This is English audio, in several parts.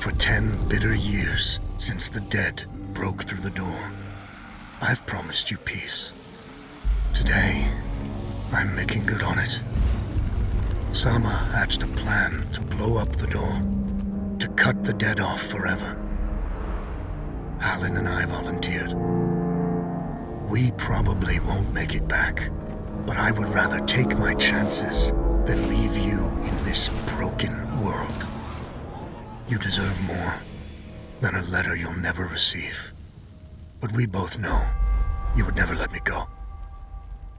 For 10 bitter years since the dead broke through the door, I've promised you peace. Today, I'm making good on it. Sama hatched a plan to blow up the door, to cut the dead off forever. Halin and I volunteered. We probably won't make it back, but I would rather take my chances than leave you in this broken world. You deserve more than a letter you'll never receive. But we both know you would never let me go.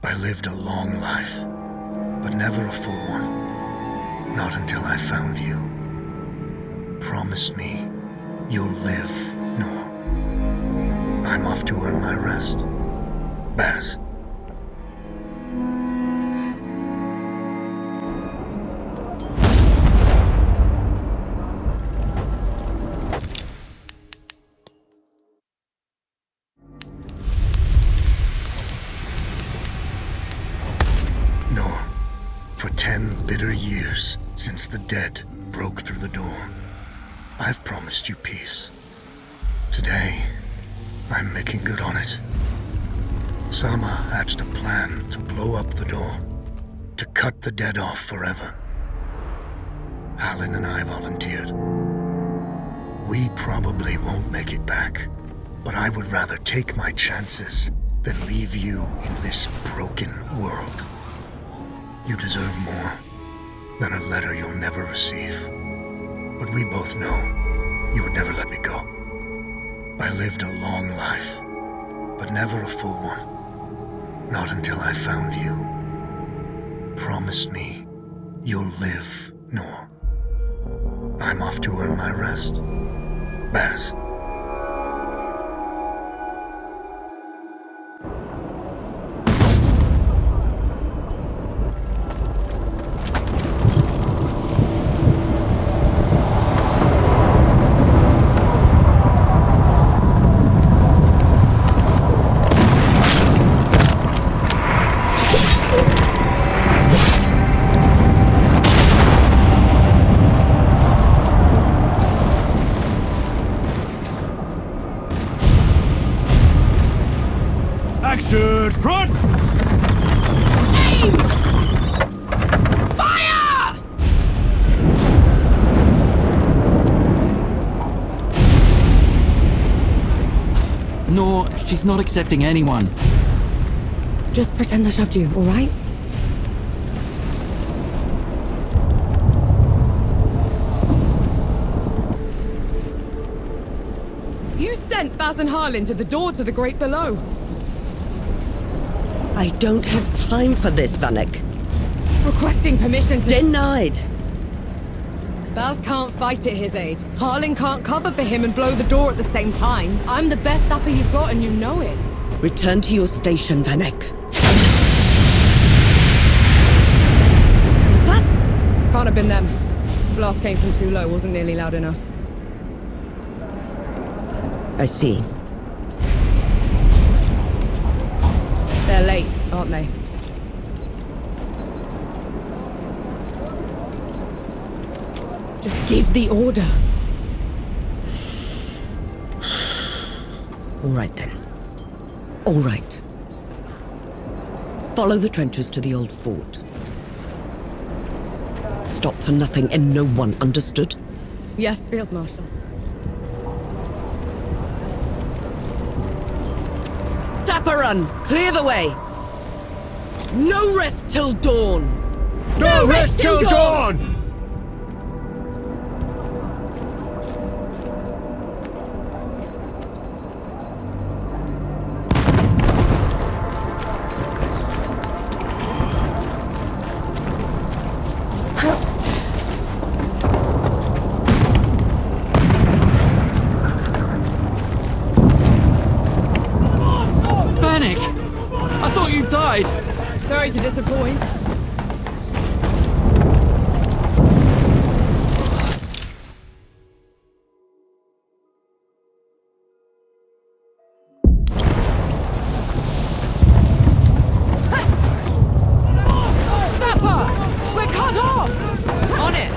I lived a long life, but never a full one. Not until I found you. Promise me you'll live, Nor. I'm off to earn my rest. Baz. Nor, for 10 bitter years since the dead broke through the door, I've promised you peace. Today, I'm making good on it. Sama hatched a plan to blow up the door, to cut the dead off forever. Halin and I volunteered. We probably won't make it back, but I would rather take my chances than leave you in this broken world. You deserve more than a letter you'll never receive. But we both know you would never let me go. I lived a long life, but never a full one. Not until I found you. Promise me you'll live, Nor. I'm off to earn my rest. Baz. Action! Front! Aim! Fire! No, she's not accepting anyone. Just pretend I shoved you, all right? You sent Baz and Harlin to the door to the Great Below. I don't have time for this, Vanek. Requesting permission to... Denied. Baz can't fight at his age. Harlin can't cover for him and blow the door at the same time. I'm the best upper you've got and you know it. Return to your station, Vanek. Was that? Can't have been them. The blast came from too low, wasn't nearly loud enough. I see. They're late, aren't they? Just give the order. All right then. All right. Follow the trenches to the old fort. Stop for nothing and no one, understood? Yes, Field Marshal. Sapperun! Clear the way! No rest till dawn! No rest till dawn! Vanek! I thought you died! Sorry to disappoint. Sapper! We're cut off! On it!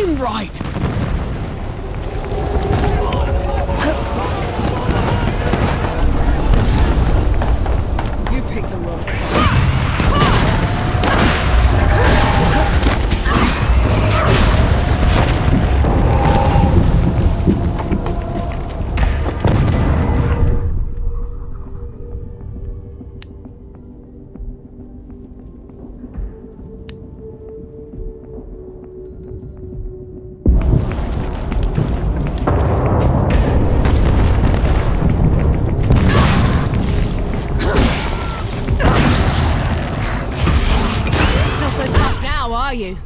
aim right! You picked the wrong. Are you?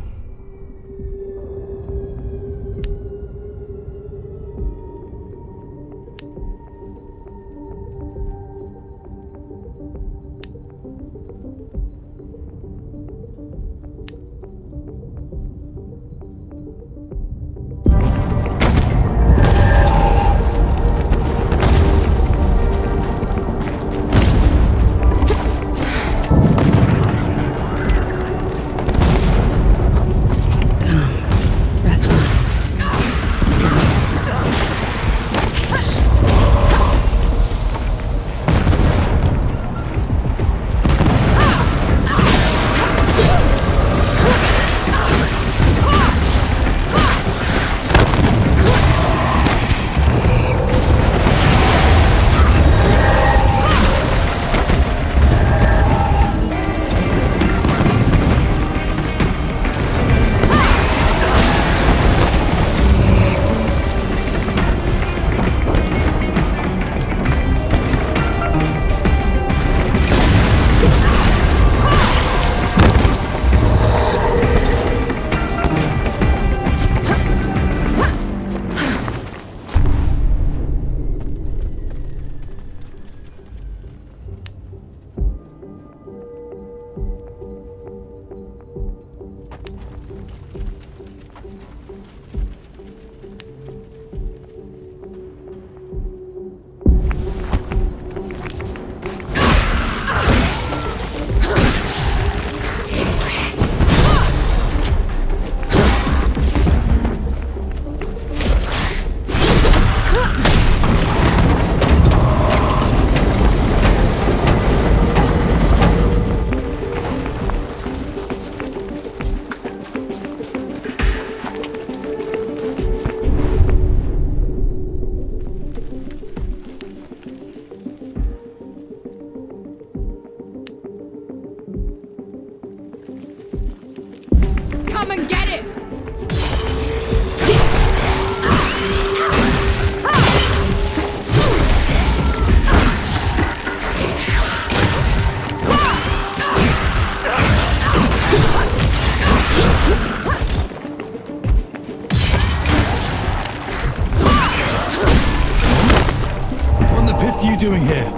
Come and get it! What in the pits are you doing here?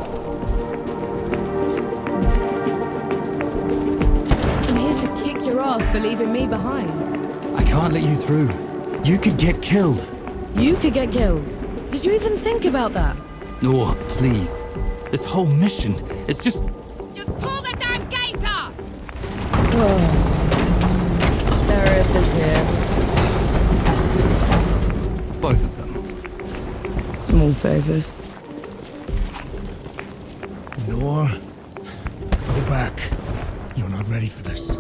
For leaving me behind. I can't let you through. You could get killed. You could get killed. Did you even think about that? Nor, please. This whole mission, it's just... Just pull the damn gate up! Oh. Sheriff is here. both of them. Small favors. Nor, go back. You're not ready for this.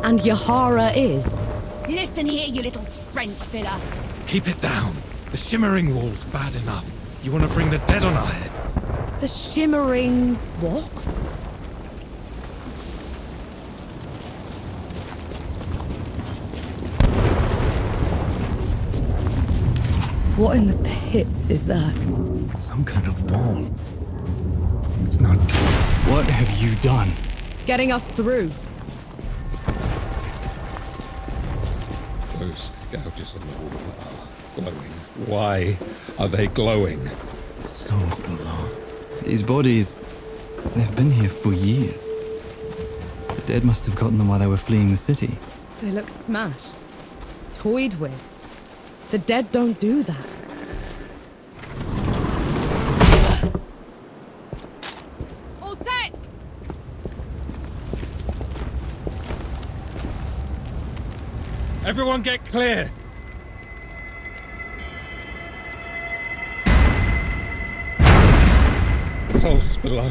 And Yahara is. Listen here, you little trench filler. Keep it down. The shimmering wall's bad enough. You want to bring the dead on our heads? The shimmering... what? What in the pits is that? Some kind of wall. It's not... What have you done? Getting us through. Those gouges on the wall are glowing. Why are they glowing? Souls below. These bodies, they've been here for years. The dead must have gotten them while they were fleeing the city. They look smashed. Toyed with. The dead don't do that. All set! Everyone get clear! pulse below.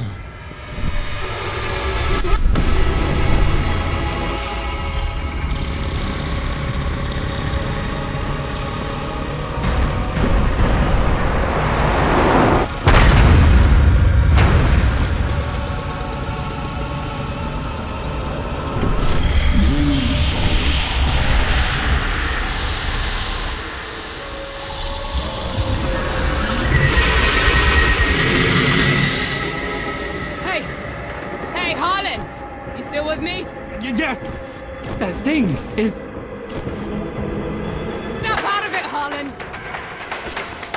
Yes! That thing is... Snap out of it, Harlan!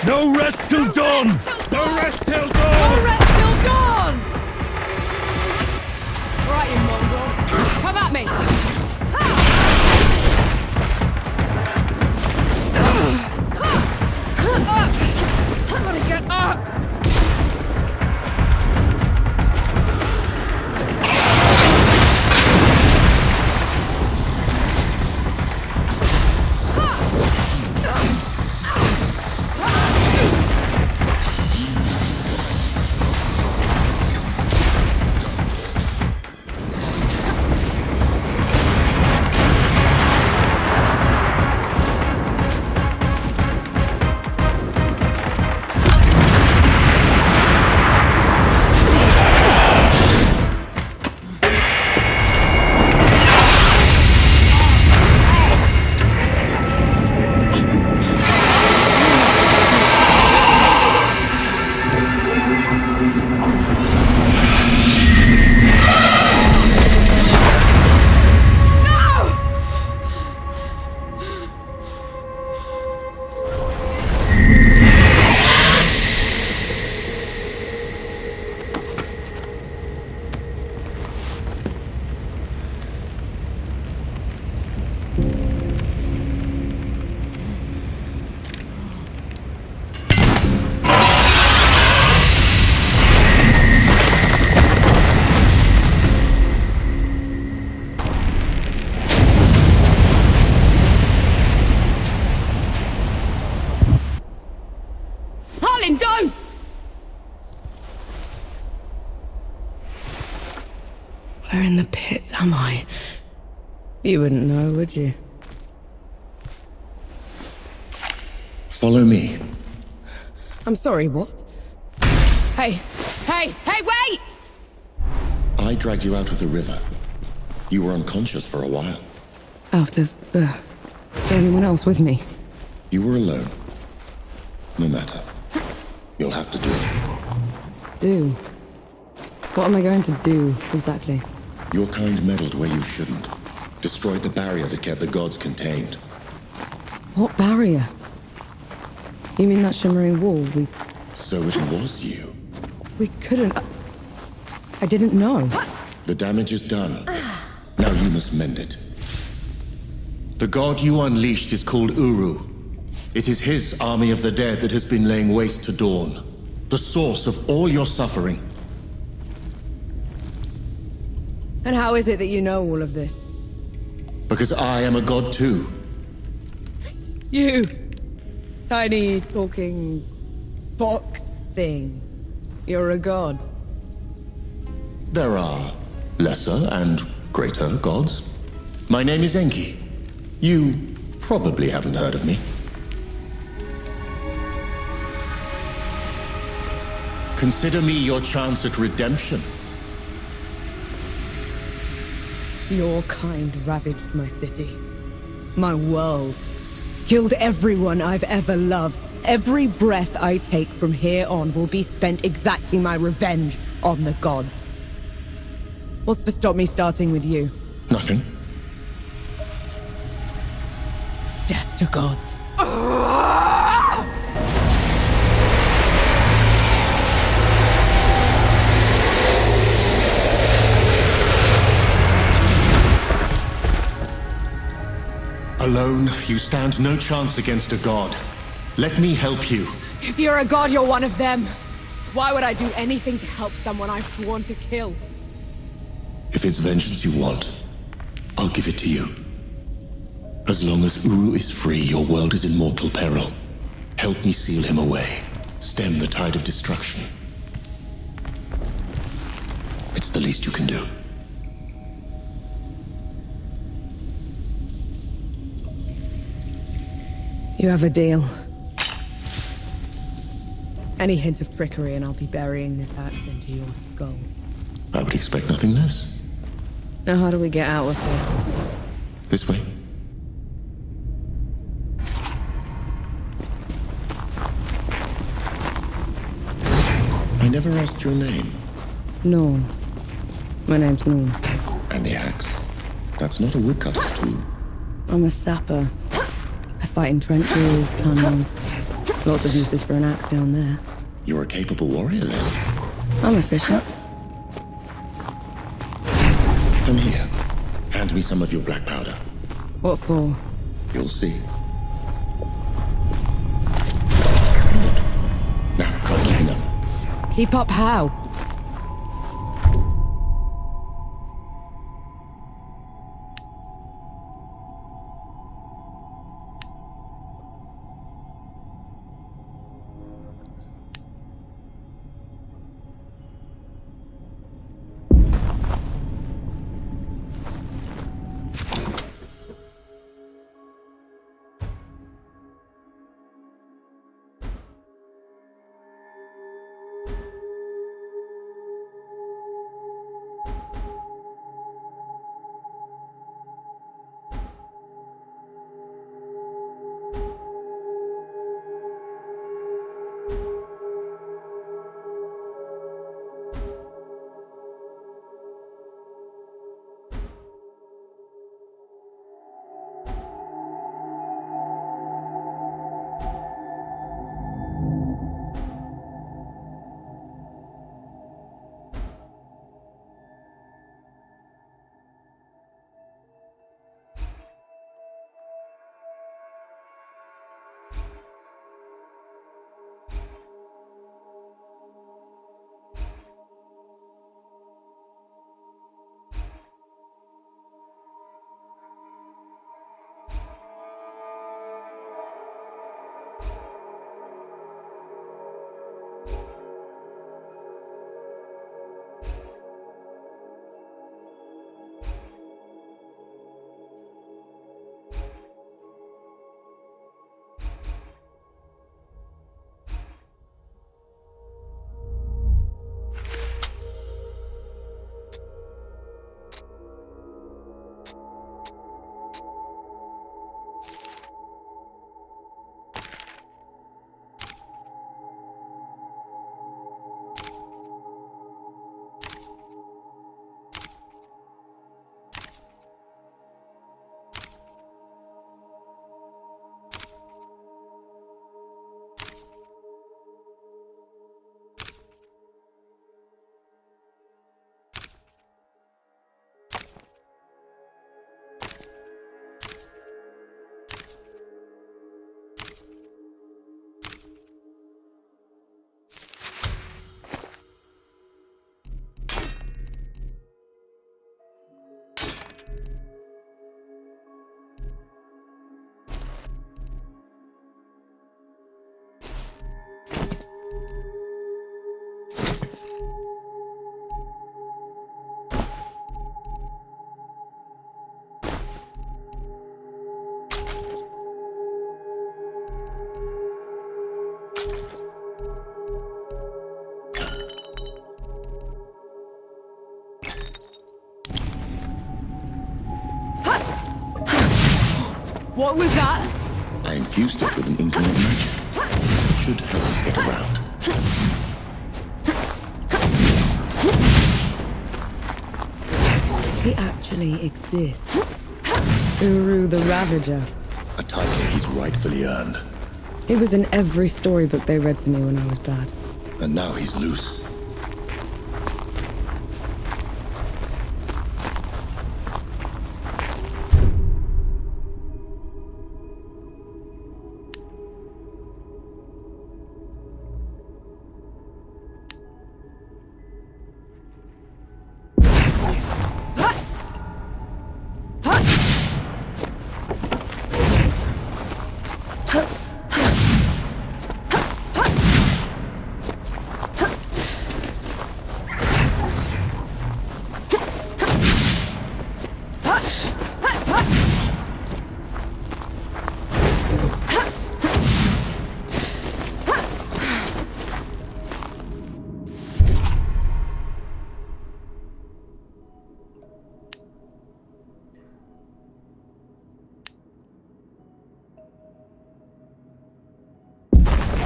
No rest till dawn! No rest till dawn! No rest till dawn! Right, you mongrel. Come at me! Gotta get up! Where in the pits am I? You wouldn't know, would you? Follow me. I'm sorry, what? Hey, wait! I dragged you out of the river. You were unconscious for a while. Out of, anyone else with me? You were alone. No matter. You'll have to do it. Do? What am I going to do, exactly? Your kind meddled where you shouldn't. Destroyed the barrier that kept the gods contained. What barrier? You mean that shimmering wall? So it was you. We couldn't... I didn't know. The damage is done. Now you must mend it. The god you unleashed is called Uru. It is his army of the dead that has been laying waste to Dawn. The source of all your suffering. And how is it that you know all of this? Because I am a god too. You! Tiny, talking... fox thing. You're a god. There are lesser and greater gods. My name is Enki. You probably haven't heard of me. Consider me your chance at redemption. Your kind ravaged my city. My world. Killed everyone I've ever loved. Every breath I take from here on will be spent exacting my revenge on the gods. What's to stop me starting with you? Nothing. Death to gods. Alone, you stand no chance against a god. Let me help you. If you're a god, you're one of them. Why would I do anything to help someone I've sworn to kill? If it's vengeance you want, I'll give it to you. As long as Uru is free, your world is in mortal peril. Help me seal him away. Stem the tide of destruction. the least you can do. You have a deal. Any hint of trickery and I'll be burying this axe into your skull. I would expect nothing less. Now how do we get out of here? This way. I never asked your name. Norm. My name's Norm. And the axe. That's not a woodcutter's tool. I'm a sapper. I fight in trenches, tunnels. Lots of uses for an axe down there. You're a capable warrior, then. I'm efficient. Come here. Hand me some of your black powder. What for? You'll see. Good. Now, try keeping up. Keep up how? What was that? I infused it with an inkling of magic. It should help us get around. He actually exists. Uru the Ravager. A title he's rightfully earned. He was in every storybook they read to me when I was bad. And now he's loose.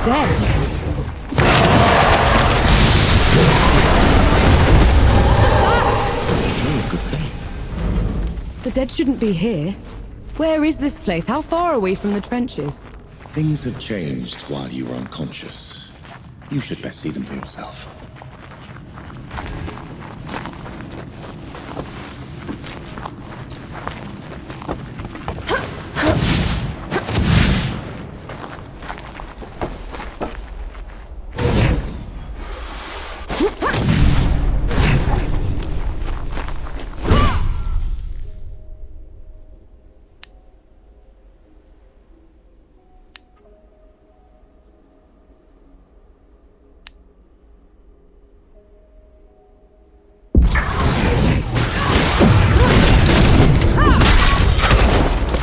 dead. Show of good faith. The dead shouldn't be here. Where is this place? How far are we from the trenches? Things have changed while you were unconscious. You should best see them for yourself.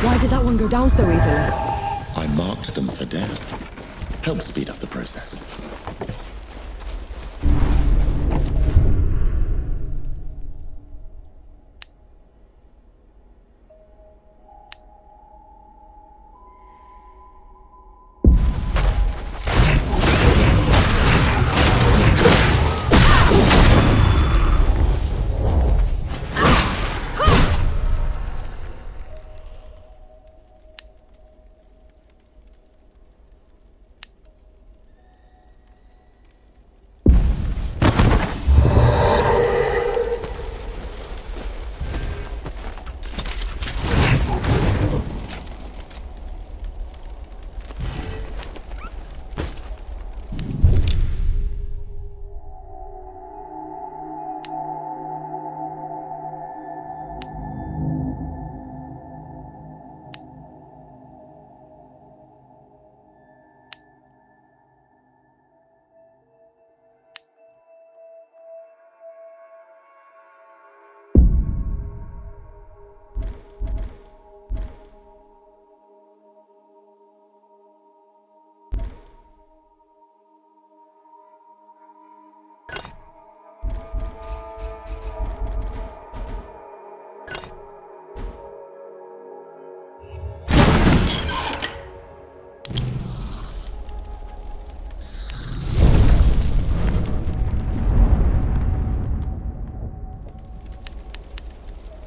Why did that one go down so easily? I marked them for death. Help speed up the process.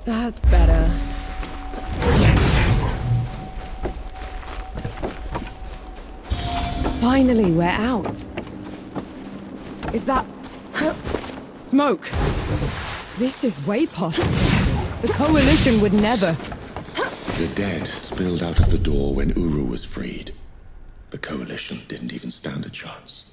That's better. Finally, we're out. Is that... smoke? This is way past. The Coalition would never... The dead spilled out of the door when Uru was freed. The Coalition didn't even stand a chance.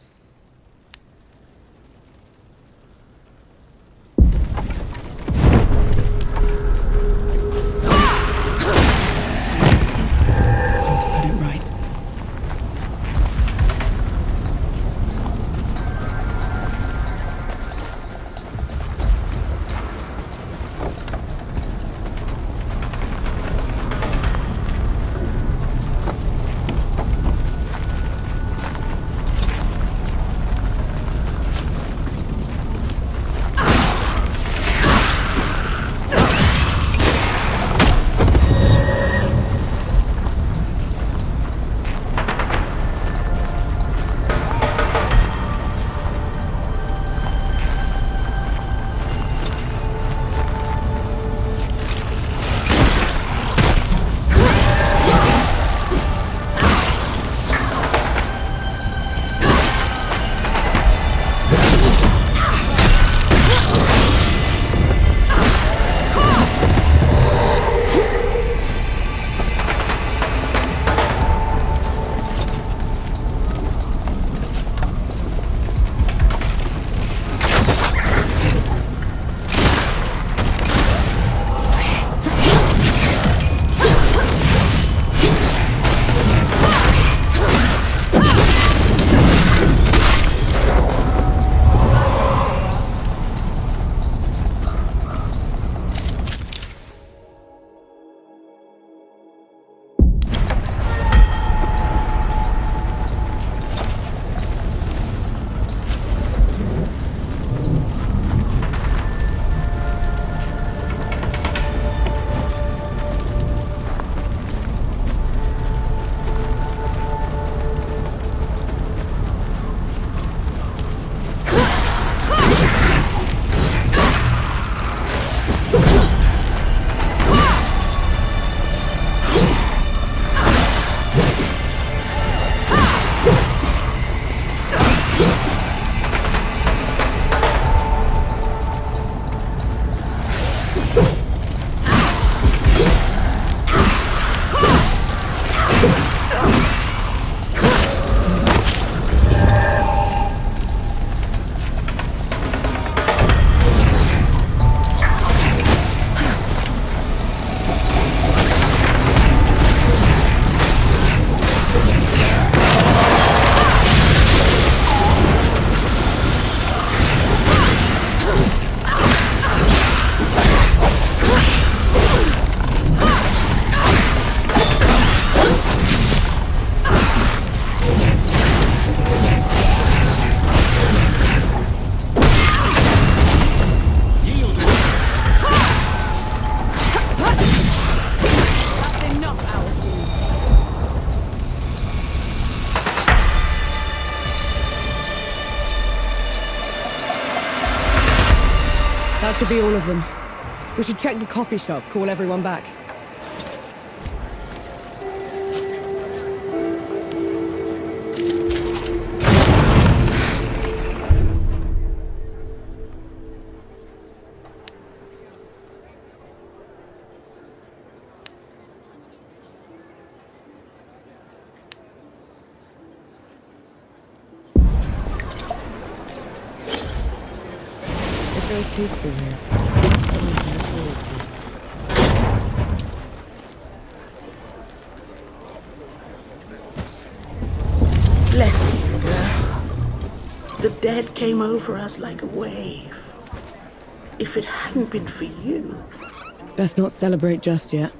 That should be all of them. We should check the coffee shop, call everyone back. It feels peaceful here. Bless you, girl. The dead came over us like a wave. If it hadn't been for you... Best not celebrate just yet.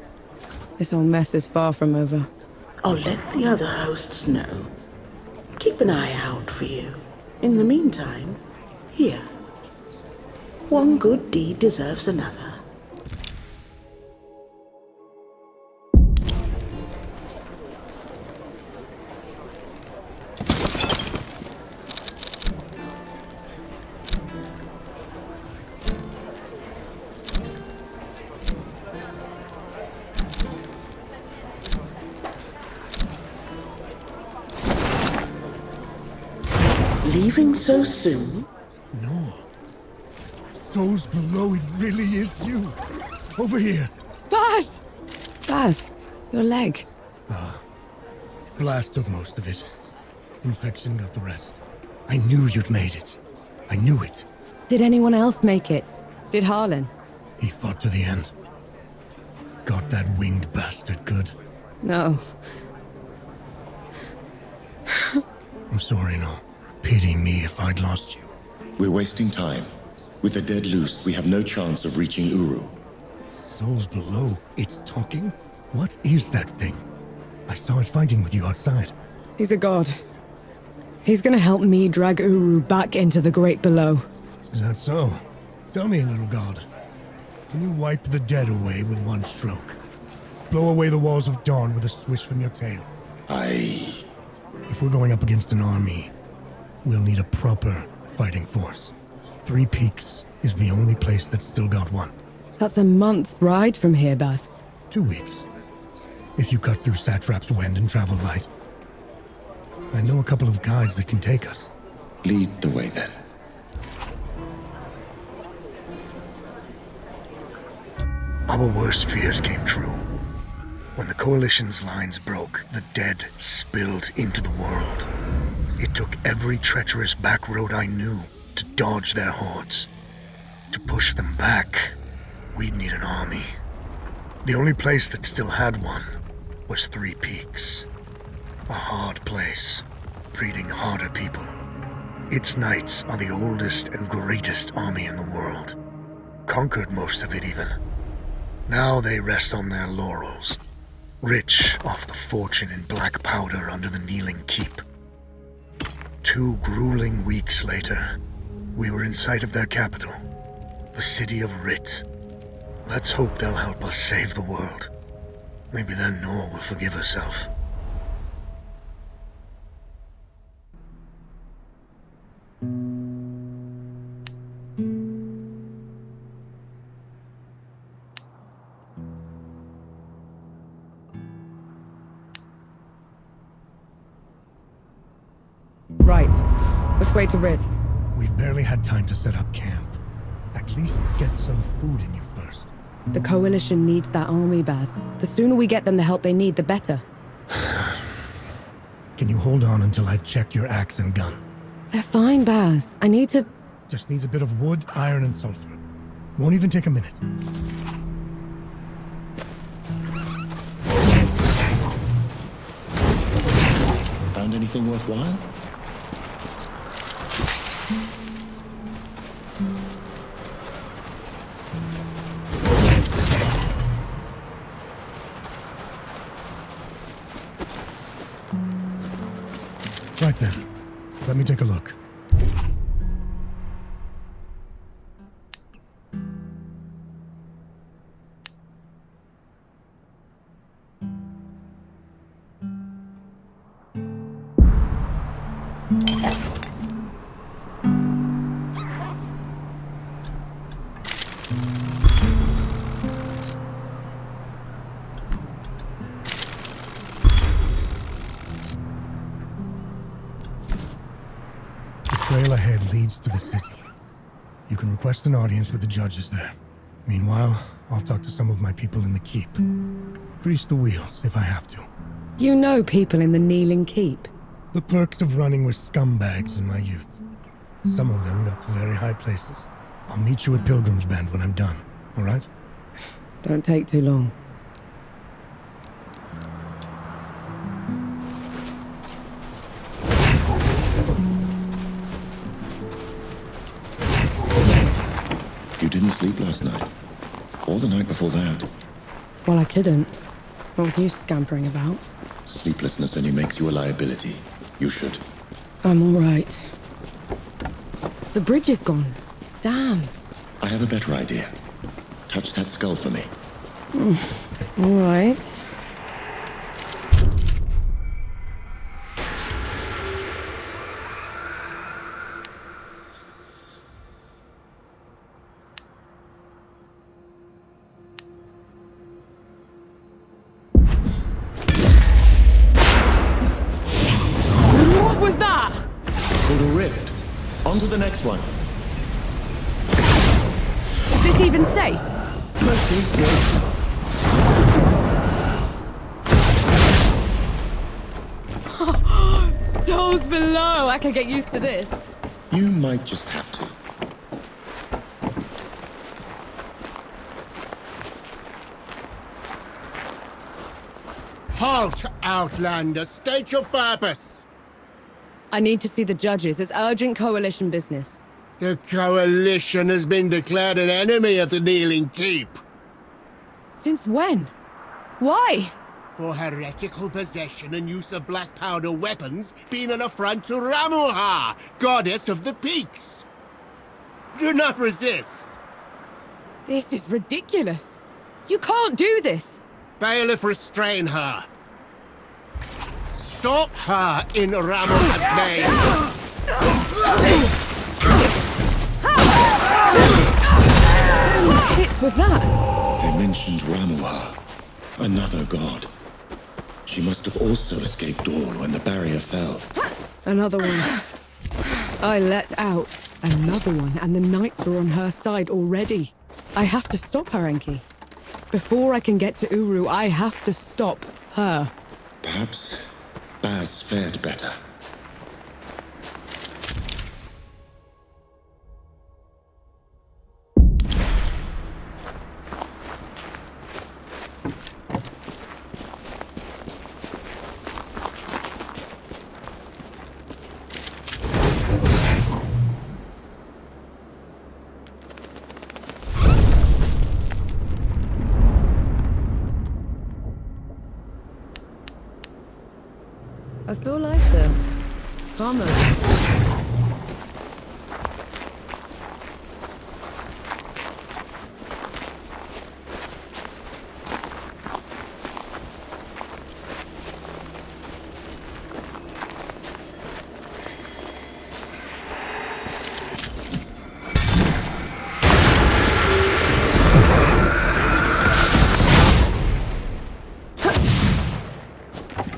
This whole mess is far from over. I'll let the other hosts know. Keep an eye out for you. In the meantime, here. One good deed deserves another. Leaving so soon? No. Those below, it really is you. Over here. Baz! Baz, your leg. Blast took most of it. Infection got the rest. I knew you'd made it. I knew it. Did anyone else make it? Did Harlan? He fought to the end. Got that winged bastard good. No. I'm sorry, no. Pity me if I'd lost you. We're wasting time. With the dead loose, we have no chance of reaching Uru. Souls below. It's talking? What is that thing? I saw it fighting with you outside. He's a god. He's gonna help me drag Uru back into the great below. Is that so? Tell me, little god. Can you wipe the dead away with one stroke? Blow away the walls of dawn with a swish from your tail? If we're going up against an army, we'll need a proper fighting force. Three Peaks is the only place that's still got one. That's a month's ride from here, Baz. 2 weeks. If you cut through Satrap's Wind and travel light. I know a couple of guides that can take us. Lead the way, then. Our worst fears came true. When the Coalition's lines broke, the dead spilled into the world. It took every treacherous back road I knew to dodge their hordes. To push them back, we'd need an army. The only place that still had one was Three Peaks. A hard place, breeding harder people. Its knights are the oldest and greatest army in the world. Conquered most of it even. Now they rest on their laurels, rich off the fortune in black powder under the kneeling keep. 2 grueling weeks later, we were in sight of their capital, the city of Rit. Let's hope they'll help us save the world. Maybe then Nor will forgive herself. Right. Which way to Rid? We've barely had time to set up camp. At least get some food in you first. The Coalition needs that army, Baz. The sooner we get them the help they need, the better. Can you hold on until I've checked your axe and gun? They're fine, Baz. I need to... Just needs a bit of wood, iron, and sulfur. Won't even take a minute. Found anything worthwhile? Right then. Let me take a look. trail ahead leads to the city. You can request an audience with the judges there. Meanwhile, I'll talk to some of my people in the keep. Grease the wheels if I have to. You know people in the Kneeling Keep. The perks of running with scumbags in my youth. Some of them got to very high places. I'll meet you at Pilgrim's Bend when I'm done, all right? Don't take too long. You didn't sleep last night? Or the night before that? Well, I couldn't. Not with you scampering about. Sleeplessness only makes you a liability. You should. I'm all right. The bridge is gone. Damn. I have a better idea. Touch that skull for me. All right. What was that? Called a rift. On to the next one. Is this even safe? Mercy, yes. Souls below. I can get used to this. You might just have to. Halt, Outlander! State your purpose! I need to see the judges. It's urgent coalition business. The Coalition has been declared an enemy of the Kneeling Keep. Since when? Why? For heretical possession and use of black powder weapons being an affront to Ramuha, goddess of the peaks. Do not resist. This is ridiculous. You can't do this. Bailiff, restrain her. Stop her in Ramuha's name. What hit was that? They mentioned Ramuha, another god. She must have also escaped Dawn when the barrier fell. Another one. I let out another one, and the knights are on her side already. I have to stop her, Enki. Before I can get to Uru, I have to stop her. Perhaps Baz fared better. I feel like the farmer.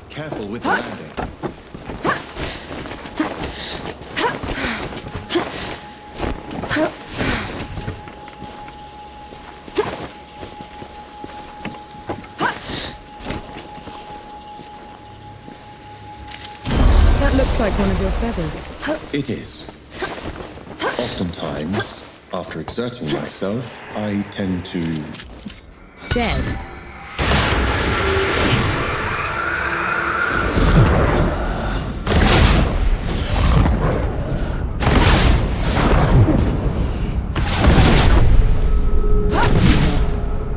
Careful with the landing. That looks like one of your feathers. It is. Oftentimes, after exerting myself, I tend to... Shed.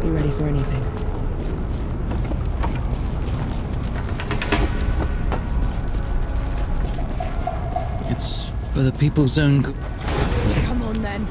Be ready for anything. It's for the people's own good. Come on then.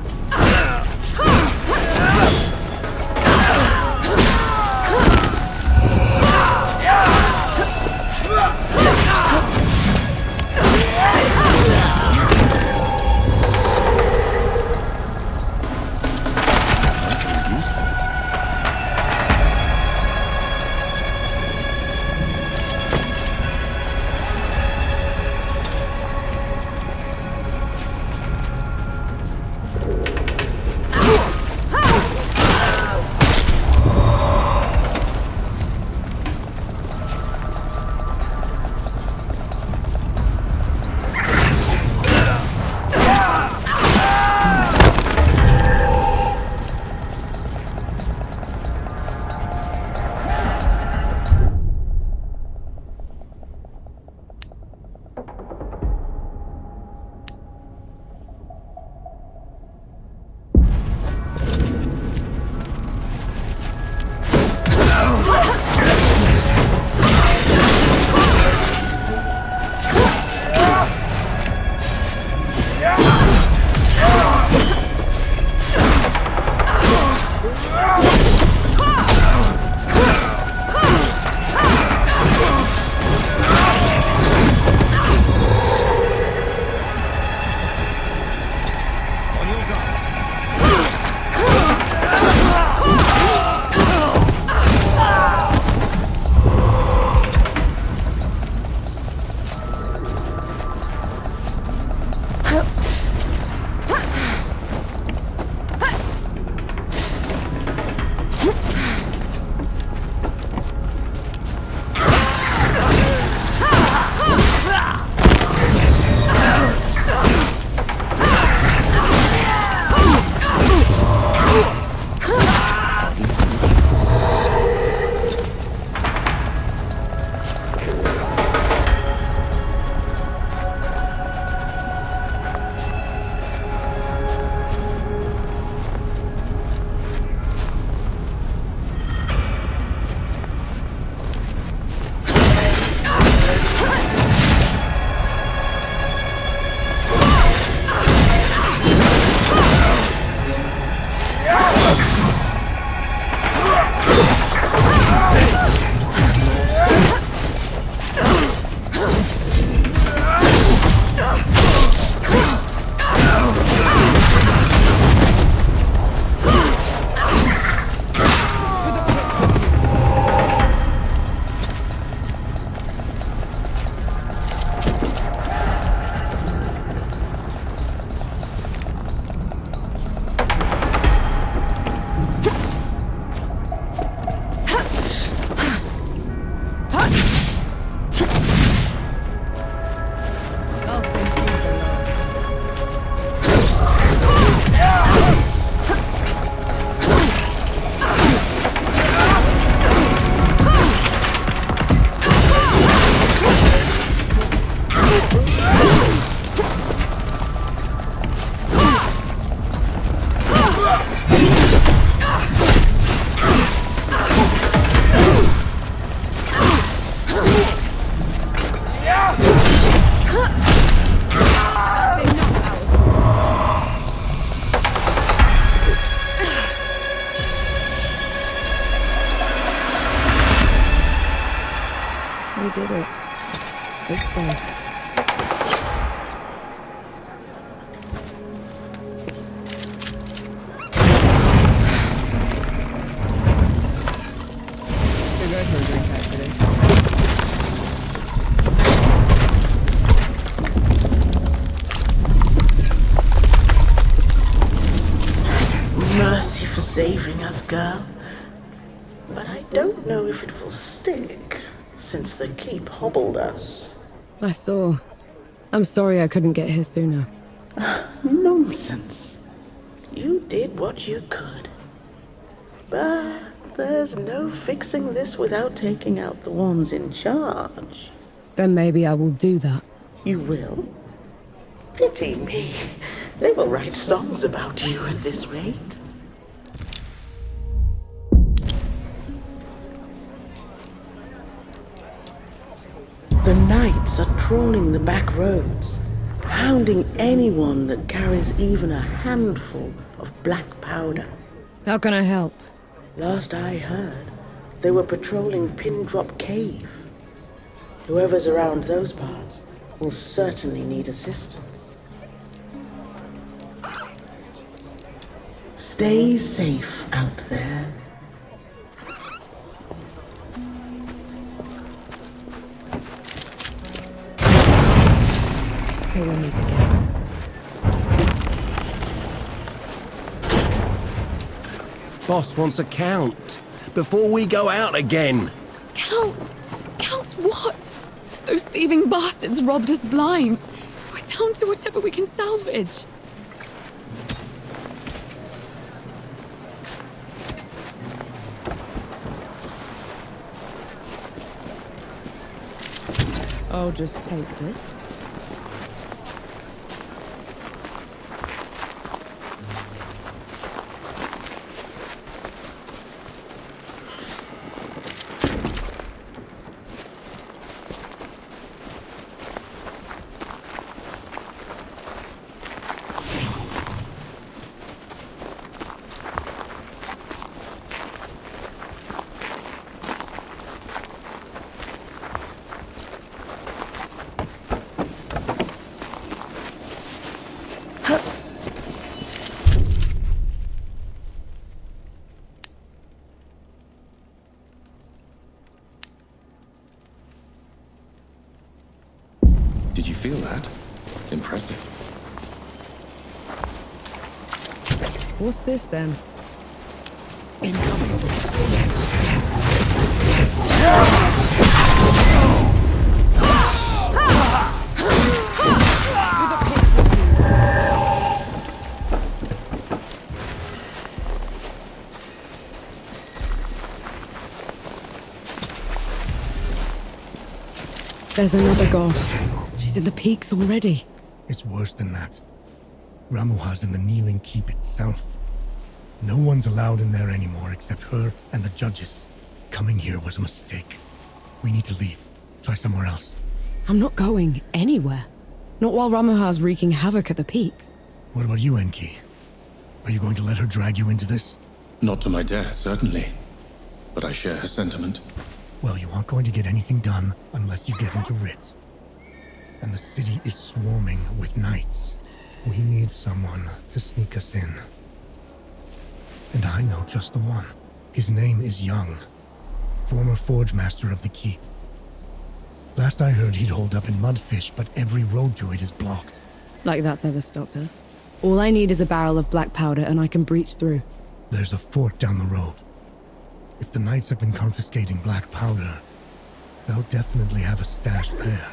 girl. But I don't know if it will stick, since the keep hobbled us. I saw. I'm sorry I couldn't get here sooner. Nonsense. You did what you could. But there's no fixing this without taking out the ones in charge. Then maybe I will do that. You will? Pity me. They will write songs about you at this rate. The knights are trawling the back roads, hounding anyone that carries even a handful of black powder. How can I help? Last I heard, they were patrolling Pindrop Cave. Whoever's around those parts will certainly need assistance. Stay safe out there. Okay, we'll meet again. Boss wants a count before we go out again. Count? Count what? Those thieving bastards robbed us blind. We're down to whatever we can salvage. I'll just take this. Did you feel that? Impressive. What's this then? There's another god. She's in the peaks already. It's worse than that. Ramuha's in the kneeling keep itself. No one's allowed in there anymore except her and the judges. Coming here was a mistake. We need to leave. Try somewhere else. I'm not going anywhere. Not while Ramuha's wreaking havoc at the peaks. What about you, Enki? Are you going to let her drag you into this? Not to my death, certainly. But I share her sentiment. Well, you aren't going to get anything done unless you get into Rit. And the city is swarming with knights. We need someone to sneak us in. And I know just the one. His name is Young, former forge master of the keep. Last I heard, he'd hold up in Mudfish, but every road to it is blocked. Like that's ever stopped us. All I need is a barrel of black powder and I can breach through. There's a fort down the road. If the knights have been confiscating black powder, they'll definitely have a stash there.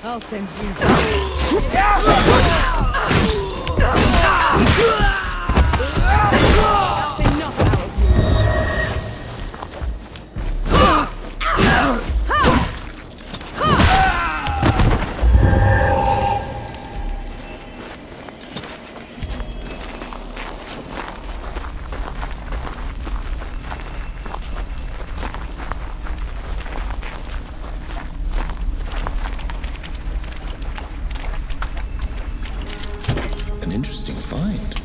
I'll send you. That's enough out of you. An interesting find.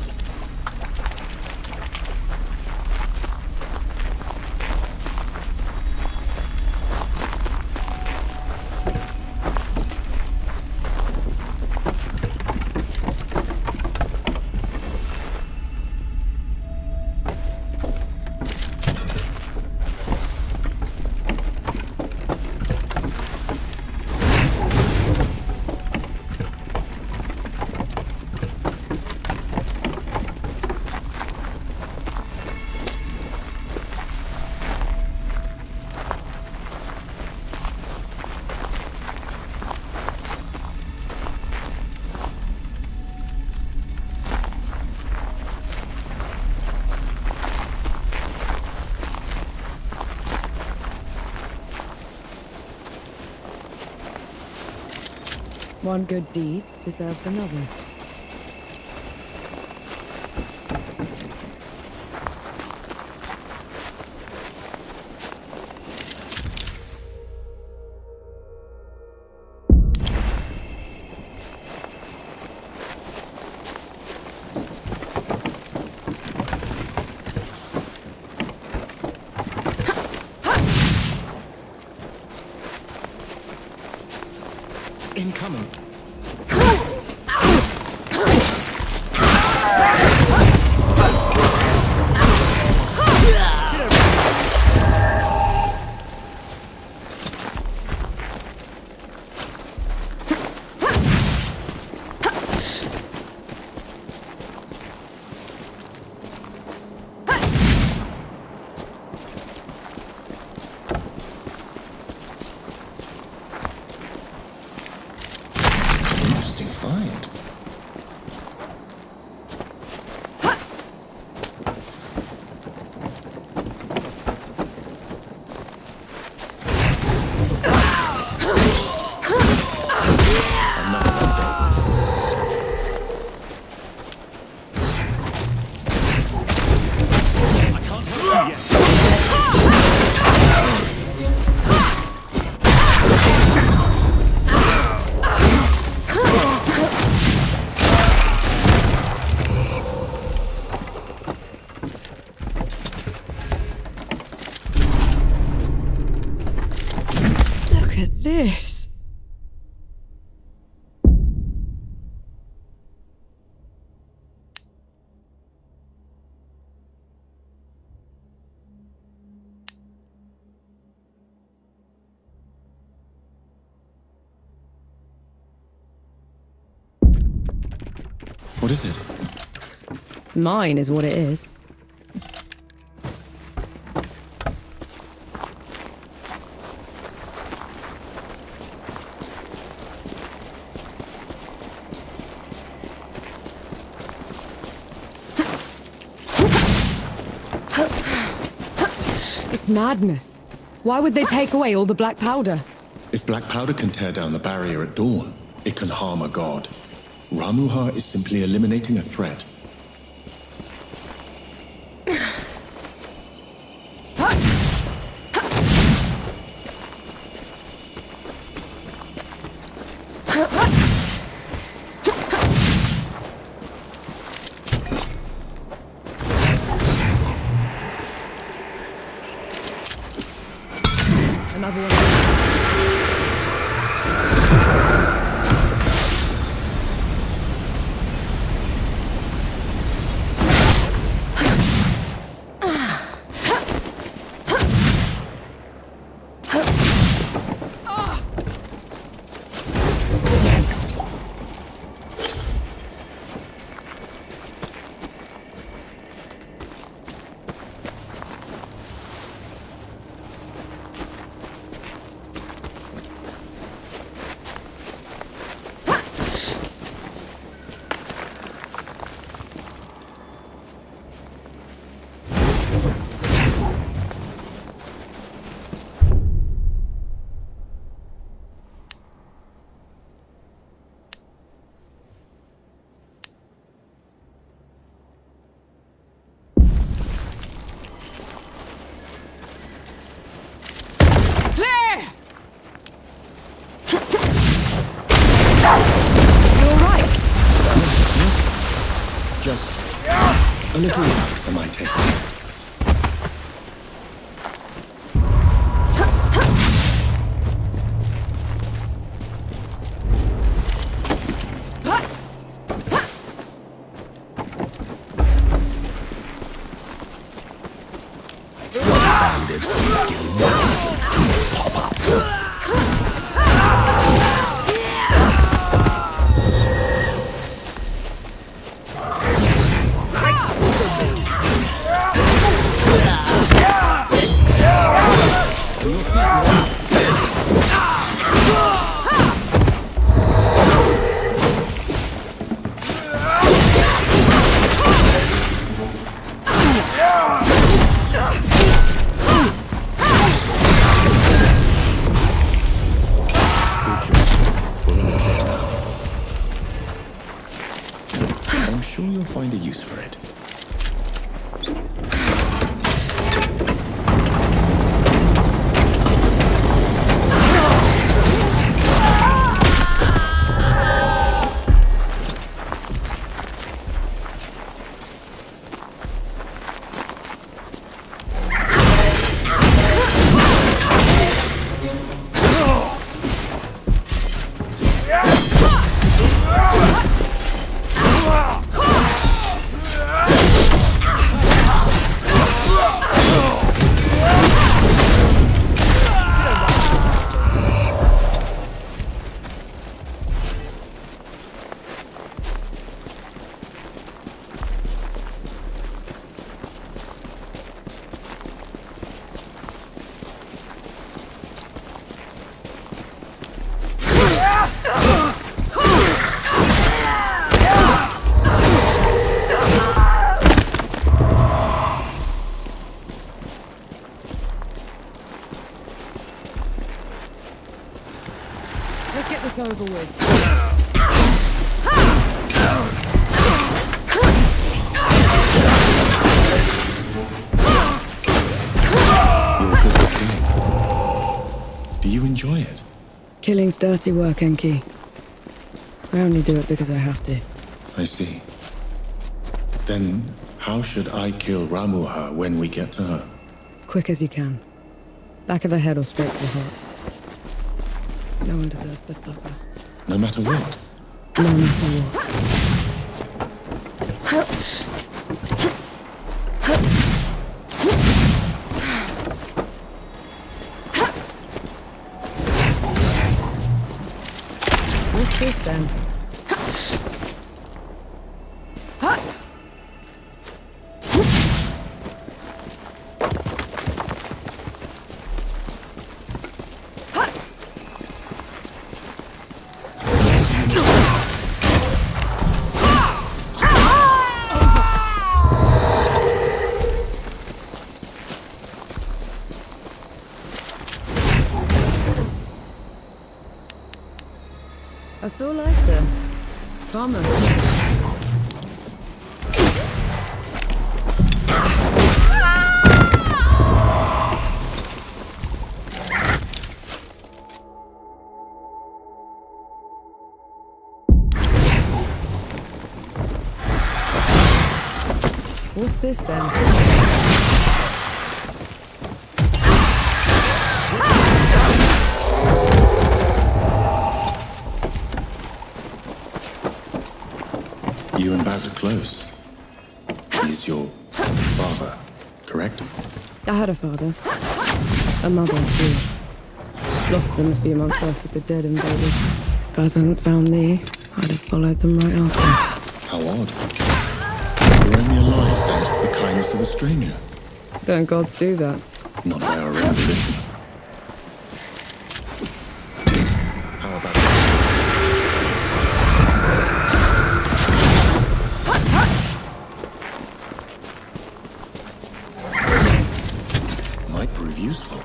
One good deed deserves another. Incoming. Interesting find. I can't help you yet. Look at this. What is it? It's mine is what it is. It's madness. Why would they take away all the black powder? If black powder can tear down the barrier at dawn, it can harm a god. Ramuha is simply eliminating a threat. Another one. Just a little loud for my taste. sure you'll find a use for it. Let's get this over with. You're good at killing. Do you enjoy it? Killing's dirty work, Enki. I only do it because I have to. I see. Then how should I kill Ramuha when we get to her? Quick as you can. Back of the head or straight to the heart. No one deserves to suffer. No matter what? No matter what. What's this then? I feel like the farmer. What's this then? You and Baz are close. He's your father, correct? I had a father. A mother, too. Lost them a few months after the dead invaded. If Baz hadn't found me, I'd have followed them right after. How odd. You're only alive thanks to the kindness of a stranger. Don't gods do that? Not by our own volition. How about that? Might prove useful.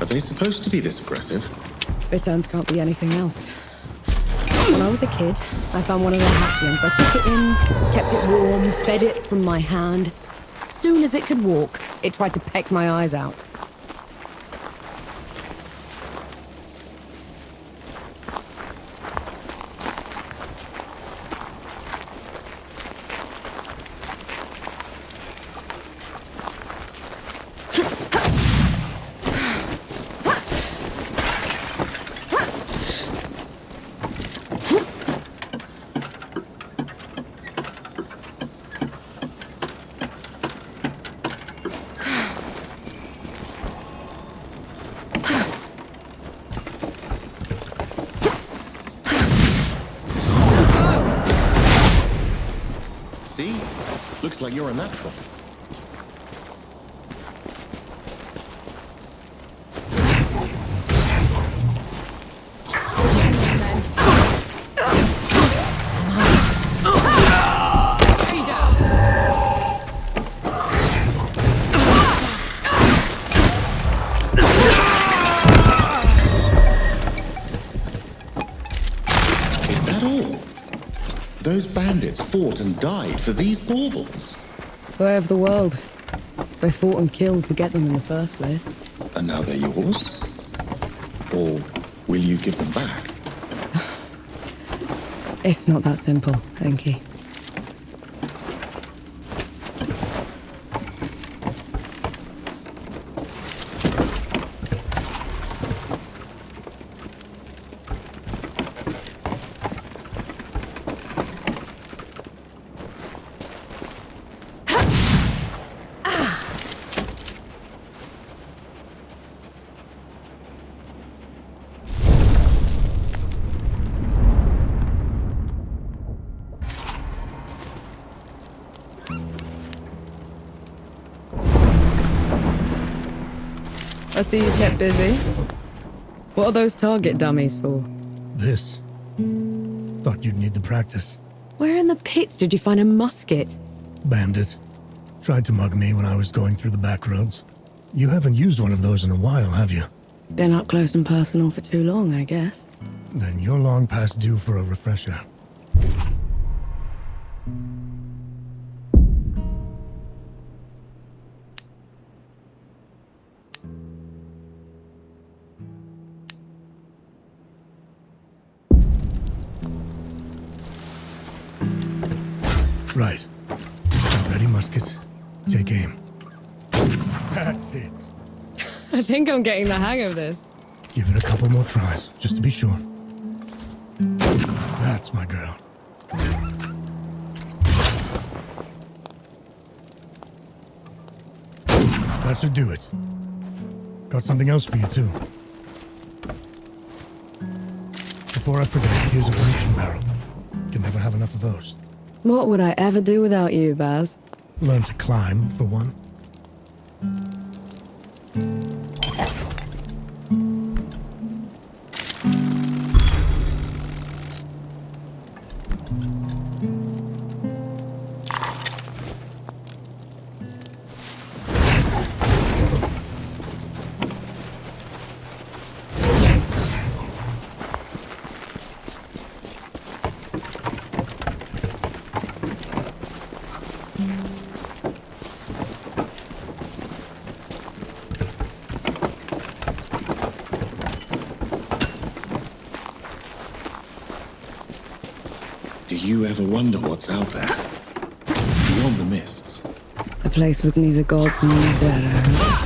Are they supposed to be this aggressive? Bitterns can't be anything else. When I was a kid, I found one of their hatchlings. I took it in, kept it warm, fed it from my hand. As soon as it could walk, it tried to peck my eyes out. like you're a natural. Those bandits fought and died for these baubles. Way of the world. They fought and killed to get them in the first place. And now they're yours? Or will you give them back? It's not that simple, Enki. I see you kept busy. What are those target dummies for? This. Thought you'd need the practice. Where in the pits did you find a musket? Bandit. Tried to mug me when I was going through the back roads. You haven't used one of those in a while, have you? Been up close and personal for too long, I guess. Then you're long past due for a refresher. Right. Ready, musket. Take aim. That's it. I think I'm getting the hang of this. Give it a couple more tries, just to be sure. That's my girl. That should do it. Got something else for you, too. Before I forget, here's a breaching barrel. Can never have enough of those. What would I ever do without you, Baz? Learn to climb, for one. Do you ever wonder what's out there? Beyond the mists? A place with neither gods nor the dead, I hope.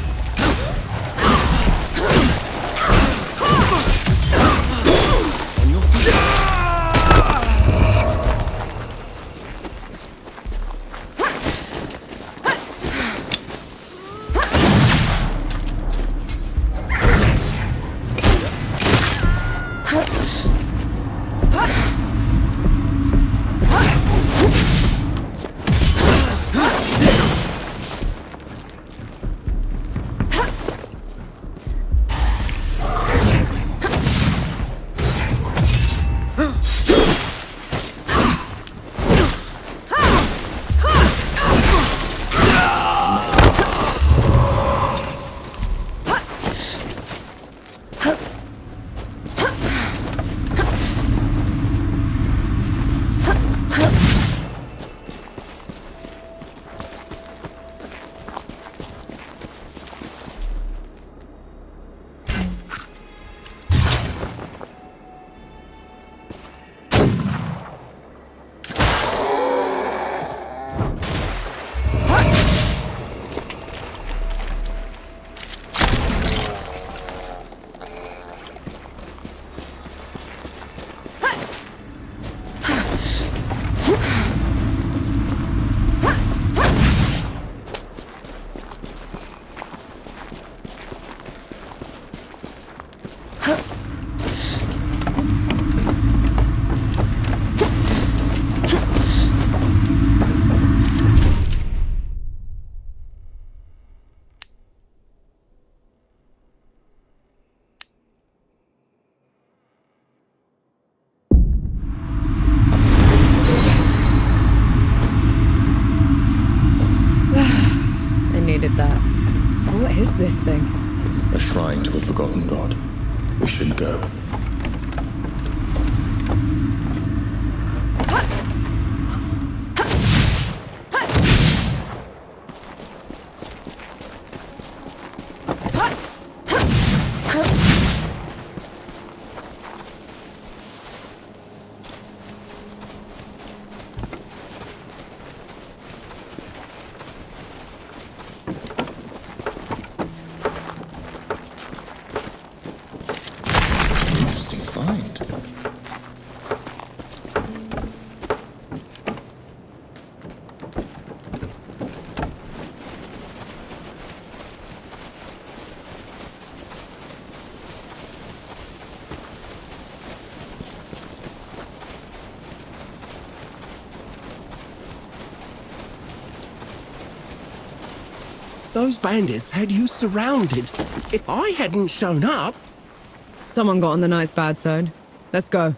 shrine to a forgotten god. We should go. Those bandits had you surrounded. If I hadn't shown up... Someone got on the night's bad side. Let's go.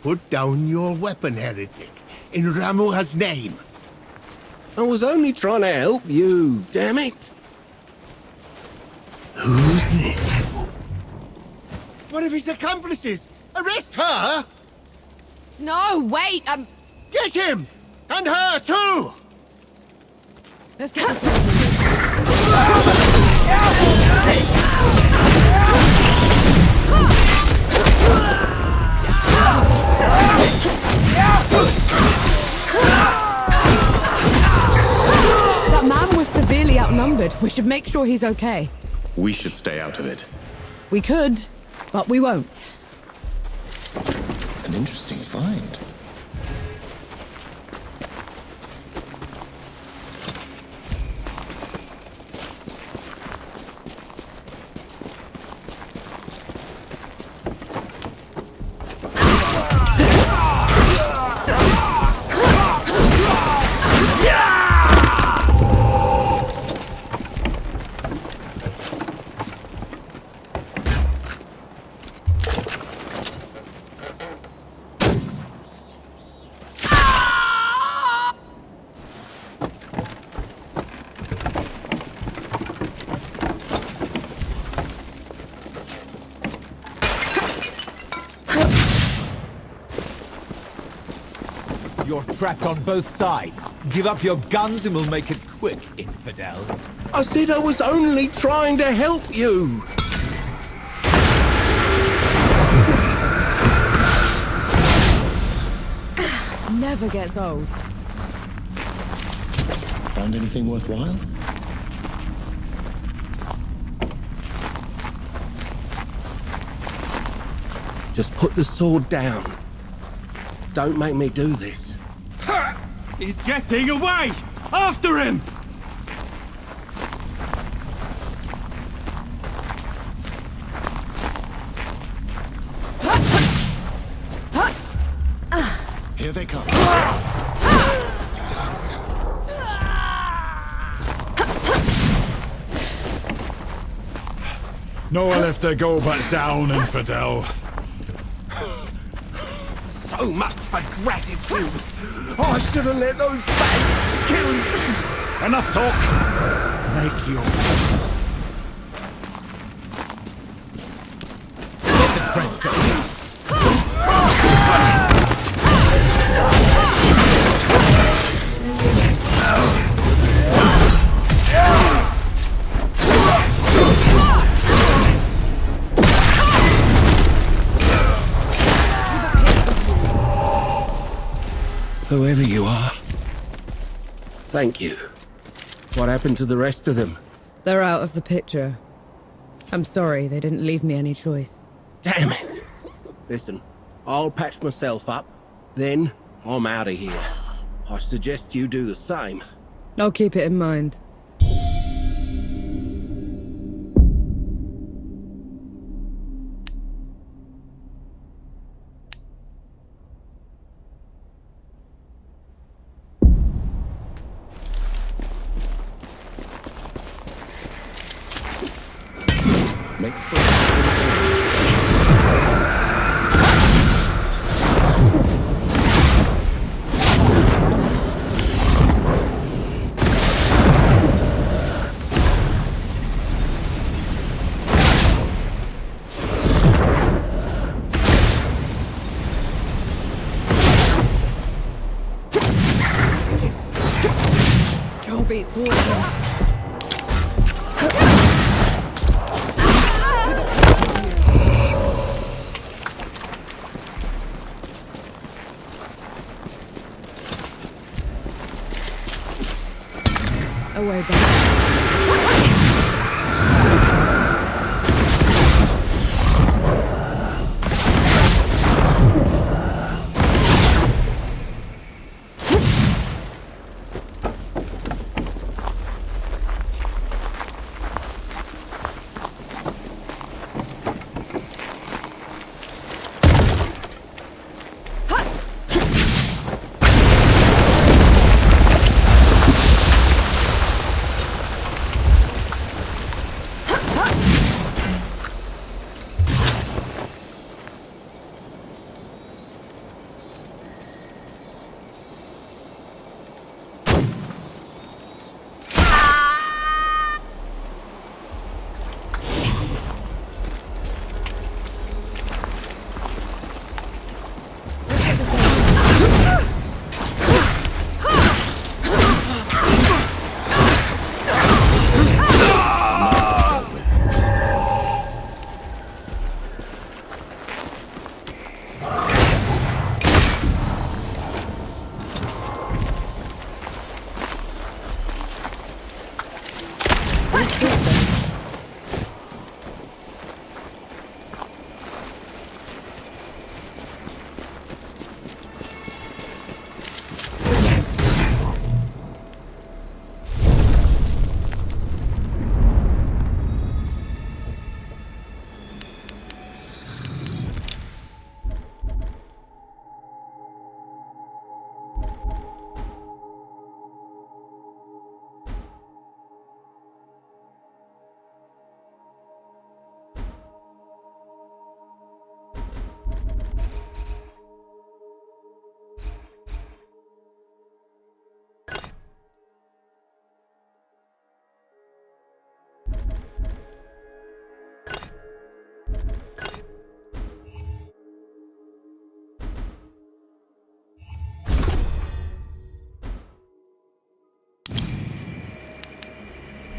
Put down your weapon, heretic, in Ramuha's name. I was only trying to help you, damn it. Who's this? One of his accomplices! Arrest her! No, wait, Get him! And her, too! let's get this. That man was severely outnumbered. We should make sure he's okay. We should stay out of it. We could, but we won't. An interesting find. You're trapped on both sides. Give up your guns and we'll make it quick, infidel. I said I was only trying to help you. Never gets old. Found anything worthwhile? Just put the sword down. Don't make me do this. He's getting away! After him! Here they come. Nowhere left to go but down, infidel. So much for gratitude. I should have let those bastards kill you. Enough talk! Make your Get the trench coat. Whoever you are, thank you. What happened to the rest of them? They're out of the picture. I'm sorry, they didn't leave me any choice. Damn it! Listen, I'll patch myself up, then I'm out of here. I suggest you do the same. I'll keep it in mind. Makes for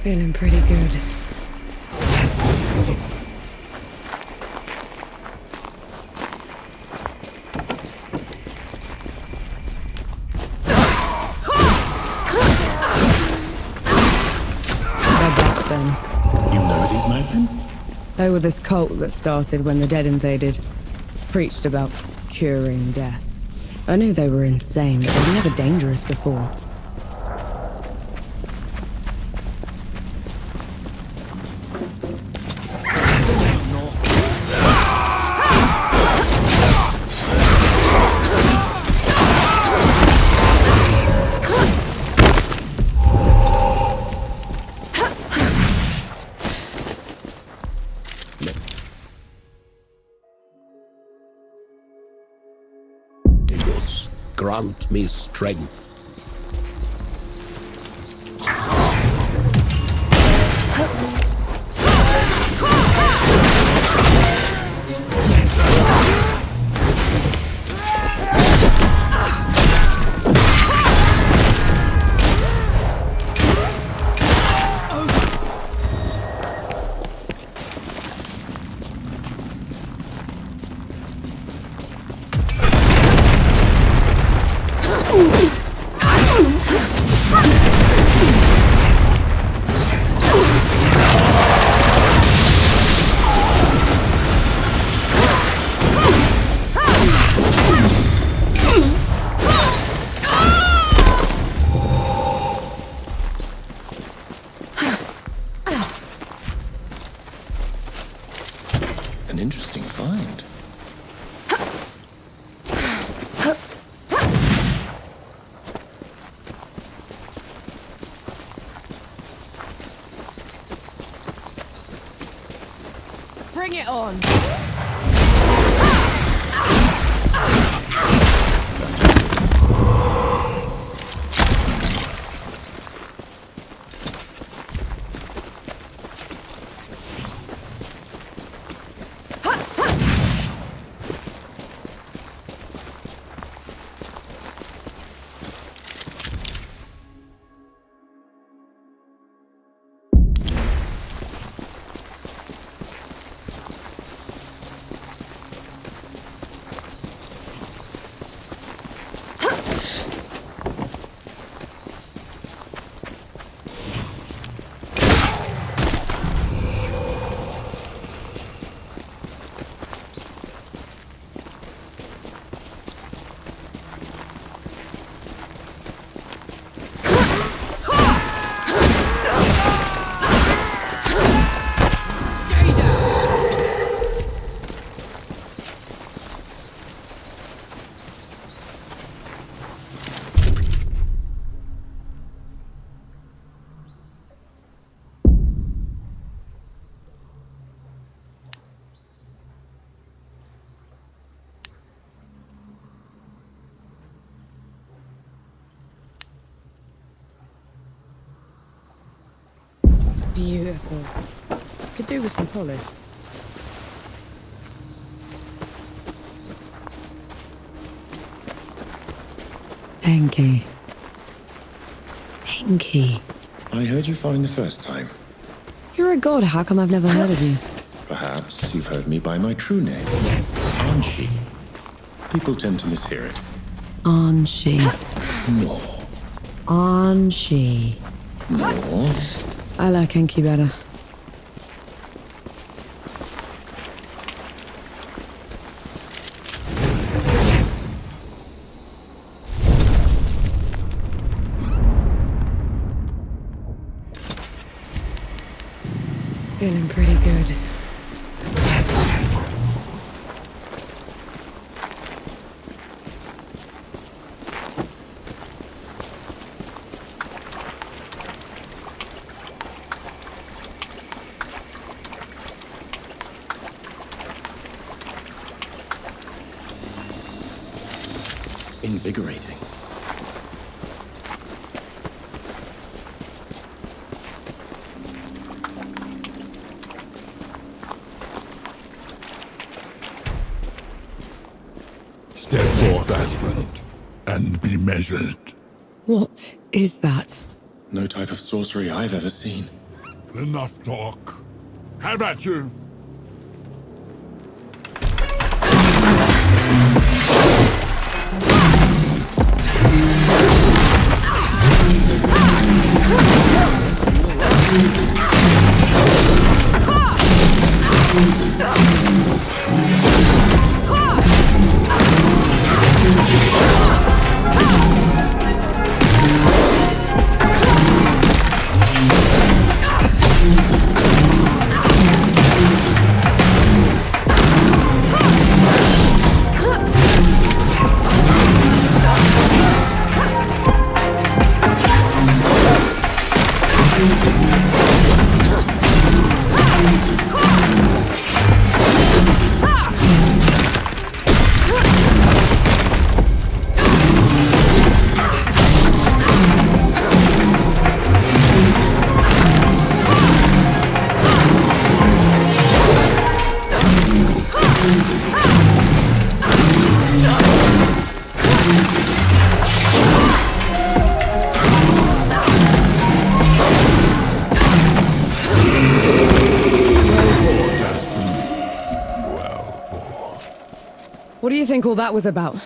Feeling pretty good. You know these madmen? They were this cult that started when the dead invaded. Preached about curing death. I knew they were insane, but they were never dangerous before. Grant me strength. An interesting find. Bring it on! Beautiful. Could do with some polish. Enki. Enki. I heard you fine the first time. If you're a god, how come I've never heard of you? Perhaps you've heard me by my true name, Anshi. People tend to mishear it. Anshi. Nor. Anshi. Nor. I like Enki better. Feeling pretty good. Invigorating. Step forth, aspirant, and be measured. What is that? No type of sorcery I've ever seen. Enough talk. Have at you. What do you think all that was about?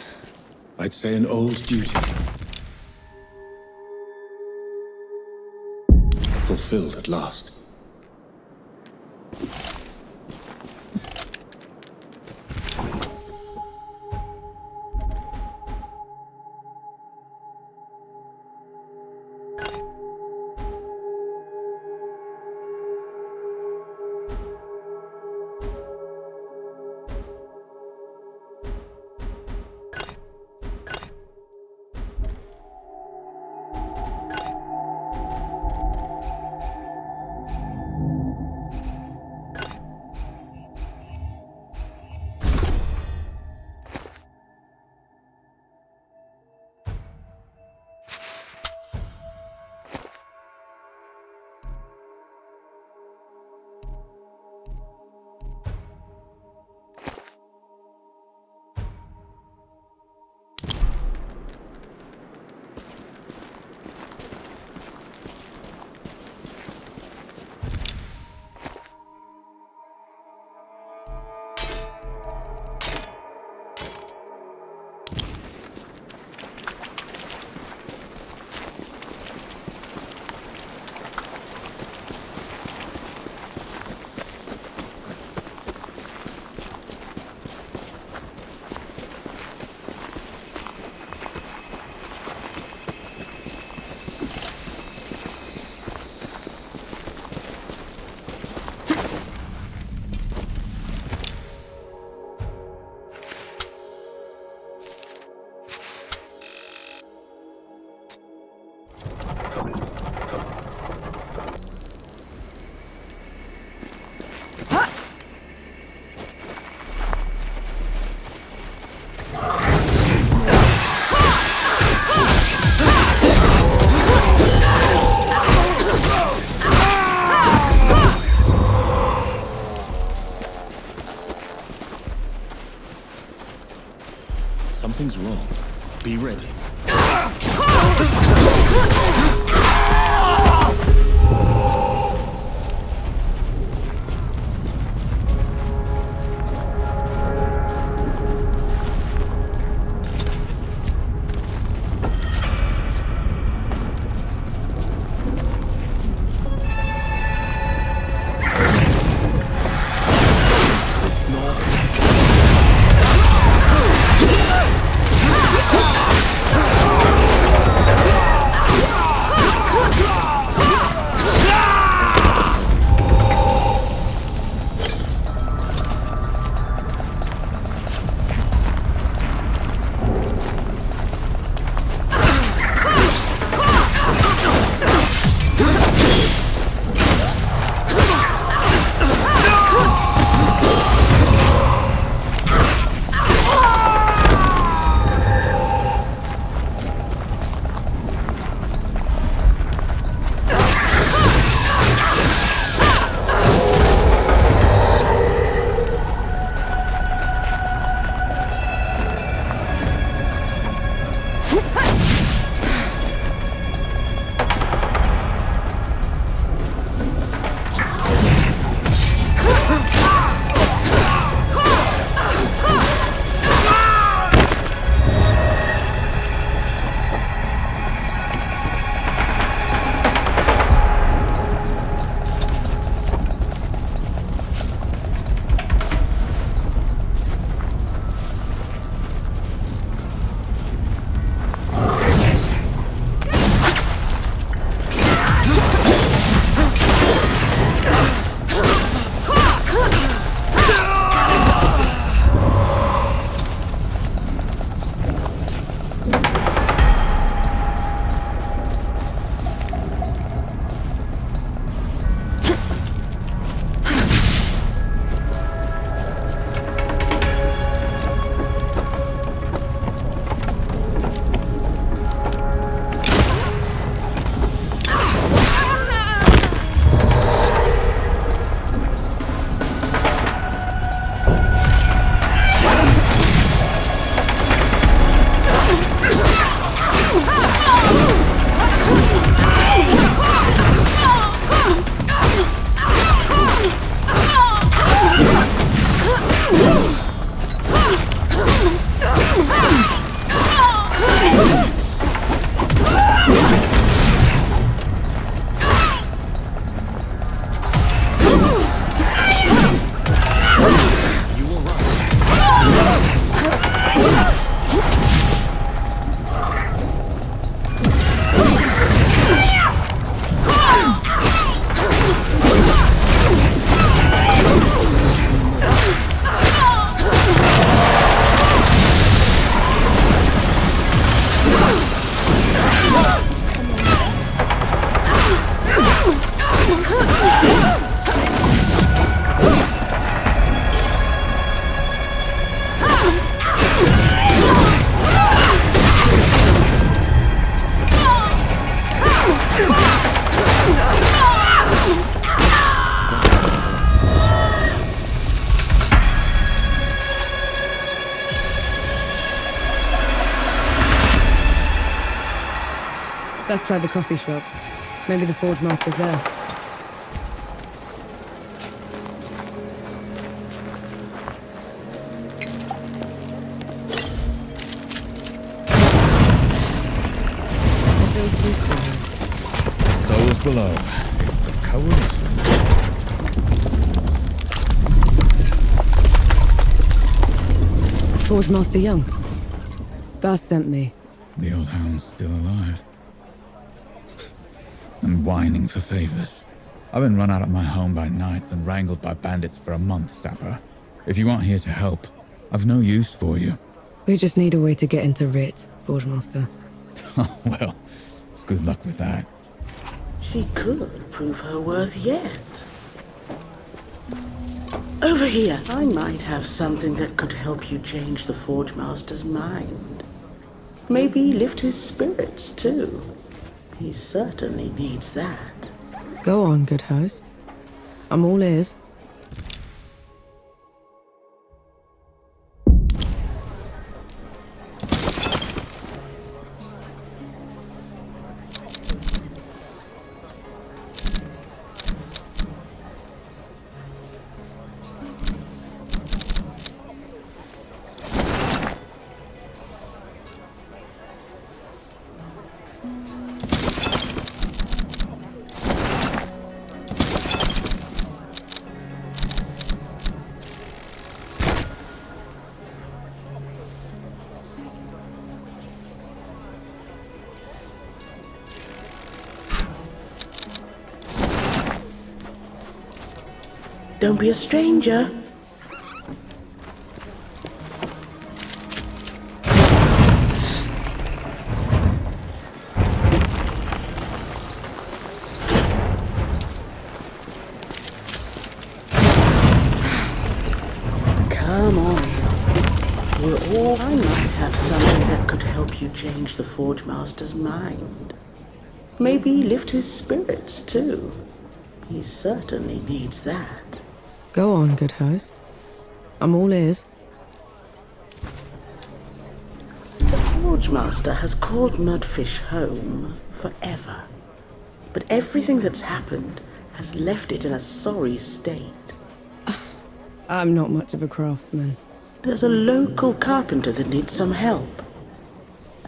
I'd say an old duty. Fulfilled at last. Something's wrong. Be ready. Ah! Let's try the coffee shop. Maybe the Forge Master's there. Those below. The coalition. Forge Master Young. Bass sent me. The old hound's still alive. And whining for favors. I've been run out of my home by knights and wrangled by bandits for a month, Sapper. If you aren't here to help, I've no use for you. We just need a way to get into Rit, Forge Master. Well, good luck with that. She could prove her worth yet. Over here, I might have something that could help you change the Forge Master's mind. Maybe lift his spirits, too. He certainly needs that. Go on, good host. I'm all ears. Don't be a stranger. Come on. We're all... I might have something that could help you change the Forge Master's mind. Maybe lift his spirits, too. He certainly needs that. Go on, good host. I'm all ears. The Forge Master has called Mudfish home forever. But everything that's happened has left it in a sorry state. I'm not much of a craftsman. There's a local carpenter that needs some help.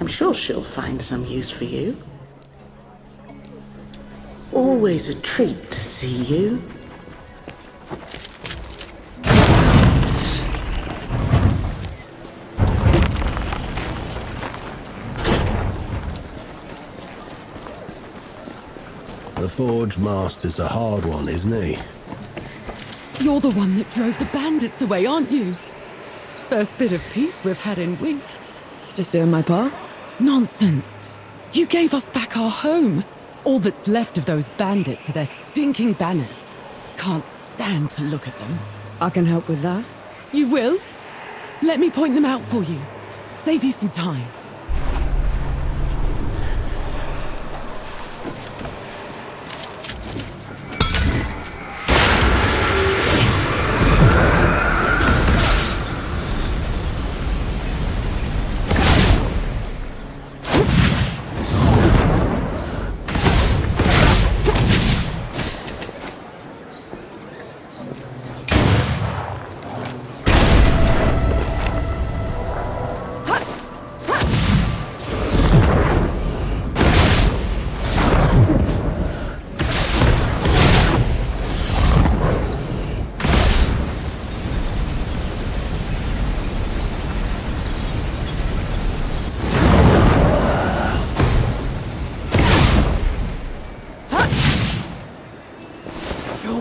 I'm sure she'll find some use for you. Always a treat to see you. The Forge Master's a hard one, isn't he? You're the one that drove the bandits away, aren't you? First bit of peace we've had in weeks. Just doing my part? Nonsense. You gave us back our home. All that's left of those bandits are their stinking banners. Can't stand to look at them. I can help with that. You will? Let me point them out for you. Save you some time.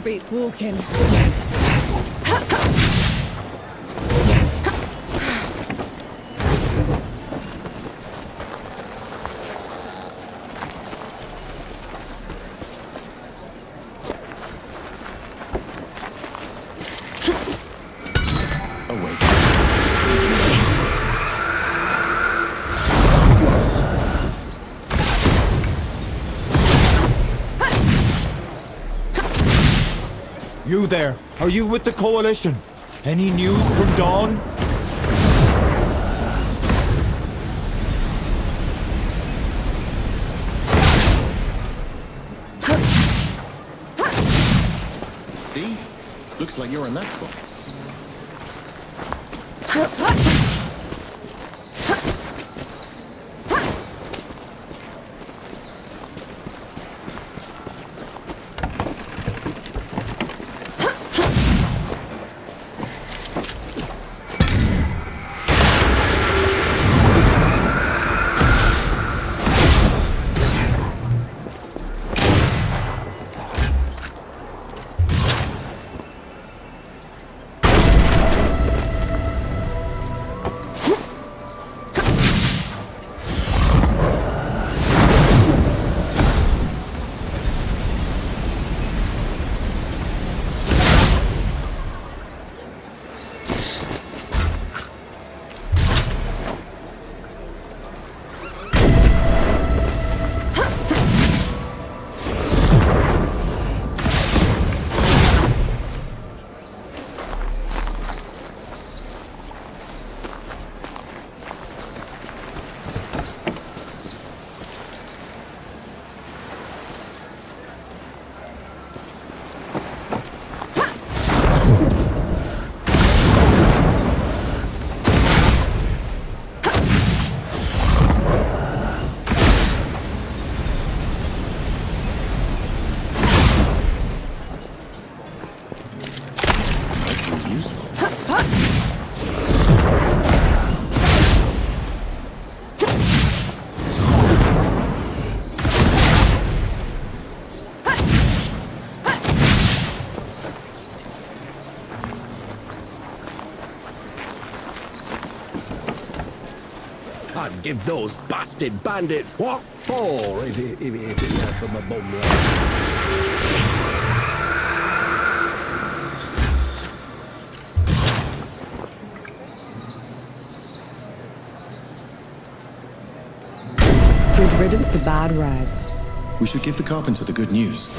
Beats walking. You there, are you with the Coalition? Any news from Dawn? Looks like you're a natural. I'd give those bastard bandits what for if it had from a bum Good riddance to bad rags. We should give the carpenter the good news.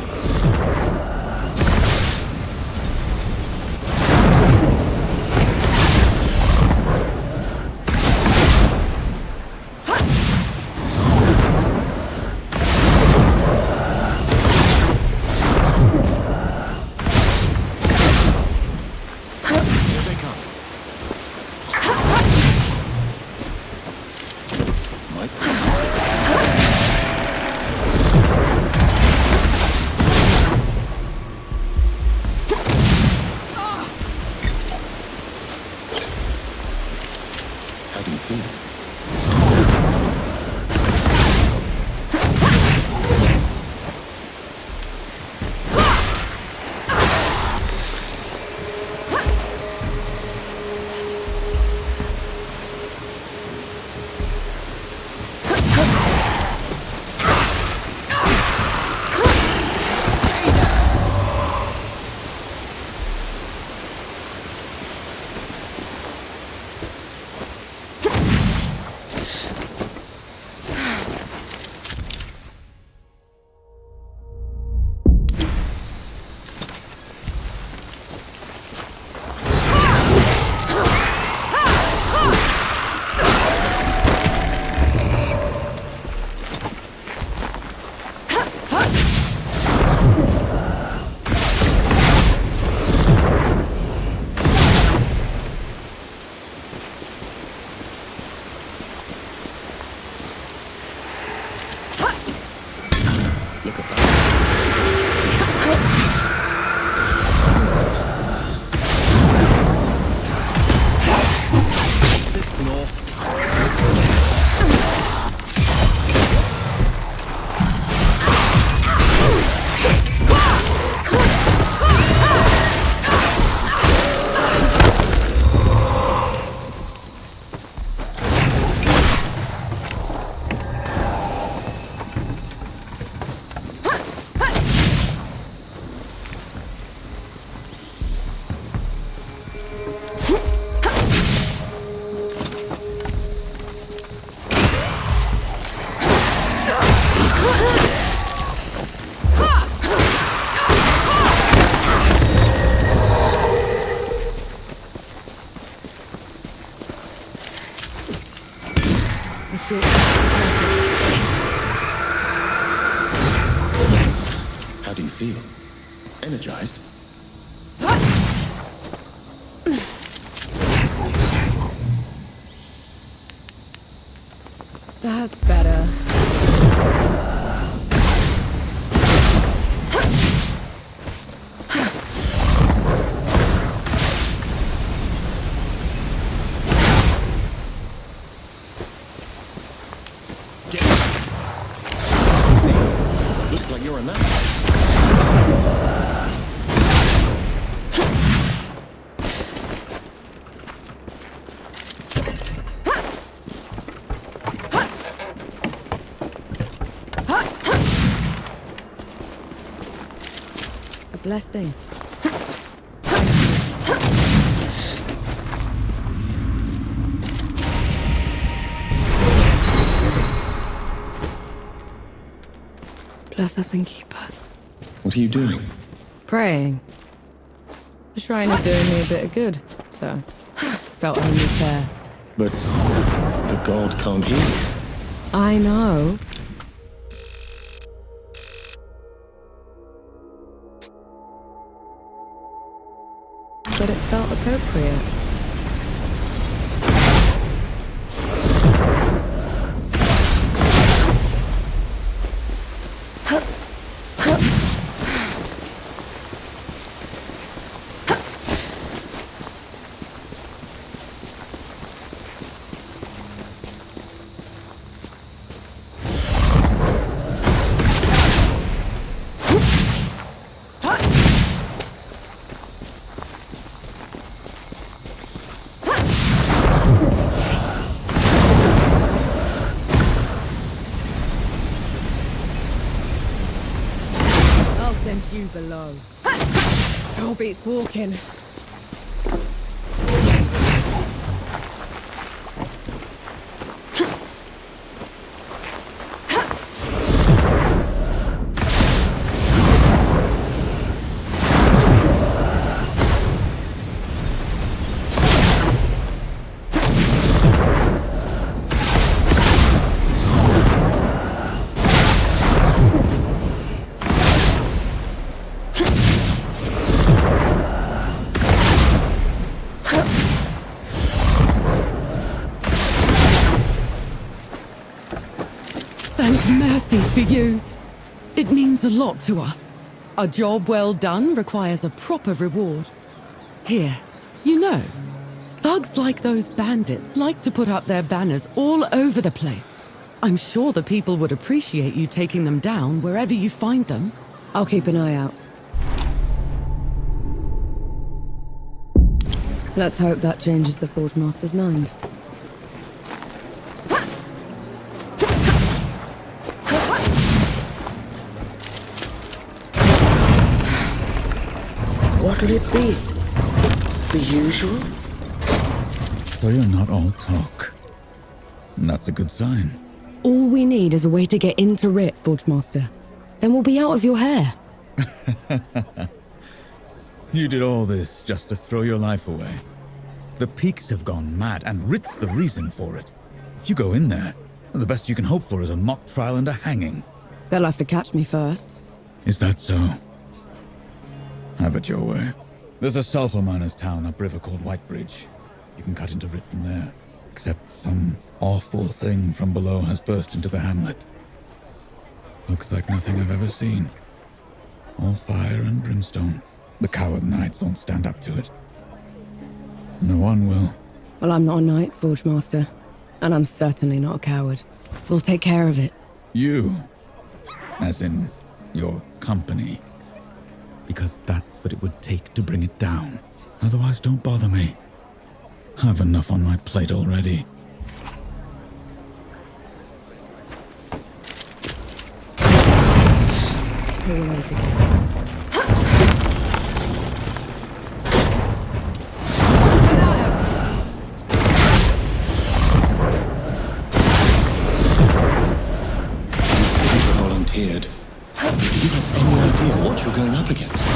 How do you feel? Energized? That's better. Looks like you're a man. A blessing. Bless us and keep us. What are you doing? Praying. The shrine is doing me a bit of good, so felt only fair. But the god can't hear you. I know. But it felt appropriate. You below. Sure beats walking. Mercy for you. It means a lot to us. A job well done requires a proper reward. Here, you know, thugs like those bandits like to put up their banners all over the place. I'm sure the people would appreciate you taking them down wherever you find them. I'll keep an eye out. Let's hope that changes the Forge Master's mind. What'll it be? The usual? So you're not all talk. And that's a good sign. All we need is a way to get into Rit, Forge Master. Then we'll be out of your hair. You did all this just to throw your life away. The Peaks have gone mad, and Rit's the reason for it. If you go in there, the best you can hope for is a mock trial and a hanging. They'll have to catch me first. Is that so? Have it your way. There's a sulfur miner's town upriver called Whitebridge. You can cut into Rit from there. Except some awful thing from below has burst into the hamlet. Looks like nothing I've ever seen. All fire and brimstone. The coward knights won't stand up to it. No one will. Well, I'm not a knight, Forge Master. And I'm certainly not a coward. We'll take care of it. You? As in, your company. Because that's what it would take to bring it down. Otherwise, don't bother me. I've enough on my plate already. Here we meet again. Volunteered. Do you have any idea what you're going up against?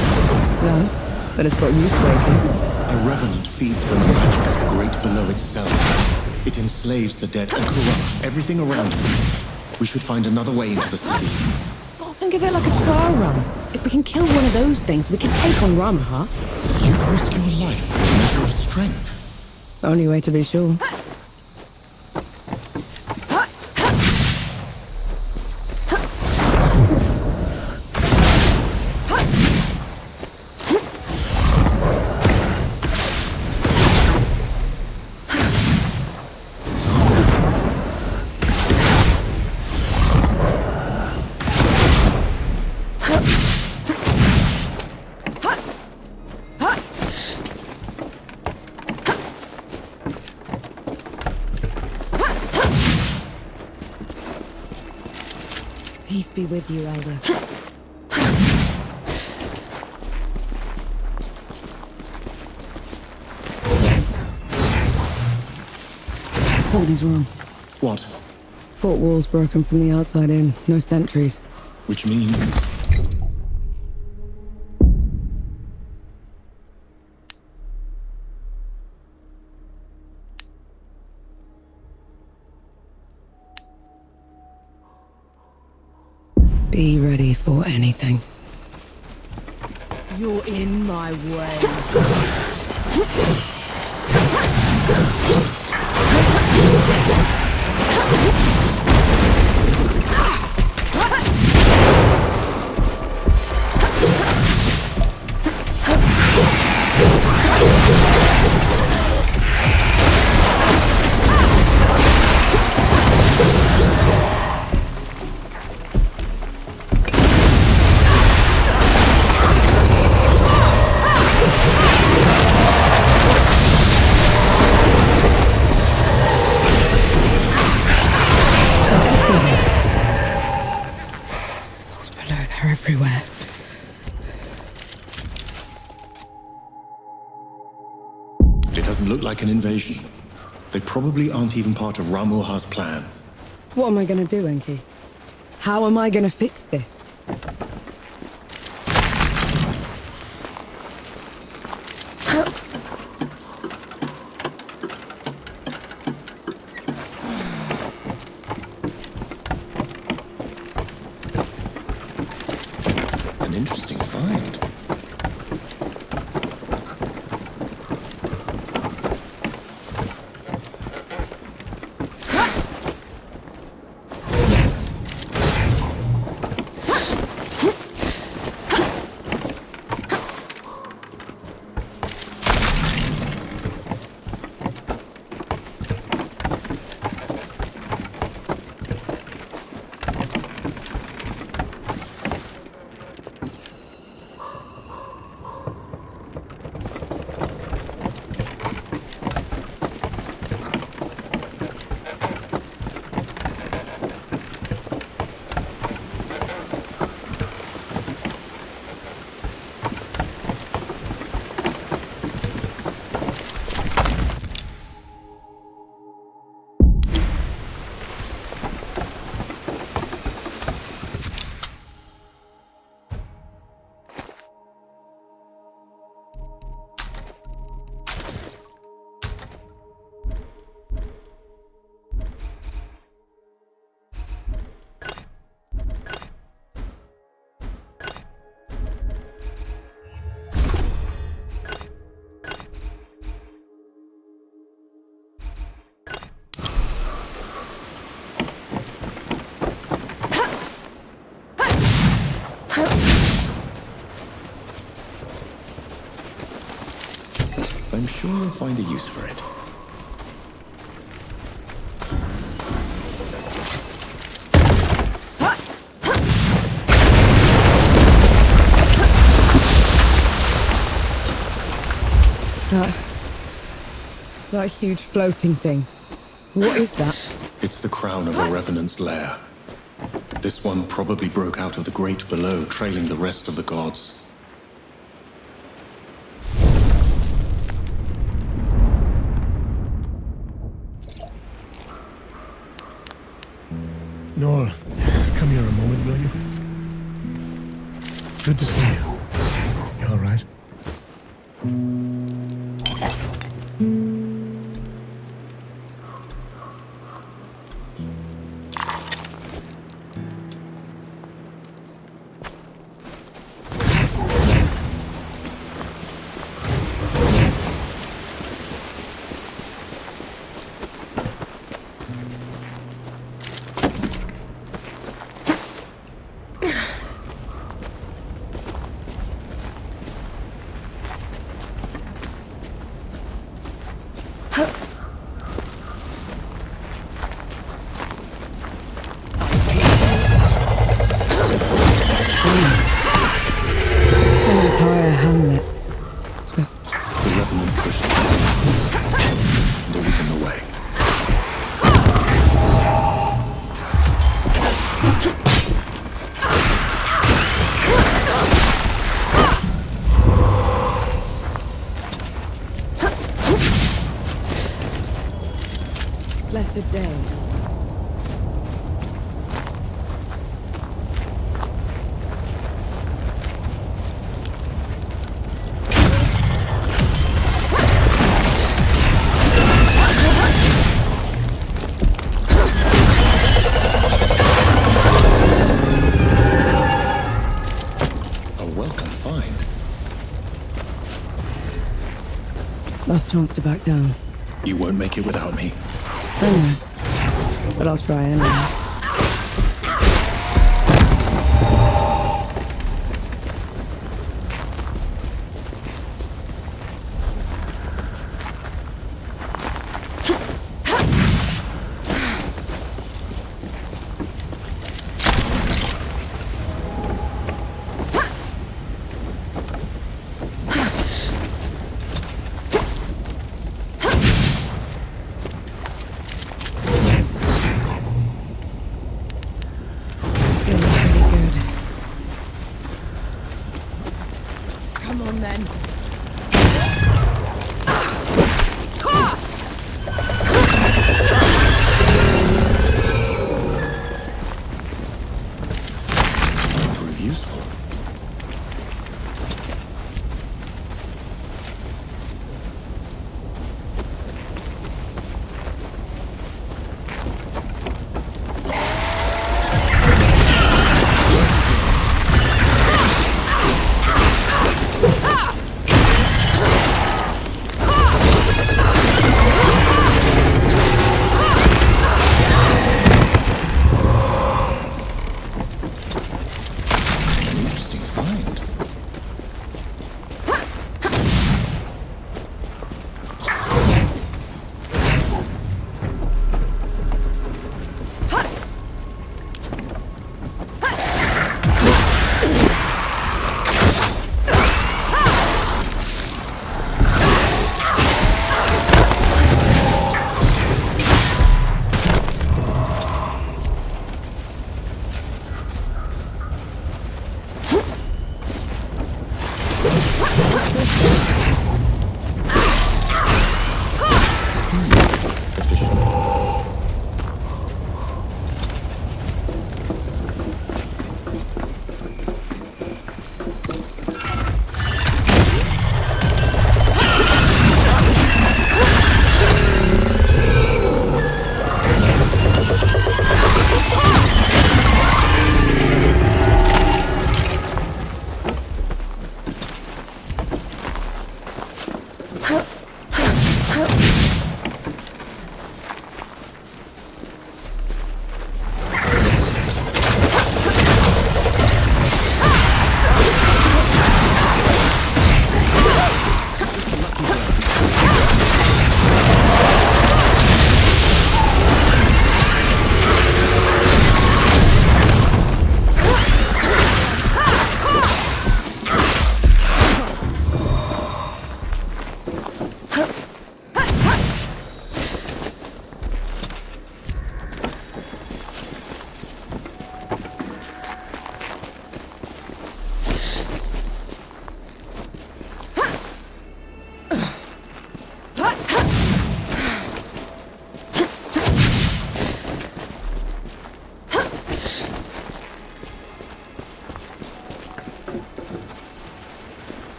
No, but it's got you quaking. A revenant feeds from the magic of the great below itself. It enslaves the dead and corrupts everything around it. We should find another way into the city. Oh, think of it like a trial run. If we can kill one of those things, we can take on Ramaha. You'd risk your life for a measure of strength. Only way to be sure. Peace be with you, Elder. Something's wrong. What? Fort walls broken from the outside in. No sentries. Which means... Be ready for anything. You're in my way. Everywhere. It doesn't look like an invasion. They probably aren't even part of Ramuha's plan. What am I gonna do, Enki? How am I gonna fix this? An interesting find. I'm sure you'll find a use for it. That huge floating thing. What is that? It's the crown of a revenant's lair. This one probably broke out of the great below, trailing the rest of the gods. Nor, come here a moment, will you? Good to see you. You all right? An entire hamlet. Just... The revenant pushed and it was in the way. blessed day. Last chance to back down. You won't make it without me. I know. But I'll try anyway.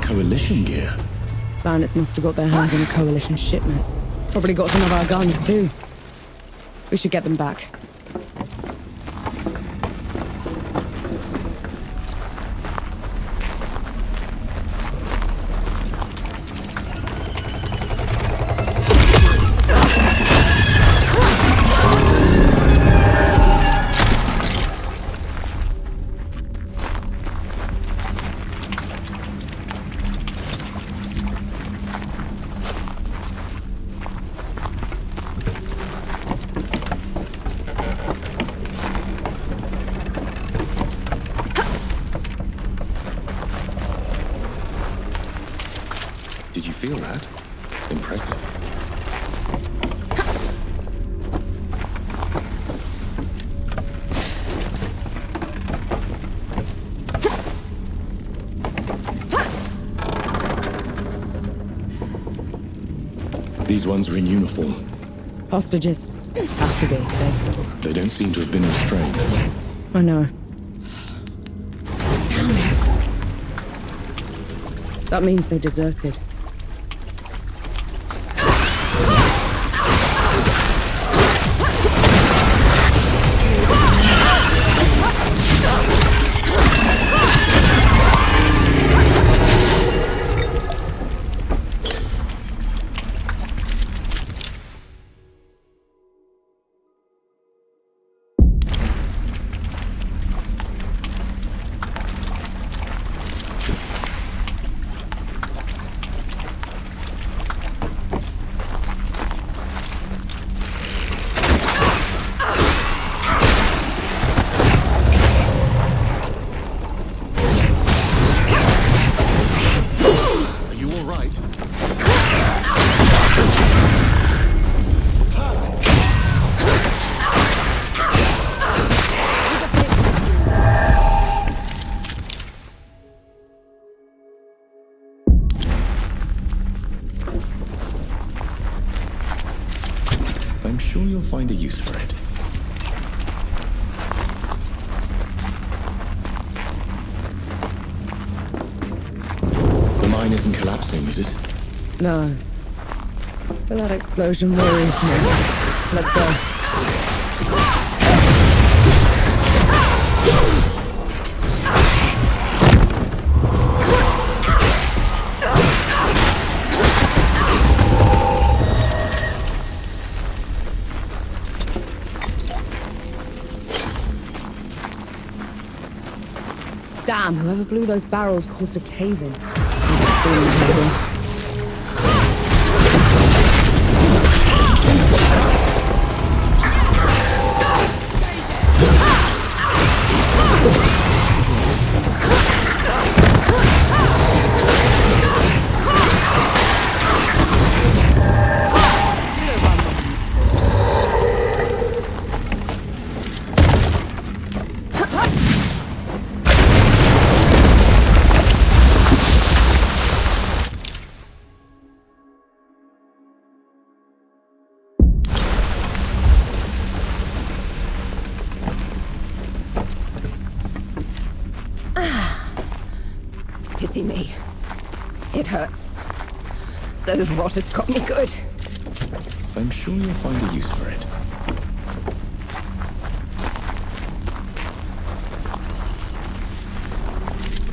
Coalition gear. Bandits must have got their hands on a coalition shipment. Probably got some of our guns too. We should get them back. Did you feel that? Impressive. These ones are in uniform. Hostages. Have to be. They don't seem to have been restrained. I know. Damn it. That means they deserted. I'm sure you'll find a use for it. The mine isn't collapsing, is it? No. But that explosion worries me. Let's go. Damn, whoever blew those barrels caused a cave-in. Pity me. It hurts. Those rotters got me good. I'm sure you'll find a use for it.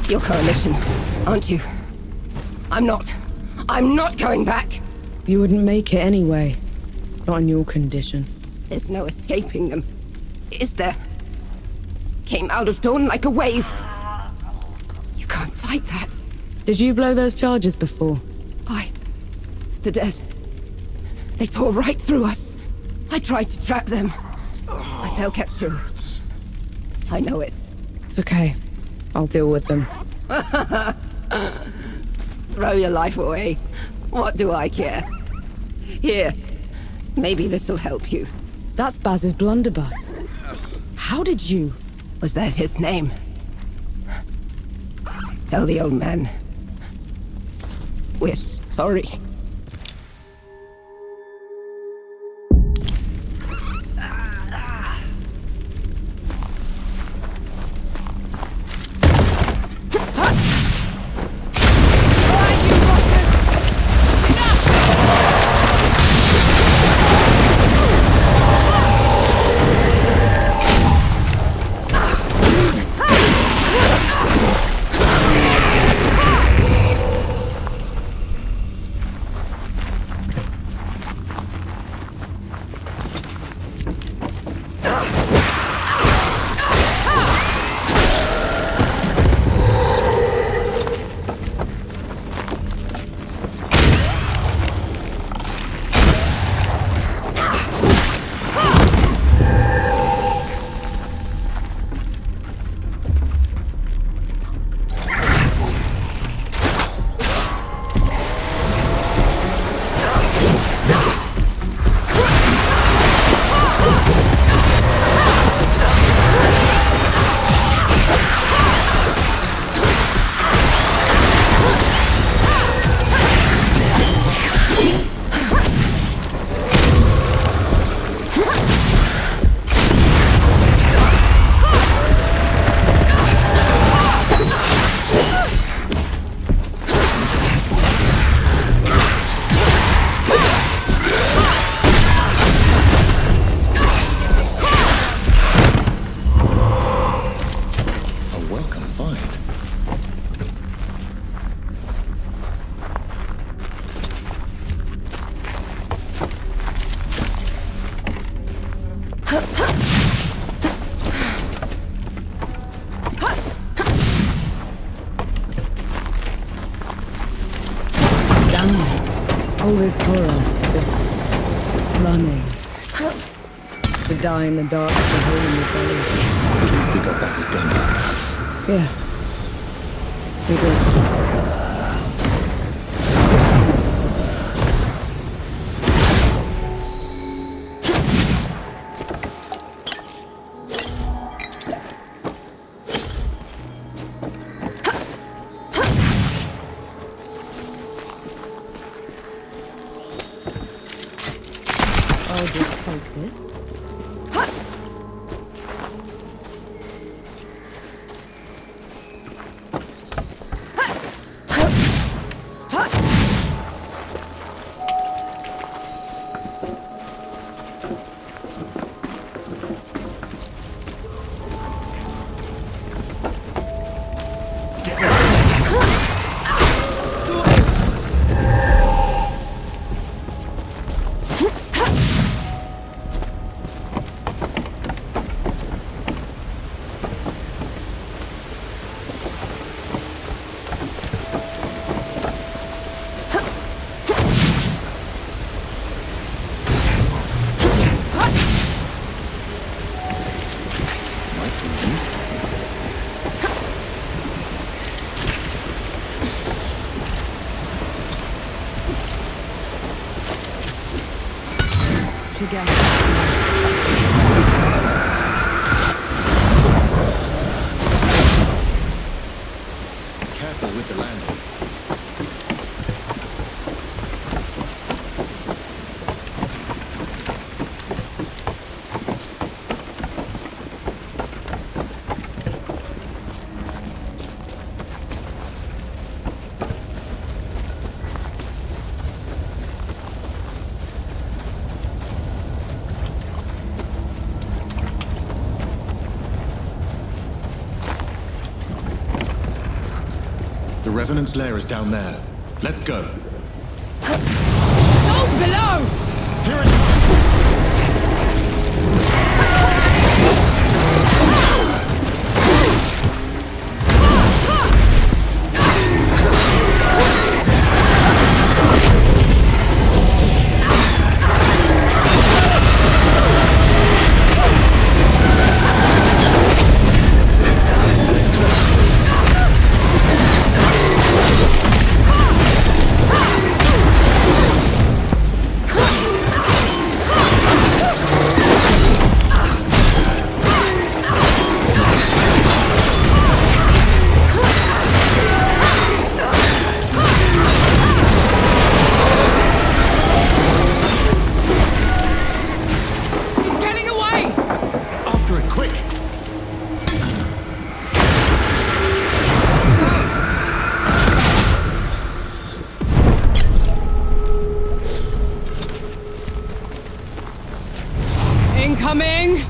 Your coalition, aren't you? I'm not going back! You wouldn't make it anyway. Not in your condition. There's no escaping them. Is there? Came out of dawn like a wave. You can't fight that. Did you blow those charges before? The dead. They tore right through us. I tried to trap them, but they'll get through. I know it. It's okay. I'll deal with them. Throw your life away. What do I care? Here, maybe this'll help you. That's Baz's blunderbuss. How did you? Was that his name? Tell the old man. We're sorry. All this horror, this running. To die in the dark, the hole in your belly. At least we got Bass's gun back. Yes, we did. I'll just take this. Careful with the landing. The Revenant's lair is down there. Let's go. Those below! Here it comes! Incoming!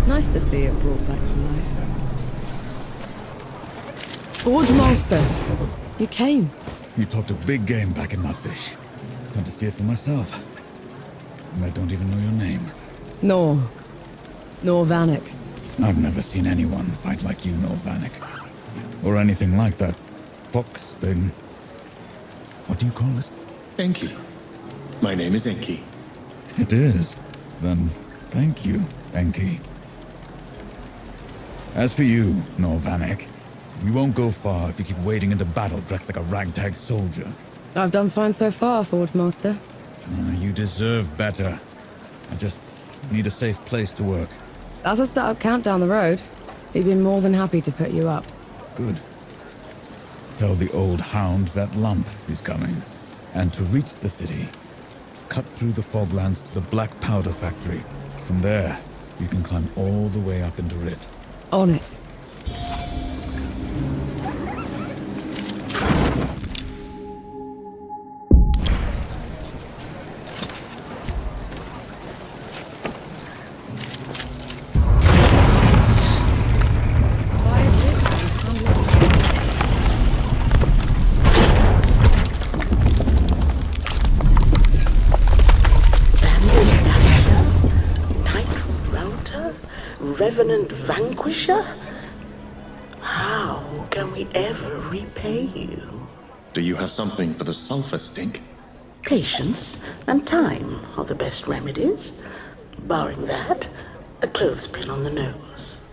Nice to see it brought back to life. Forge Master, you came. You talked a big game back in Mudfish. Had to see it for myself. And I don't even know your name. Nor Vanek. I've never seen anyone fight like you, Nor Vanek. Or anything like that fox thing. What do you call it? Enki. My name is Enki. It is. Then thank you, Enki. As for you, Nor Vanek, You won't go far if you keep wading into battle dressed like a ragtag soldier. I've done fine so far, Forge Master. You deserve better. I just need a safe place to work. That's a startup camp down the road. He'd be more than happy to put you up. Good. Tell the old hound that lump is coming. And to reach the city, cut through the foglands to the Black Powder Factory. From there, you can climb all the way up into Rit. On it. Revenant Vanquisher? How can we ever repay you? Do you have something for the sulfur stink? Patience and time are the best remedies. Barring that, a clothespin on the nose.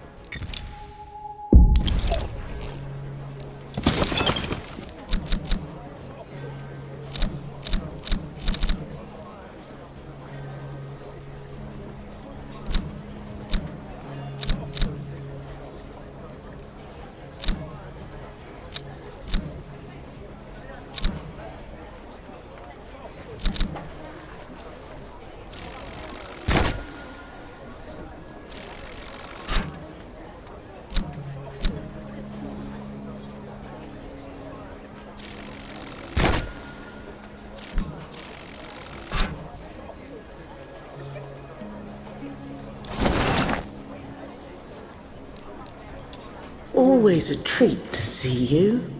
Always a treat to see you.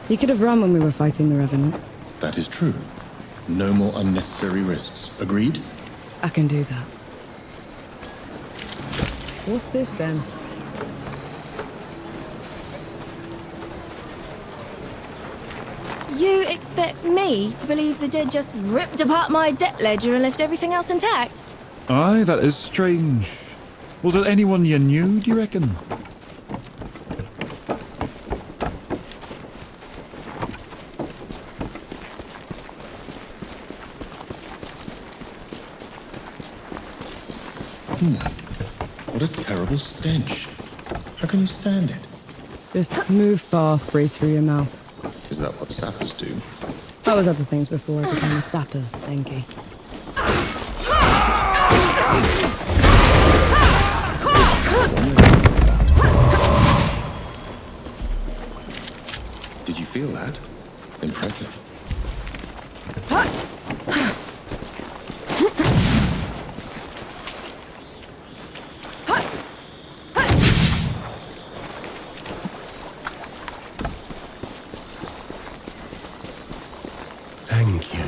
You could have run when we were fighting the Revenant. That is true. No more unnecessary risks. Agreed? I can do that. What's this then? You expect me to believe the dead just ripped apart my debt ledger and left everything else intact? Aye, that is strange. Was it anyone you knew, do you reckon? What a terrible stench. How can you stand it? Just move fast, breathe through your mouth. Is that what sappers do? I was other things before I became a sapper, Enki. Did you feel that? Impressive. Thank you.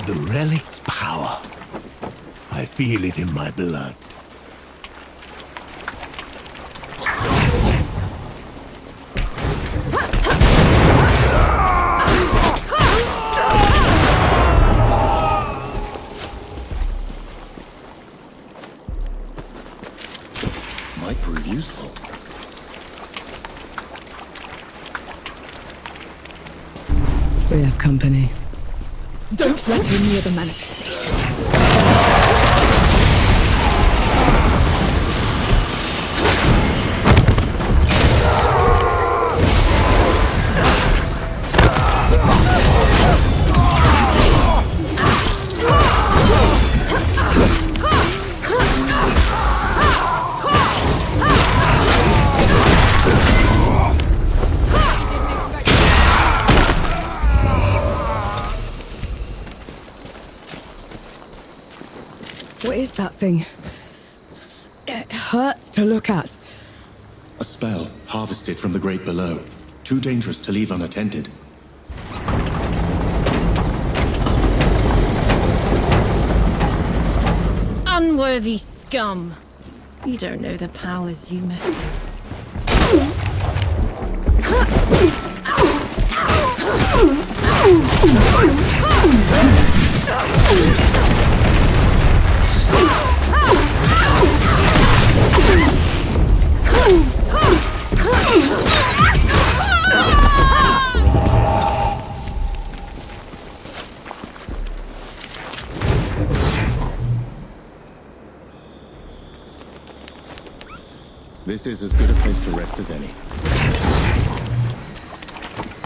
The relic's power. I feel it in my blood. Might prove useful. We have company. Don't let him near the manifestation. What is that thing? It hurts to look at. A spell harvested from the great below. Too dangerous to leave unattended. Unworthy scum. You don't know the powers you mess with. This is as good a place to rest as any.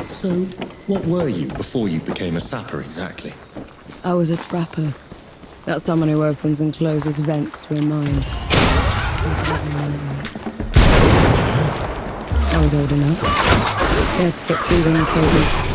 So, what were you before you became a sapper exactly? I was a trapper. That's someone who opens and closes vents to a mine. I was old enough. They had to put food on the table.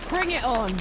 Bring it on!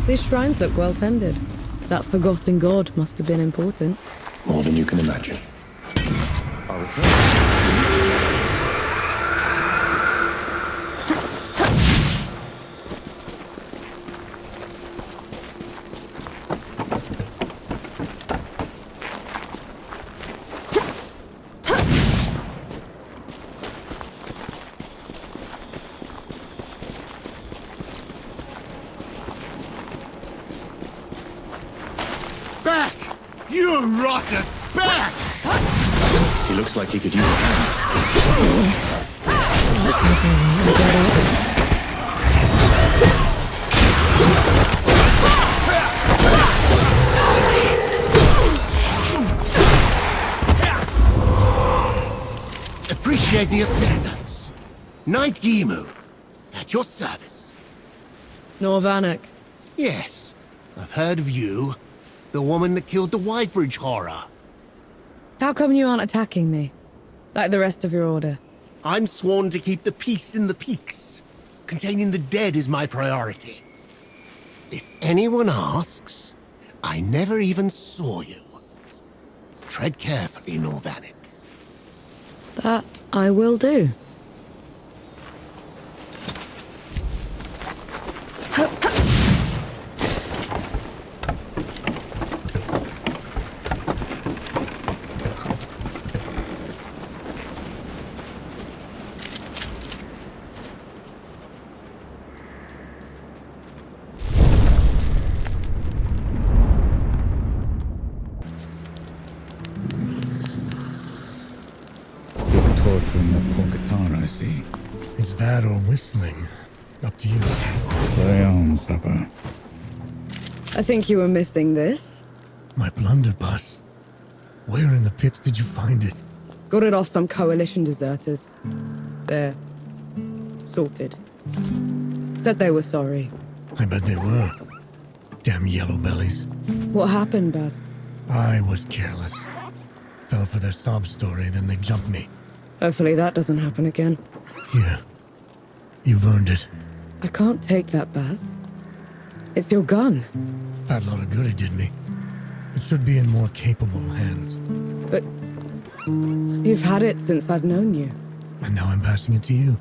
These shrines look well tended. That forgotten god must have been important. More than you can imagine. Our our return. Back! You rot us back! He looks like he could use a hand. Appreciate the assistance. Knight Gimu, at your service. Nor Vanek. Yes, I've heard of you. The woman that killed the Whitebridge horror. How come you aren't attacking me? Like the rest of your order? I'm sworn to keep the peace in the peaks. Containing the dead is my priority. If anyone asks, I never even saw you. Tread carefully, Nor Vanek. That I will do. Torturing that poor guitar, I see. It's that or whistling. Up to you. Play on, supper. I think you were missing this. My blunderbuss. Where in the pits did you find it? Got it off some coalition deserters. They're sorted. Said they were sorry. I bet they were. Damn yellow bellies. What happened, Baz? I was careless. Fell for their sob story, then they jumped me. Hopefully that doesn't happen again. Here. You've earned it. I can't take that, Baz. It's your gun. Fat lot of good it did me. It should be in more capable hands. But you've had it since I've known you. And now I'm passing it to you.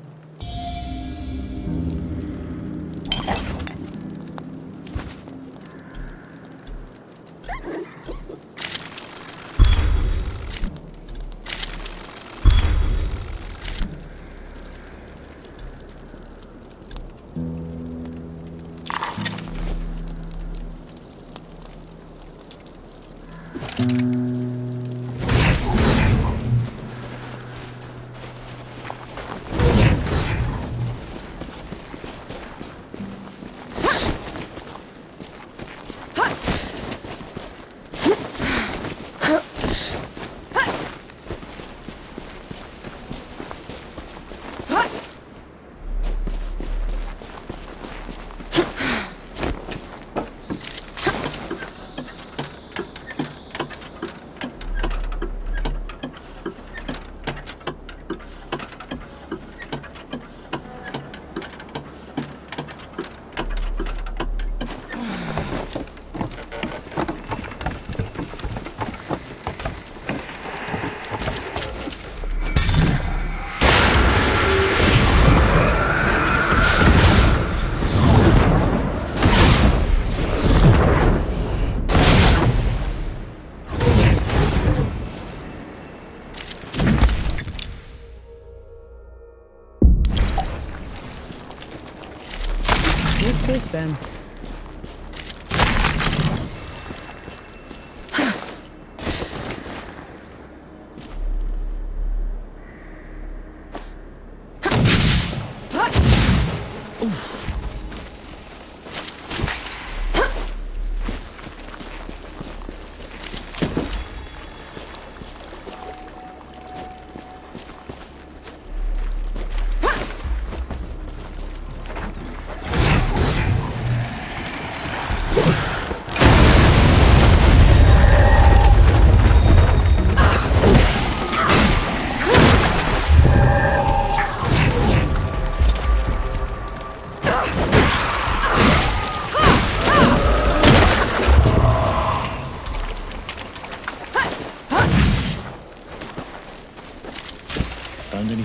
What's this then?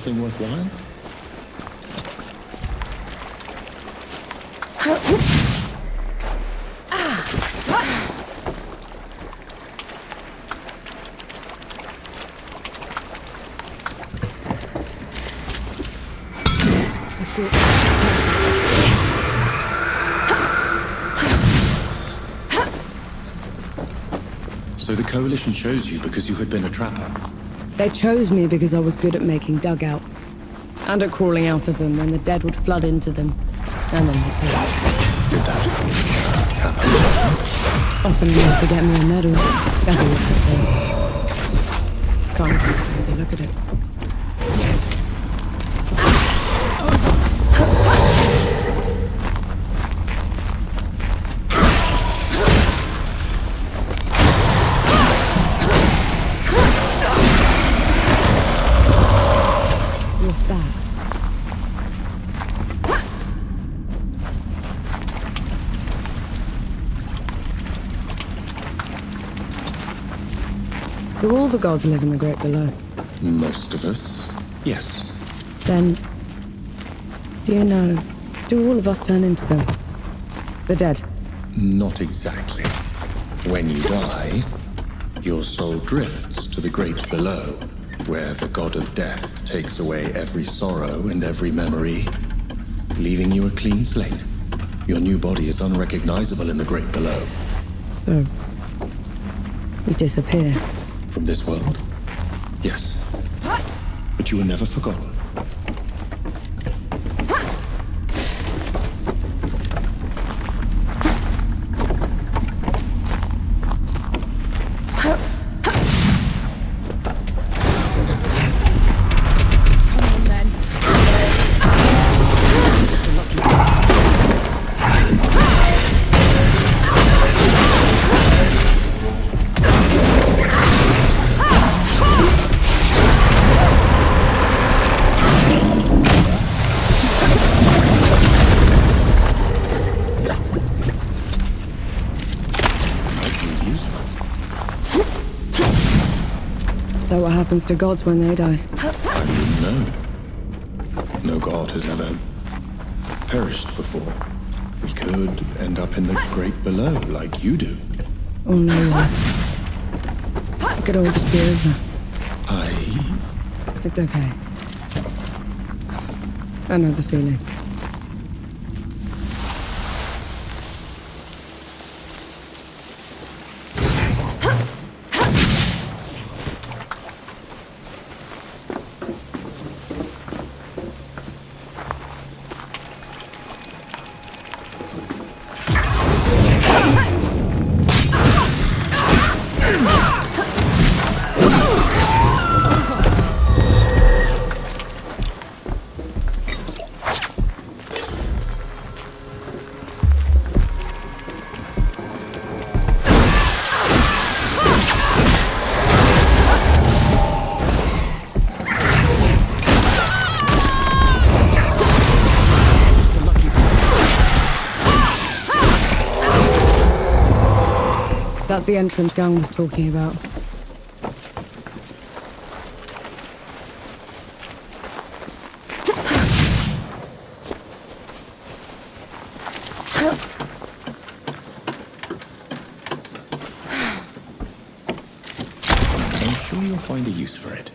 something worthwhile? So the Coalition chose you because you had been a trapper? They chose me because I was good at making dugouts. And at crawling out of them when the dead would flood into them. And then they killed. Did that happen? Often enough to get me a medal. Never look at them. Can't even stand to look at it. Do all the gods live in the Great Below? Most of us, yes. Then, do you know, do all of us turn into them? The dead? Not exactly. When you die, your soul drifts to the Great Below, where the god of death takes away every sorrow and every memory, leaving you a clean slate. Your new body is unrecognizable in the Great Below. So, we disappear. From this world? Yes. But you were never forgotten. So what happens to gods when they die? I wouldn't know. No god has ever perished before. We could end up in the Great Below like you do. Or no one. It could all just be over. It's okay. I know the feeling. That's the entrance Young was talking about. I'm sure you'll find a use for it.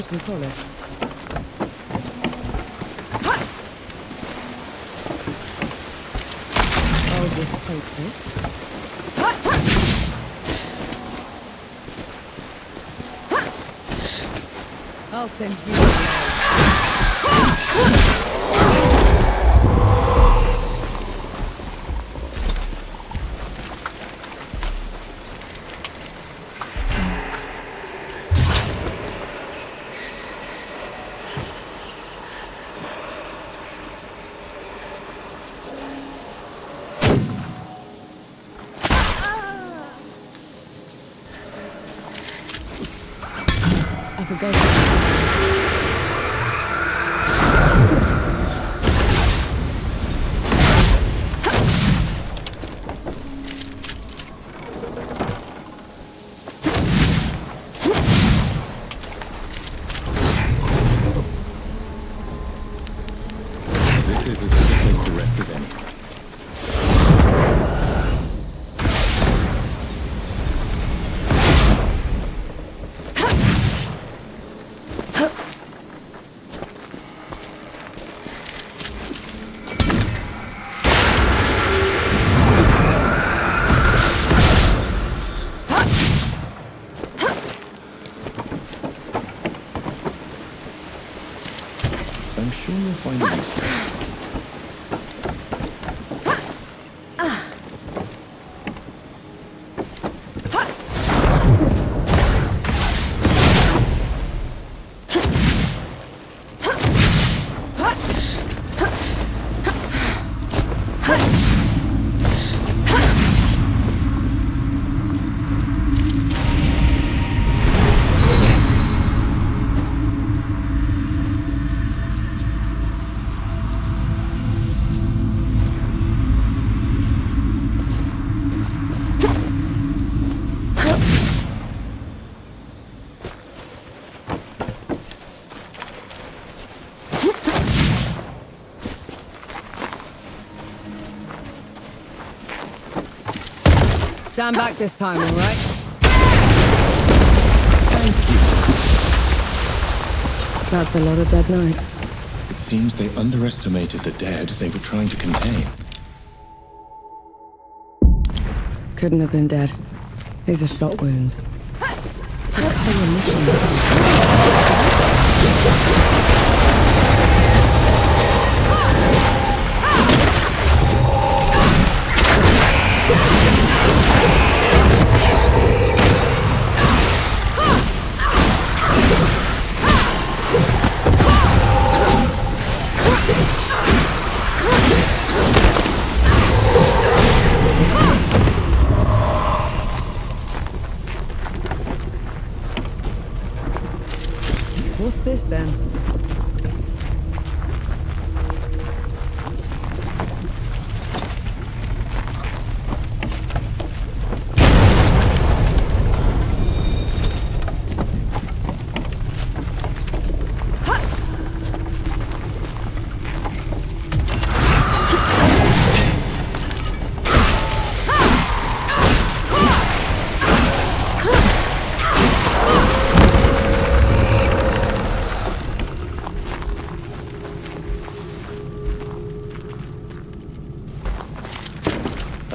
some polish. I'll just take it. I'll send you I could go. This is as good a place to rest as any. I'm sure you'll find it useful. Stand back this time, all right? Thank you. That's a lot of dead knights. It seems they underestimated the dead they were trying to contain. Couldn't have been dead. These are shot wounds. It's a coalition. What's this then?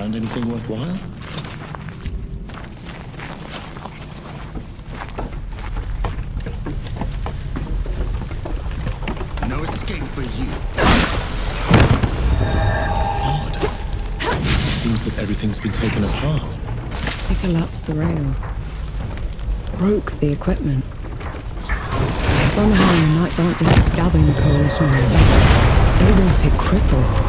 Found anything worthwhile? No escape for you. Odd. It seems that everything's been taken apart. They collapsed the rails. Broke the equipment. Somehow the knights aren't just stabbing the coalition in the back. They want it crippled.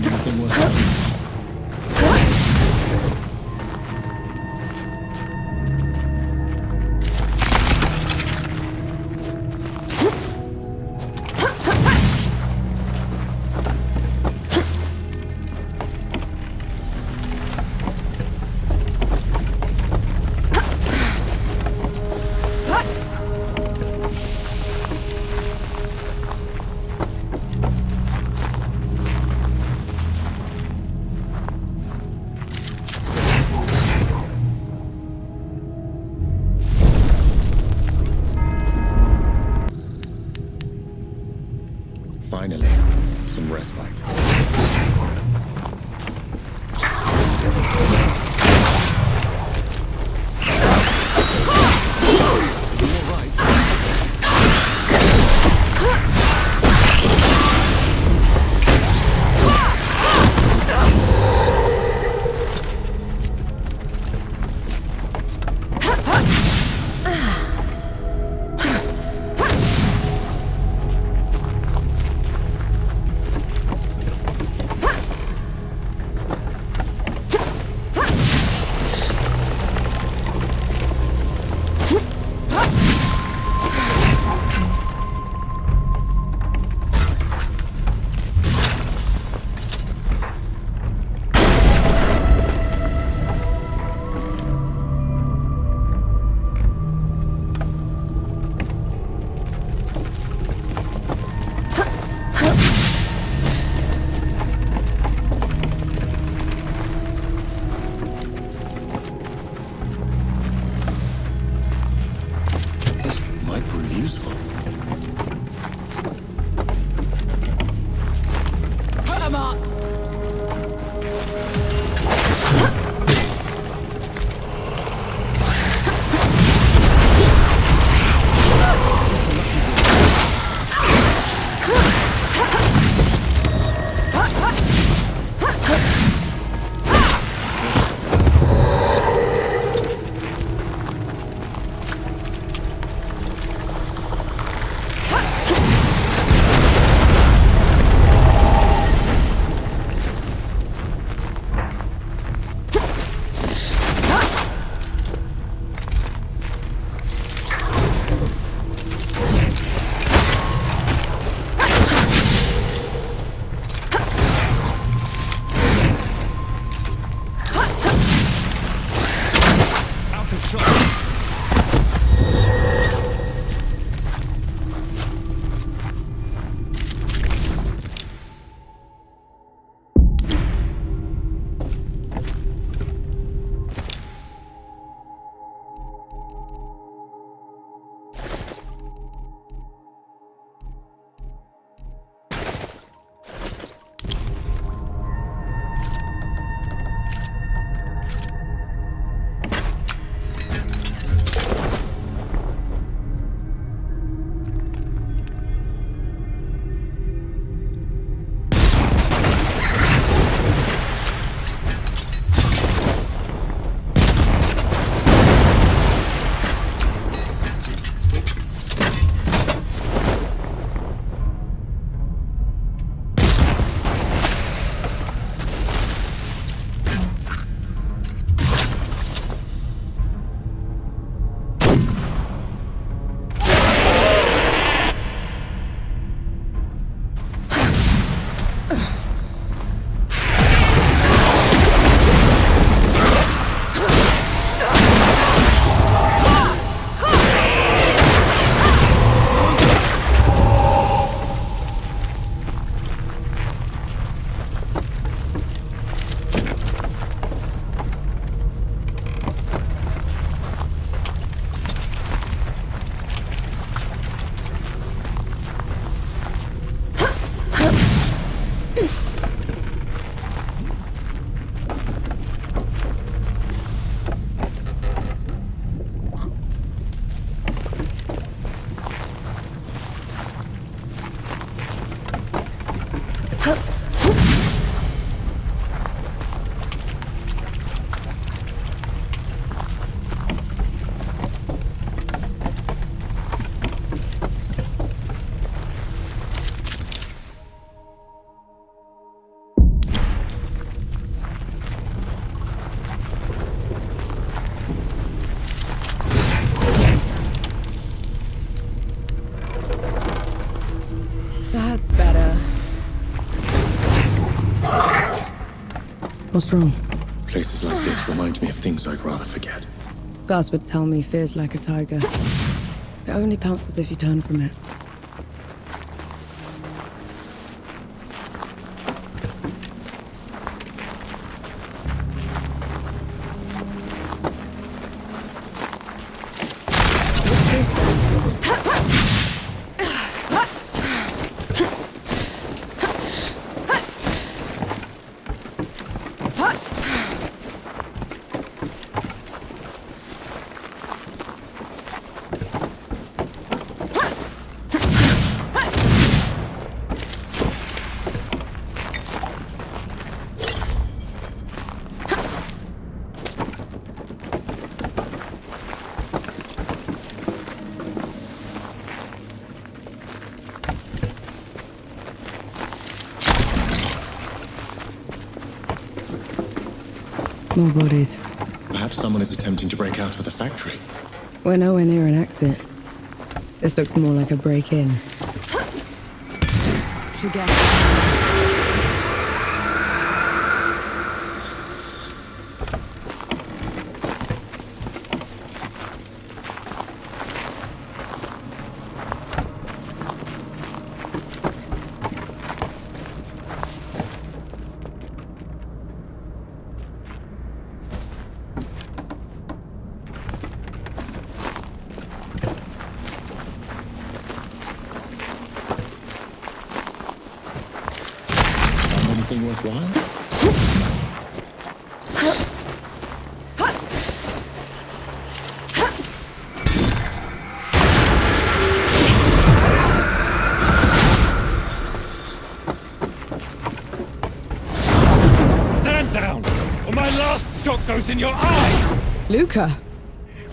find anything worth knowing. Finally, some respite. What's wrong? Places like this remind me of things I'd rather forget. Gus would tell me fear's like a tiger. It only pounces if you turn from it. More bodies. Perhaps someone is attempting to break out of the factory. We're nowhere near an exit. This looks more like a break-in. Anything worthwhile? Stand down, or my last shot goes in your eye! Luca!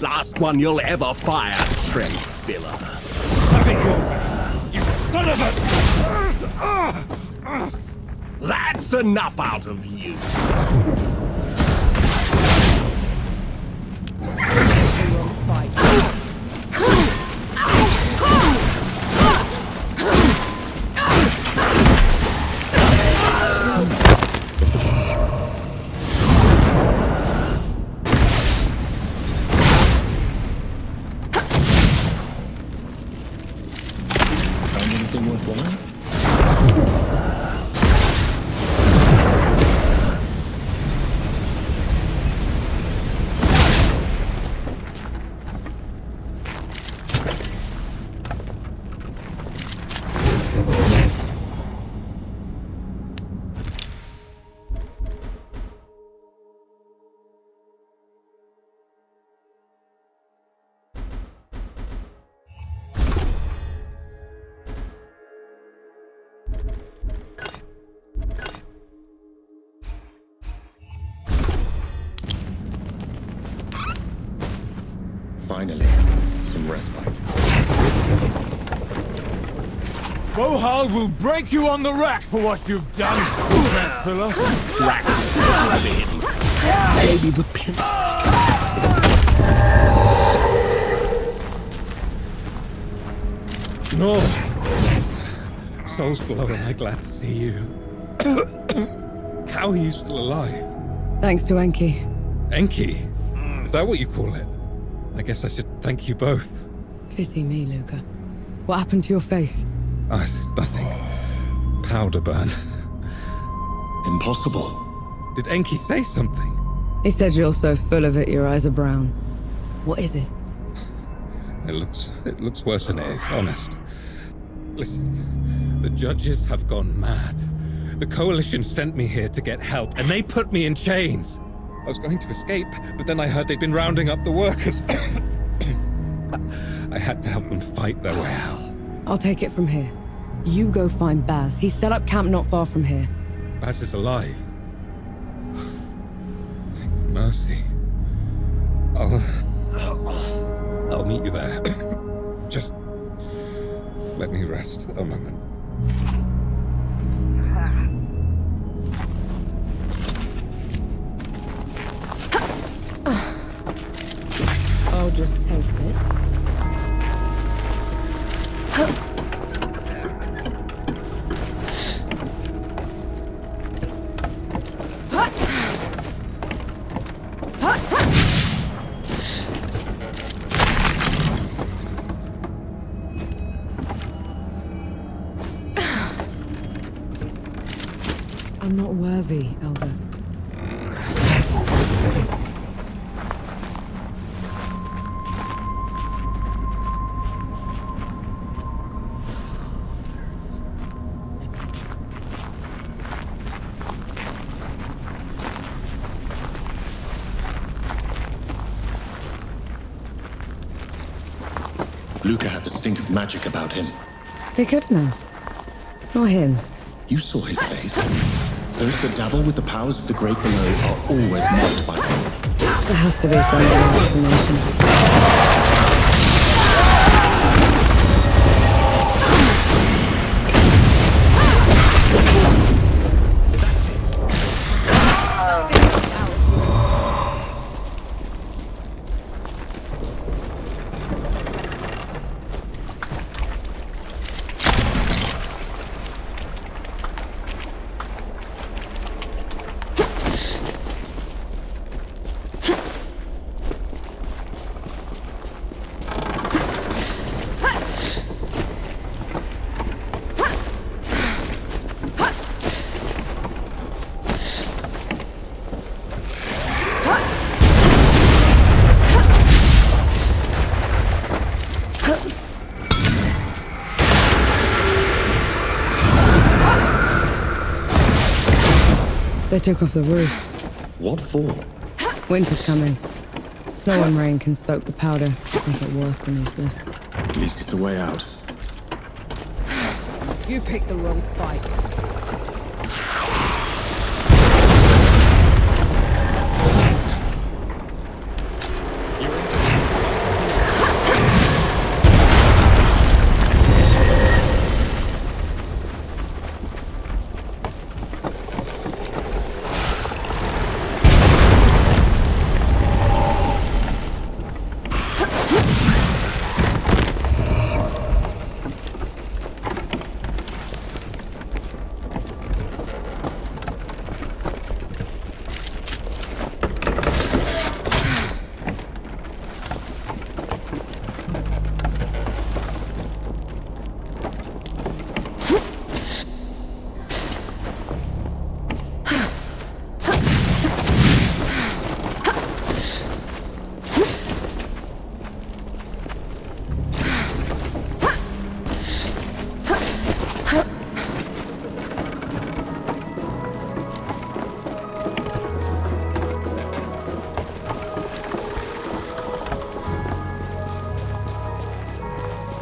Last one you'll ever fire, Trent Biller. Have it your way, you son of a... That's enough out of you. Find anything worthwhile? Finally, some respite. Bohal will break you on the rack for what you've done, Filler. Rack. Maybe the pin. No. Soul's below, am I glad to see you? How are you still alive? Thanks to Enki. Enki? Is that what you call it? I guess I should thank you both. Pity me, Luca. What happened to your face? Nothing. Powder burn. Impossible. Did Enki say something? He said you're so full of it, your eyes are brown. What is it? It looks worse than it is, honest. Listen, the judges have gone mad. The Coalition sent me here to get help, and they put me in chains. I was going to escape, but then I heard they'd been rounding up the workers. I had to help them fight their way out. I'll take it from here. You go find Baz. He's set up camp not far from here. Baz is alive. Thank mercy. I'll meet you there. Just let me rest a moment. I'll just take it. not worthy, Elder. Luca had the stink of magic about him. They could know. Not him. You saw his face. Those that dabble with the powers of the great below are always marked by them. There has to be some other explanation. They took off the roof. What for? Winter's coming. Snow and rain can soak the powder, make it worse than useless. At least it's a way out. You picked the wrong fight.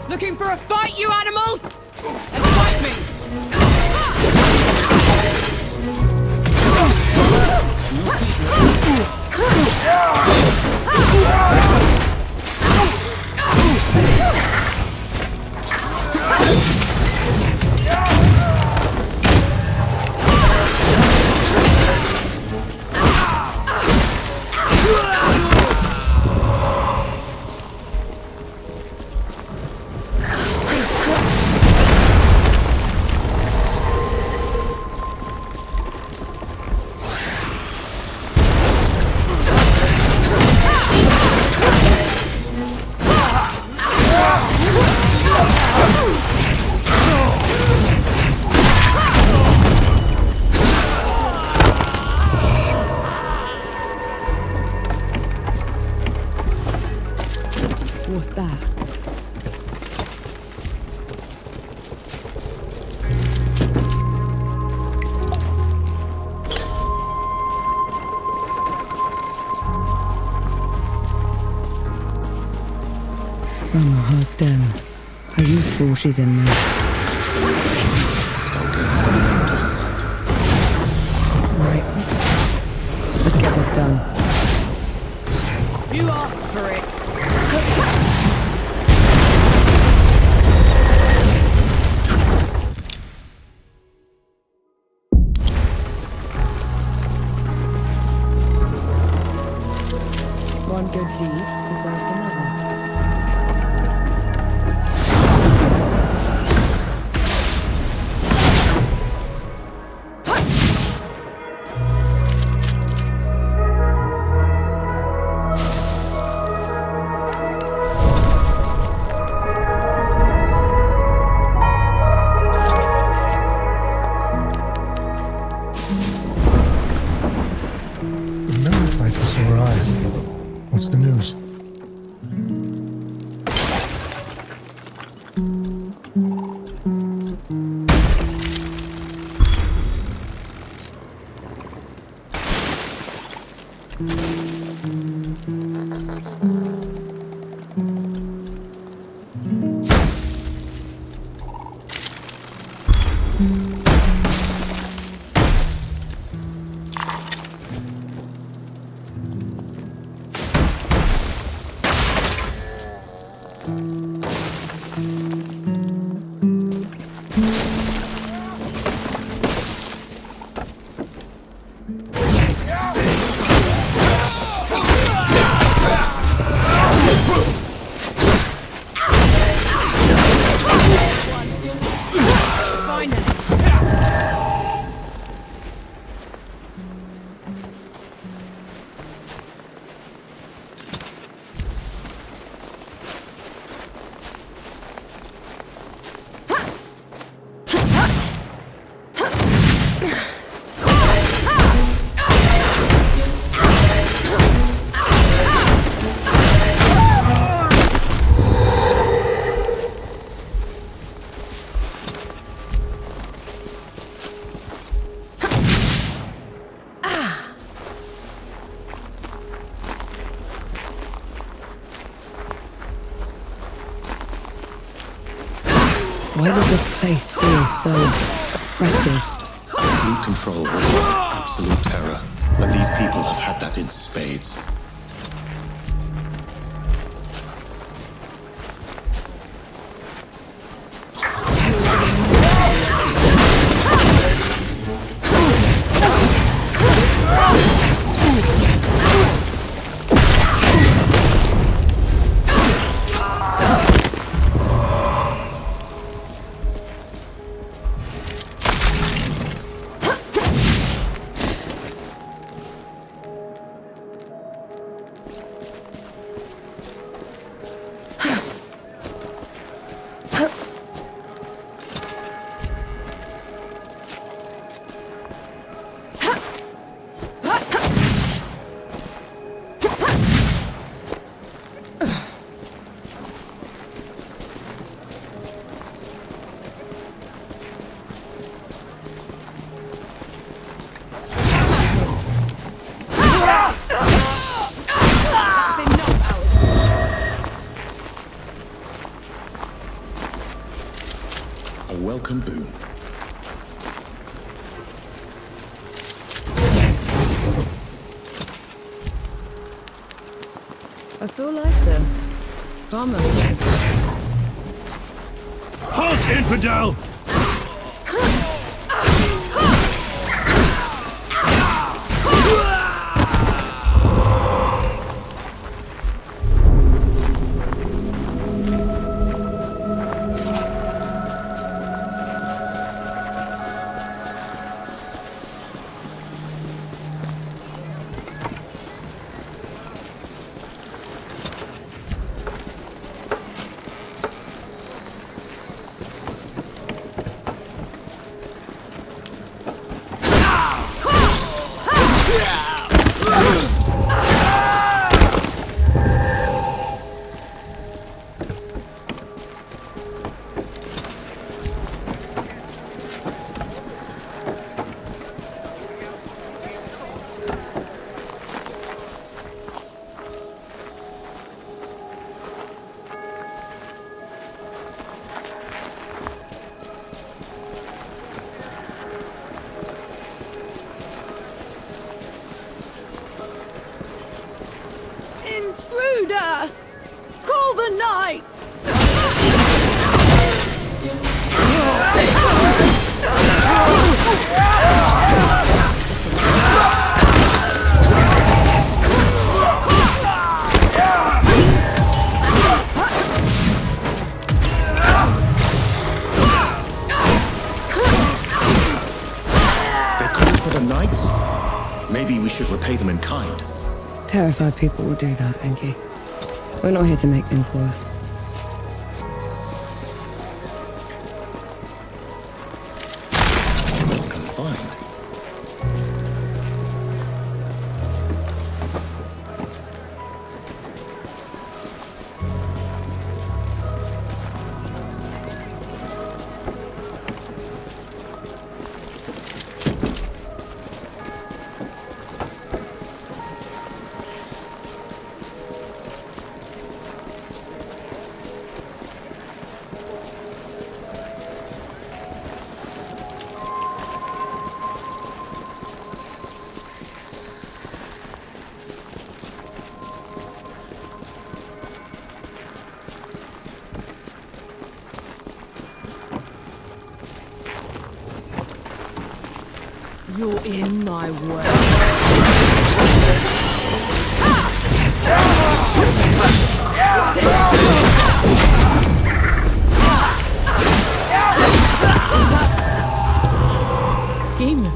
Looking for a fight, you animals? Then fight me! What's that? Omaha's den. Are you sure she's in there? Right. Let's get this done. You asked for it. One good deed deserves another. No reply from sore eyes. What's the news? Why does this place feel so oppressive? Absolute control requires absolute terror, and these people have had that in spades. Welcome boon. I feel like the karma. Halt, infidel! Intruder! Call the knight! They're calling for the knights? Maybe we should repay them in kind. Terrified people will do that, Enki. We're not here to make things worse. Confined. You're in my way. Game.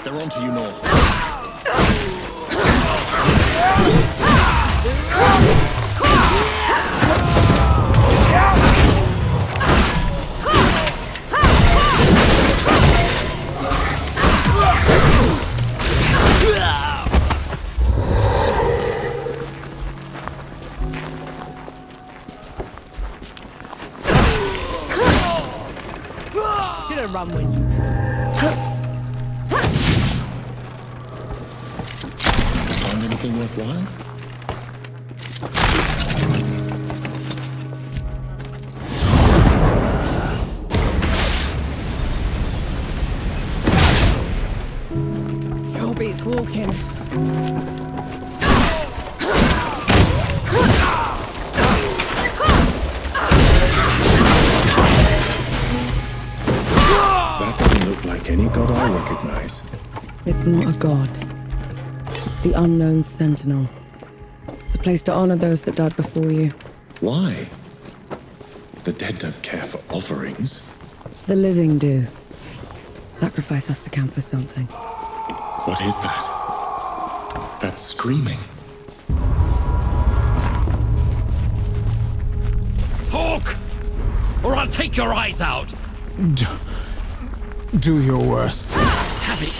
They're onto you, Nor. Should have run when you. Find anything worthwhile? Sure beats walking. That doesn't look like any god I recognize. It's not a god. The unknown sentinel. It's a place to honor those that died before you. Why? The dead don't care for offerings. The living do. Sacrifice has to count for something. What is that? That's screaming. Talk! Or I'll take your eyes out! Do your worst. Have it!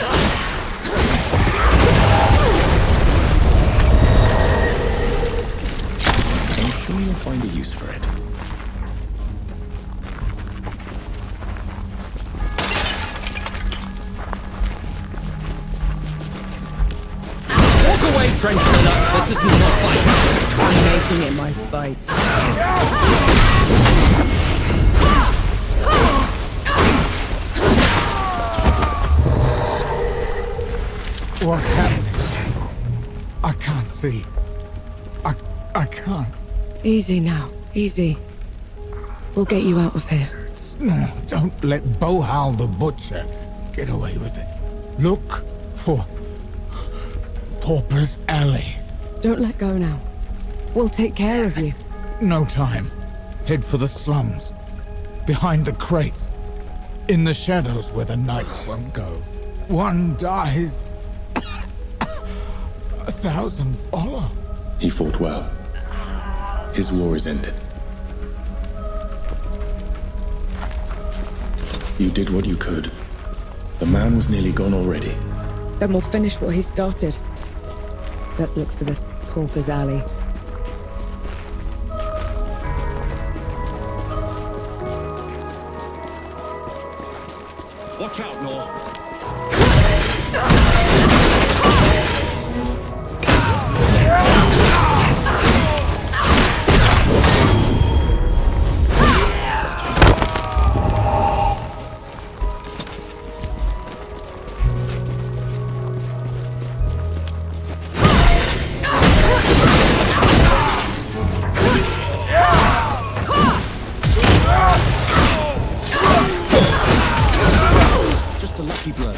I'm sure you'll find a use for it. Walk away, trench filler! This isn't your fight! I'm making it my fight. What's happening? I can't see. I can't. Easy now. Easy. We'll get you out of here. No, don't let Bohal the Butcher get away with it. Look for Pauper's Alley. Don't let go now. We'll take care of you. No time. Head for the slums. Behind the crates. In the shadows where the knights won't go. One dies. 1,000 follow. He fought well. His war is ended. You did what you could. The man was nearly gone already. Then we'll finish what he started. Let's look for this Pauper's Alley. Watch out, Nor! Just a lucky blow.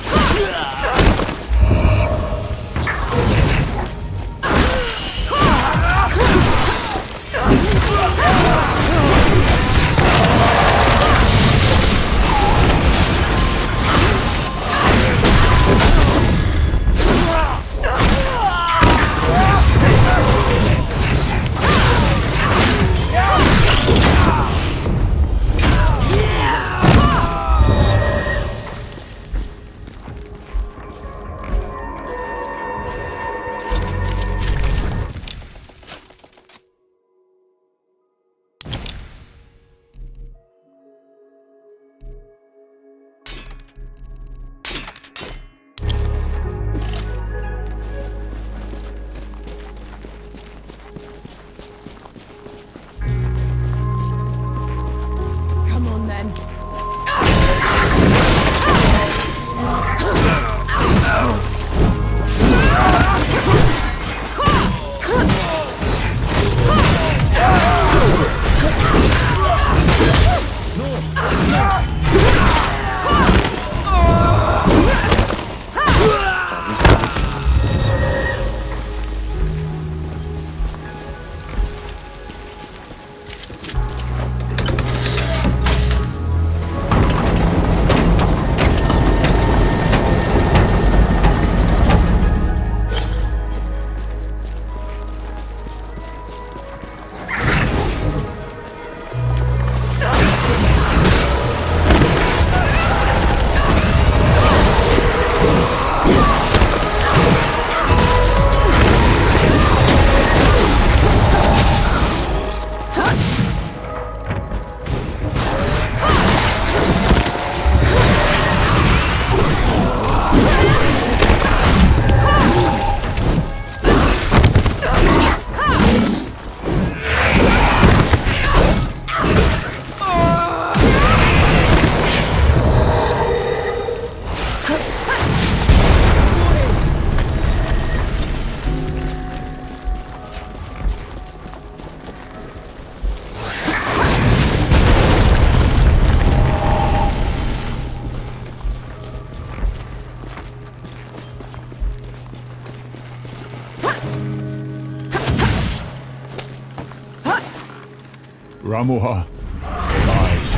Ramuha, lies.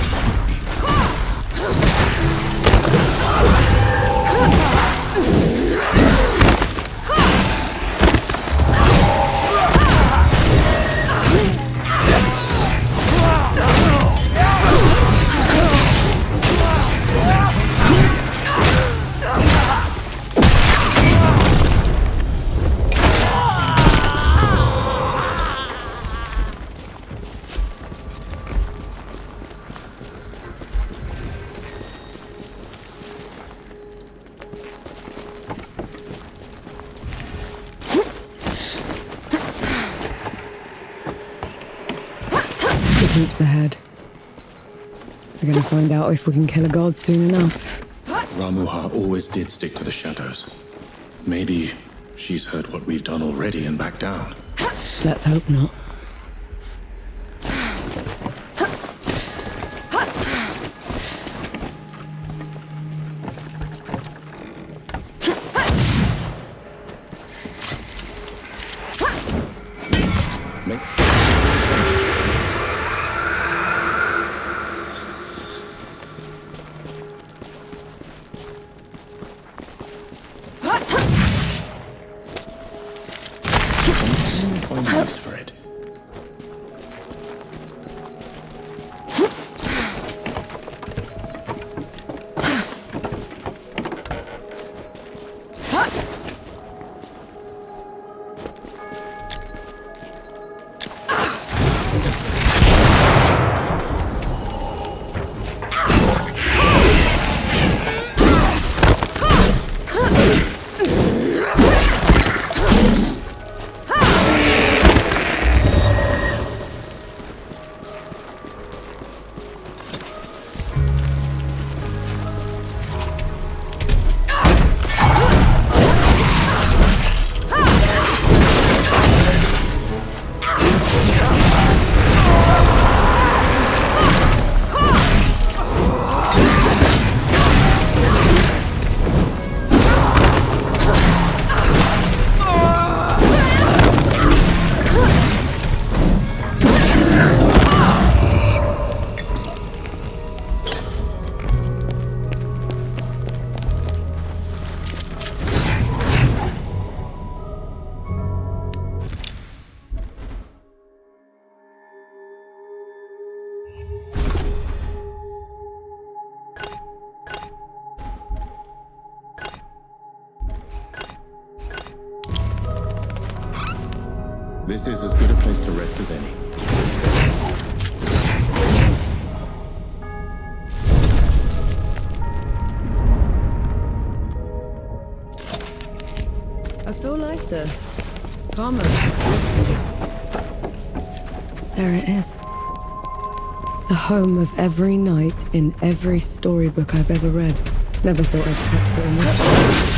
Keeps ahead. We're gonna find out if we can kill a god soon enough. Ramuha always did stick to the shadows. Maybe she's heard what we've done already and backed down. Let's hope not. This is as good a place to rest as any. I feel like the karma. There it is. The home of every knight in every storybook I've ever read. Never thought I'd step in there.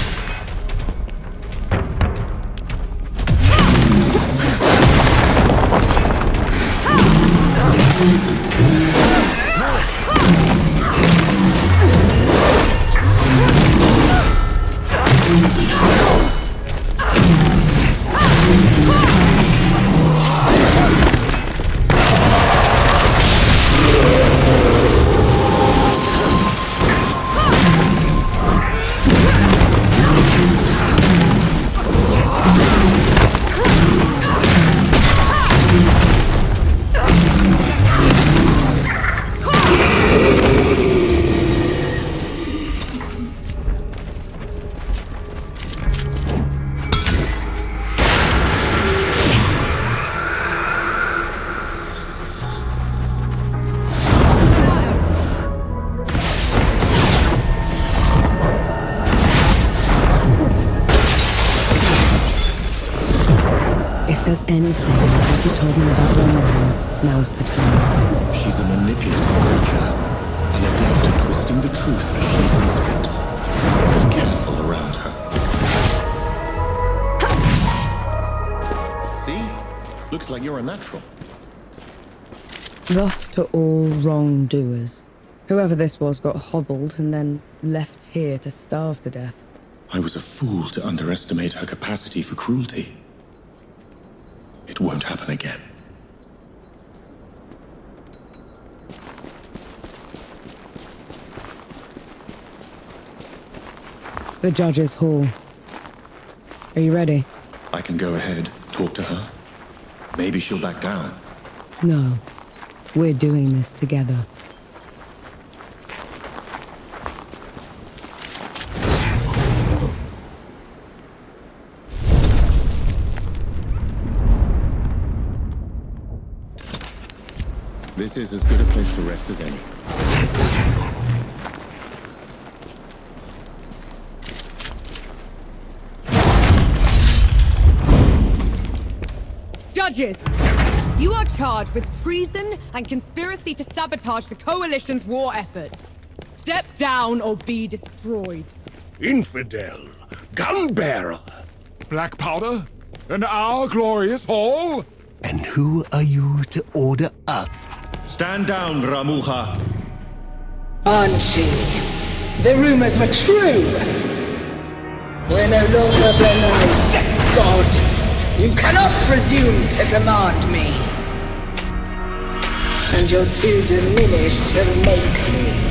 there's anything you haven't told me about Ramuha, now's the time. She's a manipulative creature, an adept at twisting the truth as she sees fit. Be careful around her. See? Looks like you're a natural. Thus to all wrongdoers. Whoever this was got hobbled and then left here to starve to death. I was a fool to underestimate her capacity for cruelty. It won't happen again. The judge's hall. Are you ready? I can go ahead, talk to her. Maybe she'll back down. No. We're doing this together. This is as good a place to rest as any. Judges! You are charged with treason and conspiracy to sabotage the Coalition's war effort. Step down or be destroyed. Infidel! Gunbearer! Black powder? In our glorious hall? And who are you to order us? Stand down, Ramuja. Anshi, the rumors were true. We're no longer benign, death god. You cannot presume to command me. And you're too diminished to make me.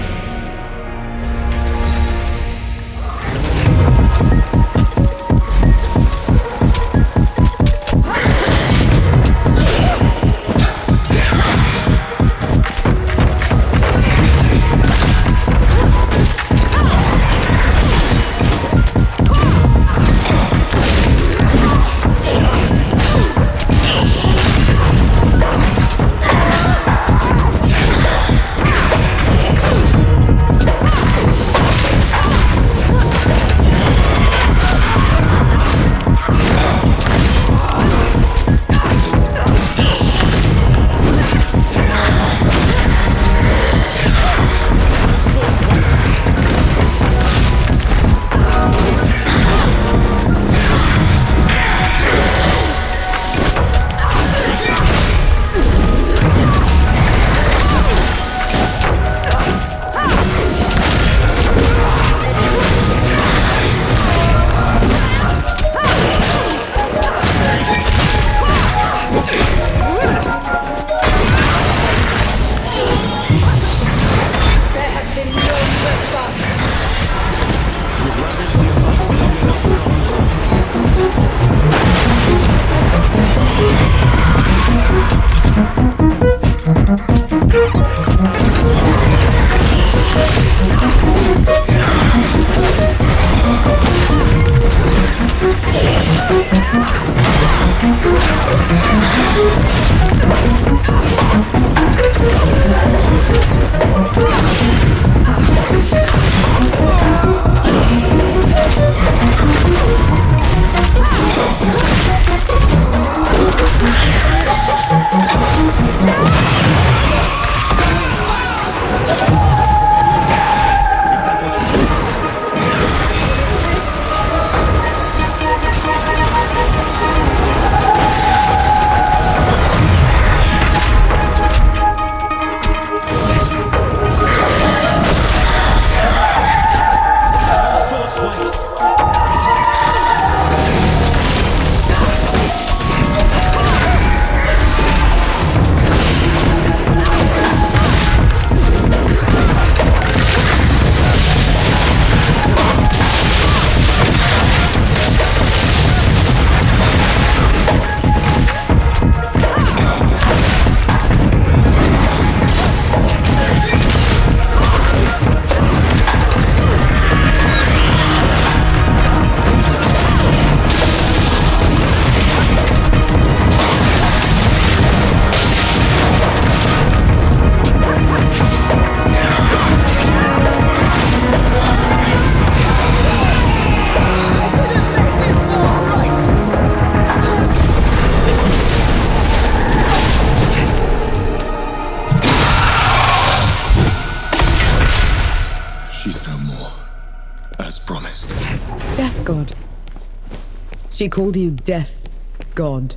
She called you Death God.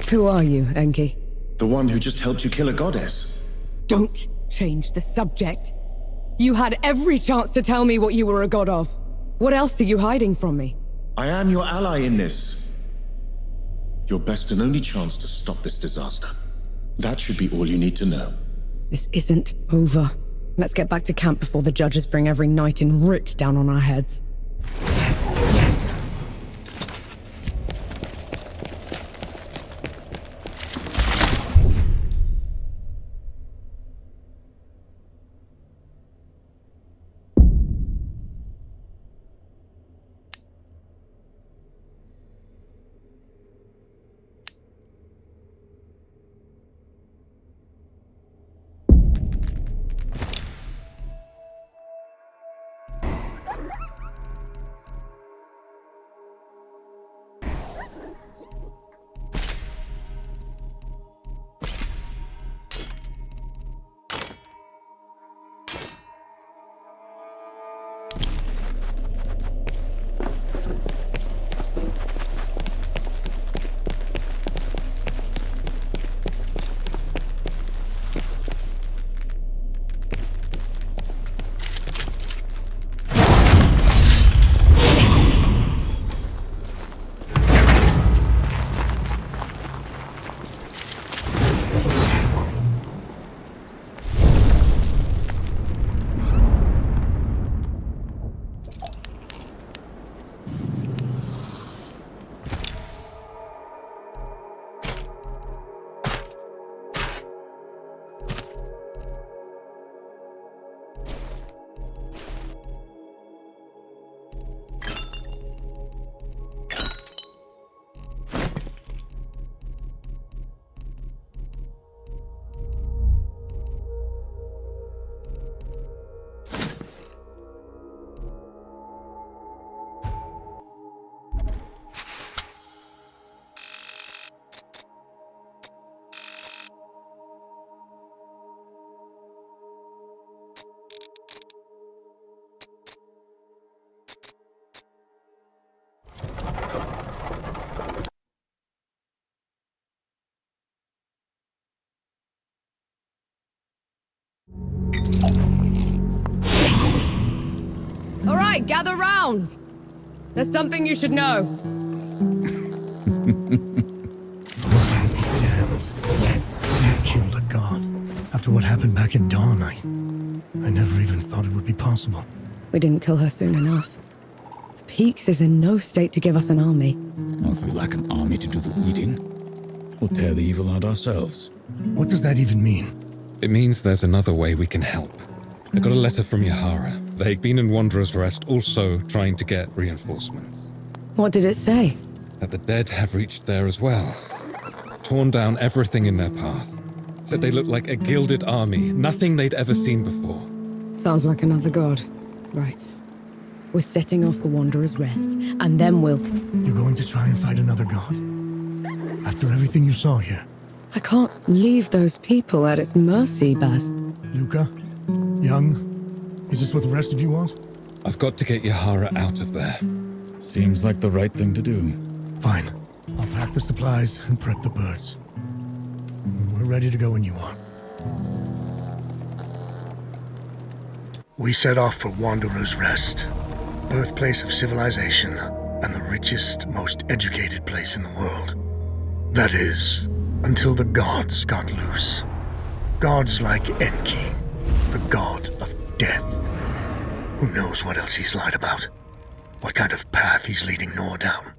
Who are you, Enki? The one who just helped you kill a goddess. Don't change the subject. You had every chance to tell me what you were a god of. What else are you hiding from me? I am your ally in this. Your best and only chance to stop this disaster. That should be all you need to know. This isn't over. Let's get back to camp before the judges bring every knight in Root down on our heads. All right, gather round. There's something you should know. You killed a god. After what happened back in Dawn, I never even thought it would be possible. We didn't kill her soon enough. The Peaks is in no state to give us an army. Well, if we lack an army to do the leading, we'll tear the evil out ourselves. What does that even mean? It means there's another way we can help. I got a letter from Yahara. They'd been in Wanderer's Rest, also trying to get reinforcements. What did it say? That the dead have reached there as well. Torn down everything in their path. Said they looked like a gilded army, nothing they'd ever seen before. Sounds like another god. Right. We're setting off for Wanderer's Rest, and then we'll... You're going to try and fight another god? After everything you saw here? I can't leave those people at its mercy, Baz. Luca? Young? Is this what the rest of you want? I've got to get Yahara out of there. Seems like the right thing to do. Fine. I'll pack the supplies and prep the birds. We're ready to go when you are. We set off for Wanderer's Rest, birthplace of civilization and the richest, most educated place in the world. That is, until the gods got loose. Gods like Enki, the god of death. Who knows what else he's lied about? What kind of path he's leading Nor down?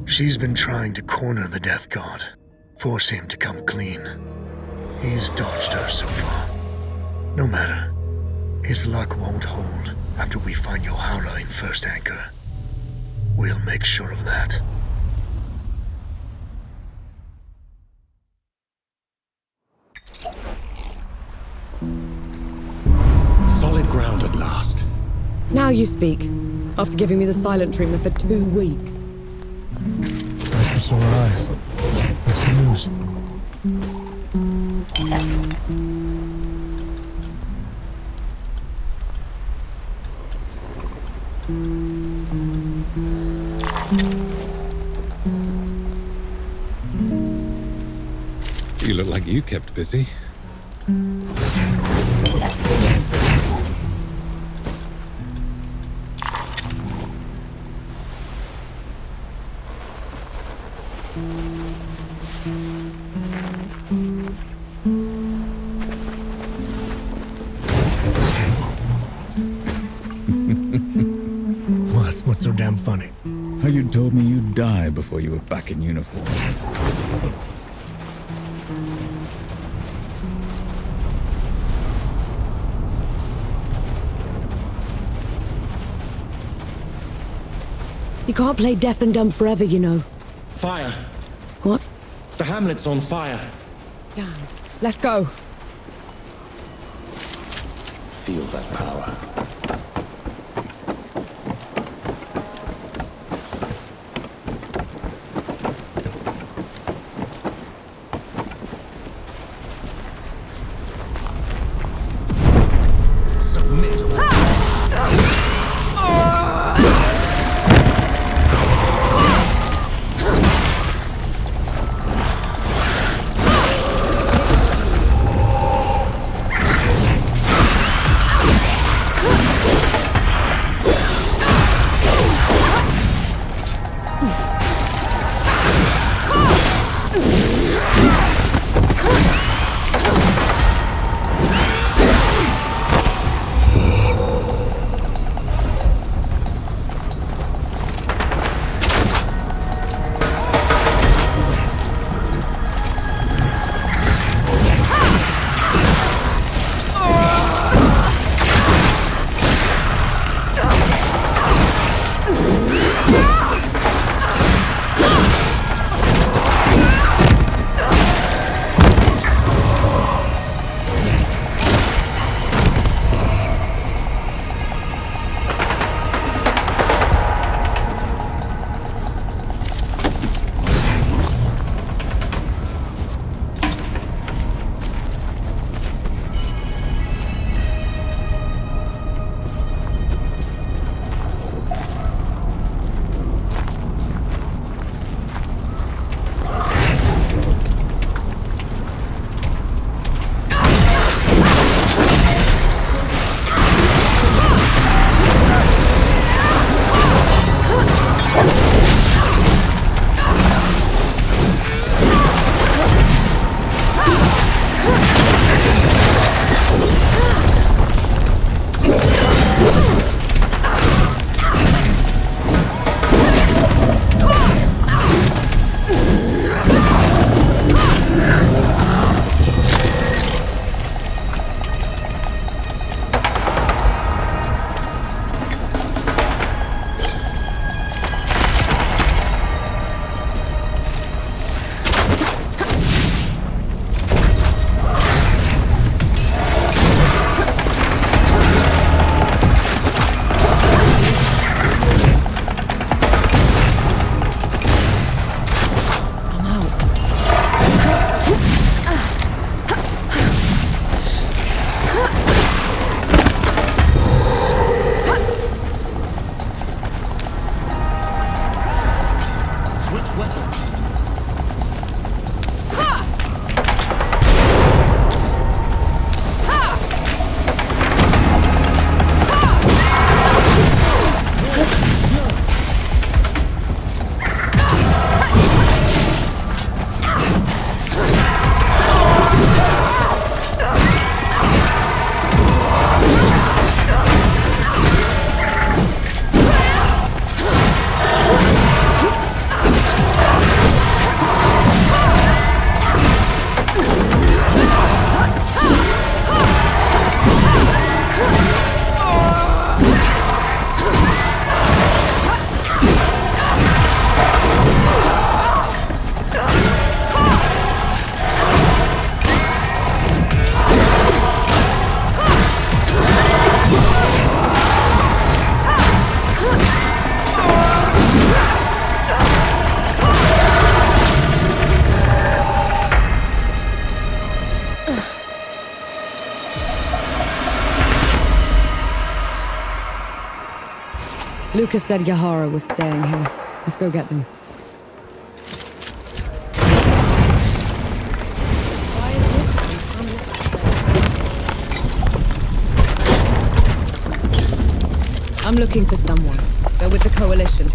She's been trying to corner the death god, force him to come clean. He's dodged her so far. No matter. His luck won't hold after we find Yahara in First Anchor. We'll make sure of that. Solid ground at last. Now you speak, after giving me the silent treatment for 2 weeks. Time for sore eyes. What's the news? You look like you kept busy. what's so damn funny? How you told me you'd die before you were back in uniform. You can't play deaf and dumb forever, you know. Fire! What? The hamlet's on fire. Damn. Let's go. Feel that power. Lucas said Yahara was staying here. Let's go get them. I'm looking for someone. They're with the Coalition.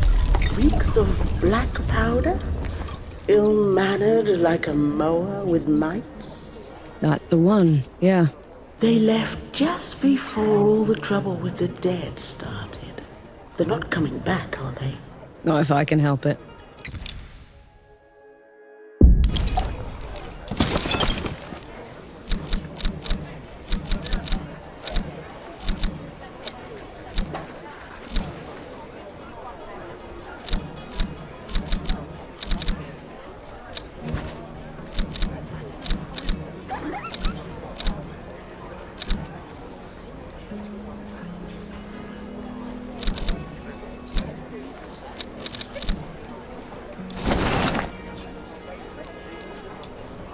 Reeks of black powder? Ill-mannered like a mower with mites? That's the one, yeah. They left just before all the trouble with the dead started. They're not coming back, are they? Not if I can help it.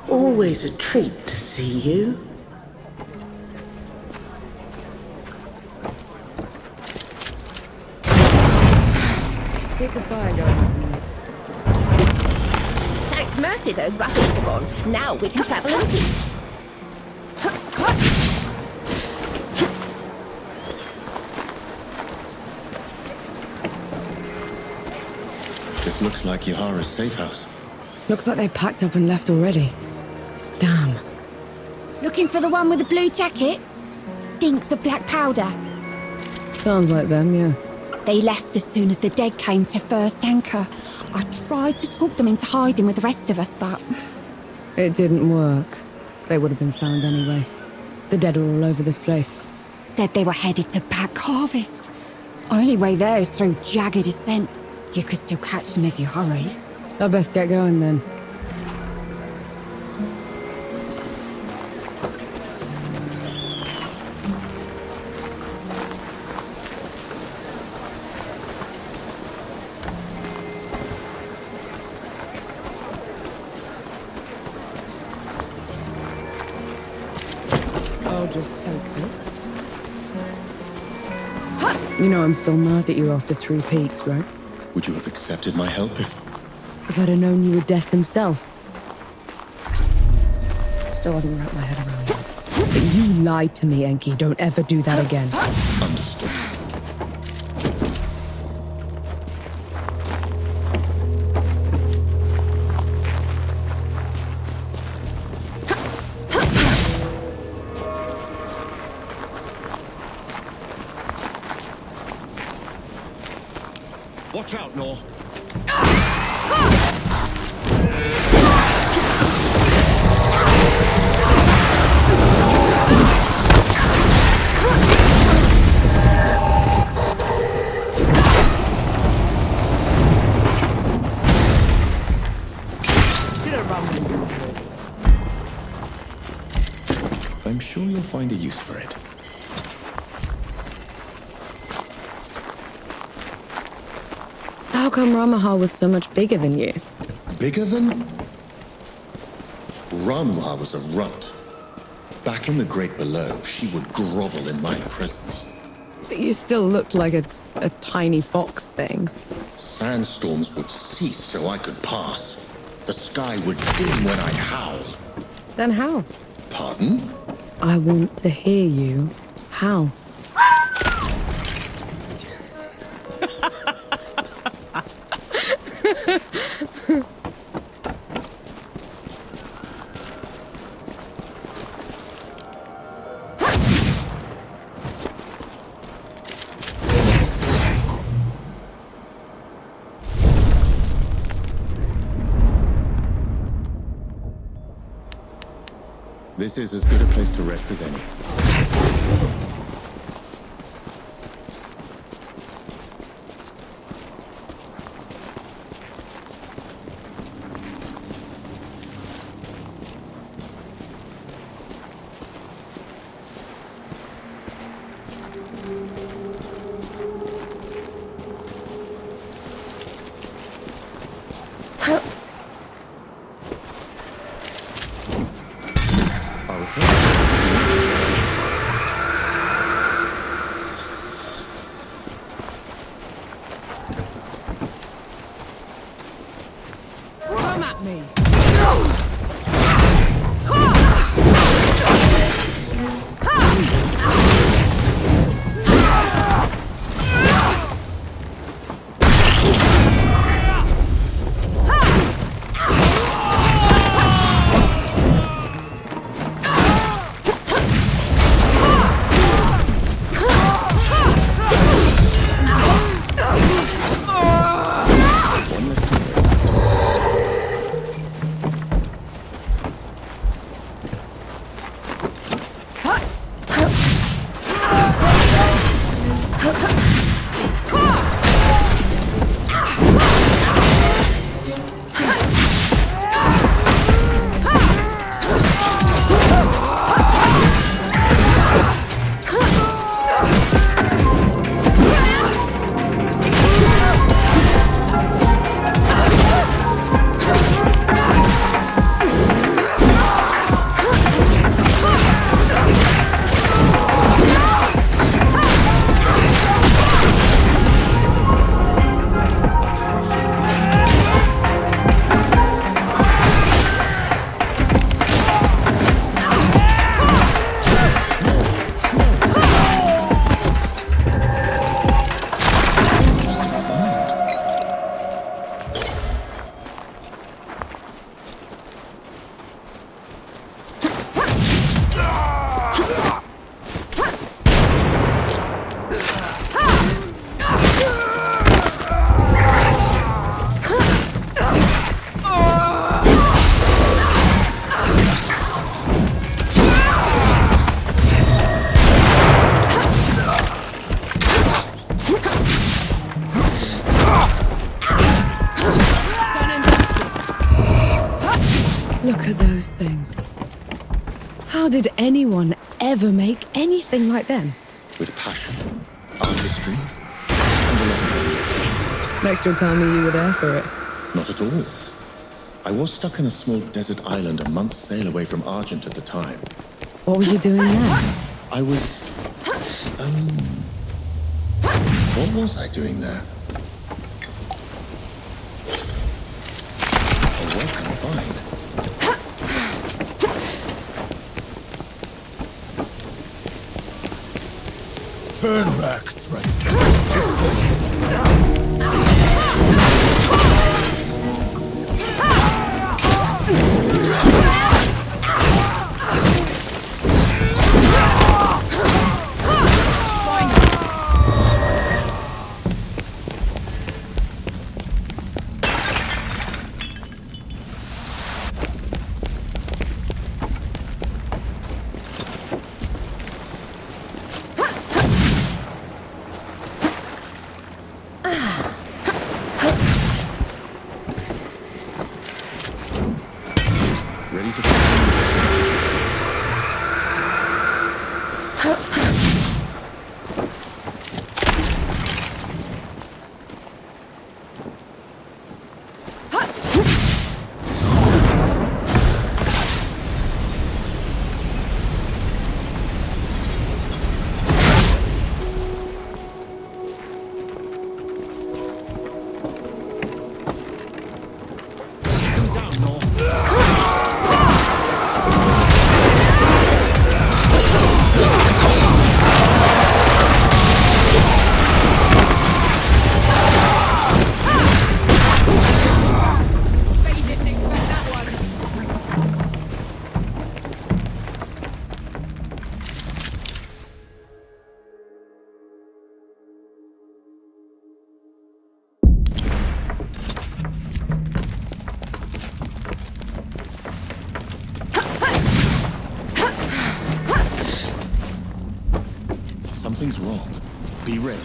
Always a treat to see you. Keep the fire going. Thank mercy those ruffians are gone. Now we can travel in peace. This looks like Yahara's safe house. Looks like they packed up and left already. Damn. Looking for the one with the blue jacket? Stinks of black powder. Sounds like them, yeah. They left as soon as the dead came to first anchor. I tried to talk them into hiding with the rest of us, but... It didn't work. They would have been found anyway. The dead are all over this place. Said they were headed to Back Harvest. Only way there is through jagged descent. You could still catch them if you hurry. I best get going then. I'll just help you. You know I'm still mad at you after 3 peaks, right? Would you have accepted my help if I'd have known you were death himself. Still haven't wrapped my head around it. But you lied to me, Enki. Don't ever do that again. Understood. Watch out, Nor. I'm sure you'll find a use for it. How come Ramaha was so much bigger than you? Bigger than? Ramuha was a runt. Back in the Great Below, she would grovel in my presence. But you still looked like a tiny fox thing. Sandstorms would cease so I could pass. The sky would dim when I'd howl. Then how? Pardon? I want to hear you. How? This is as good a place to rest as any. Come at me! Look at those things. How did anyone ever make anything like them? With passion, artistry, and a lot of envy. Next you'll tell me you were there for it. Not at all. I was stuck in a small desert island a month's sail away from Argent at the time. What were you doing there? I was... what was I doing there? A welcome find. Turn back, Trent. Ready to find. Something's wrong. Be ready.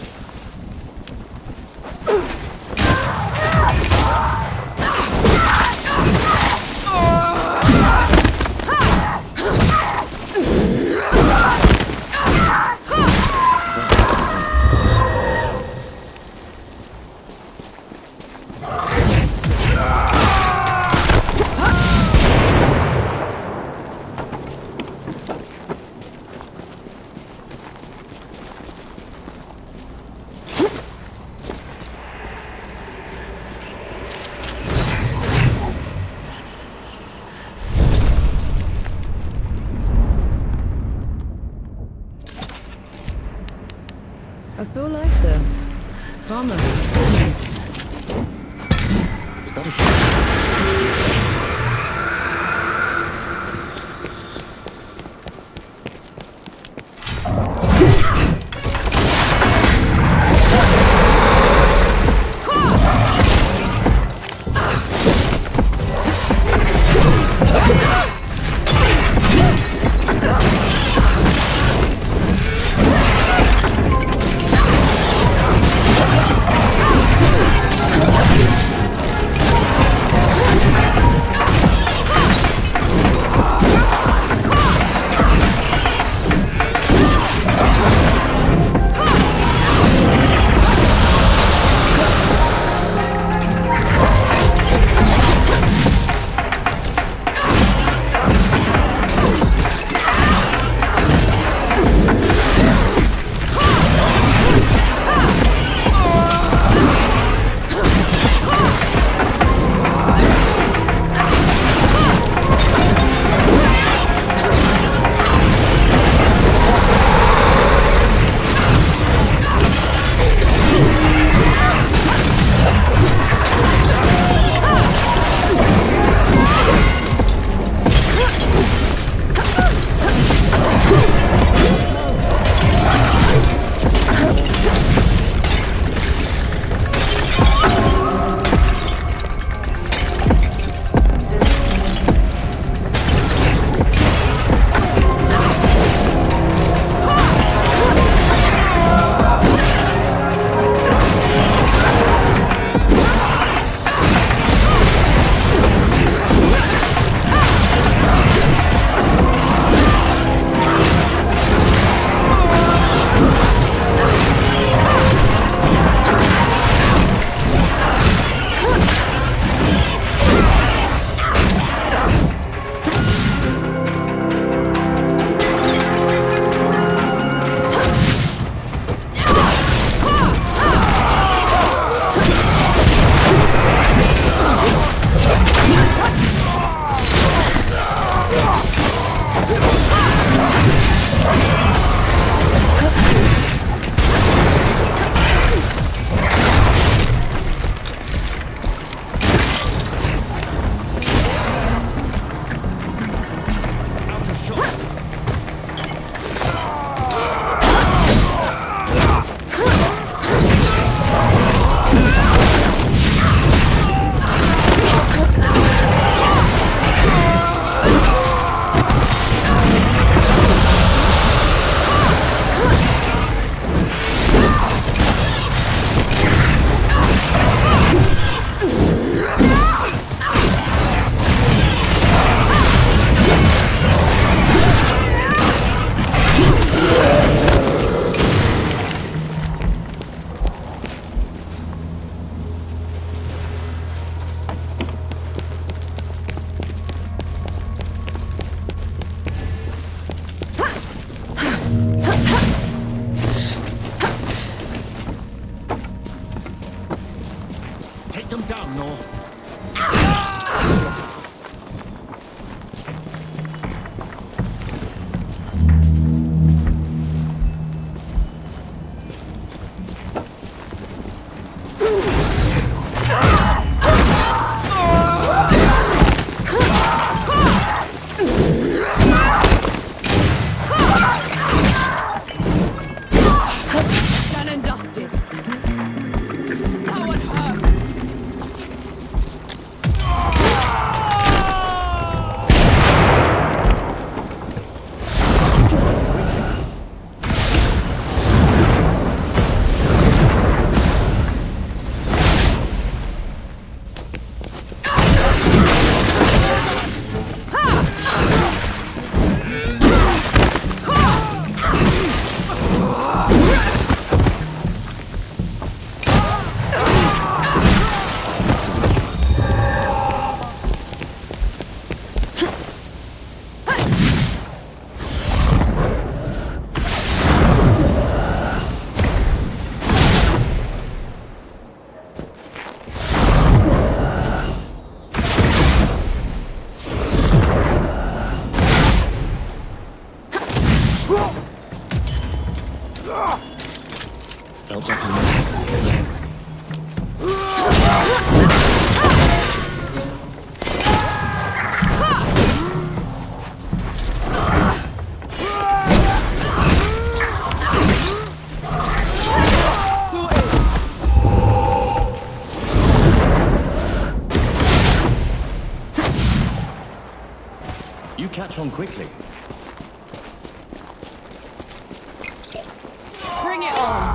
I feel like the farmer. Is that a shot? Take them down, Nor. Done and dusted. That one hurt. Felt like a You catch on quickly. Bring it on.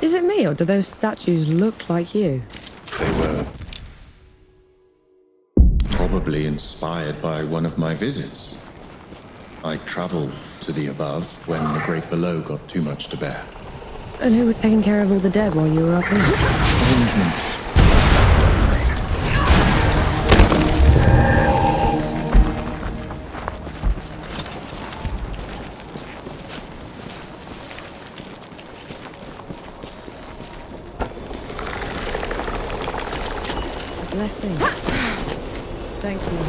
Is it me, or do those statues look like you? They were probably inspired by one of my visits. I traveled to the above when the great below got too much to bear. And who was taking care of all the dead while you were up here? Arrangements. Blessing. Thank you.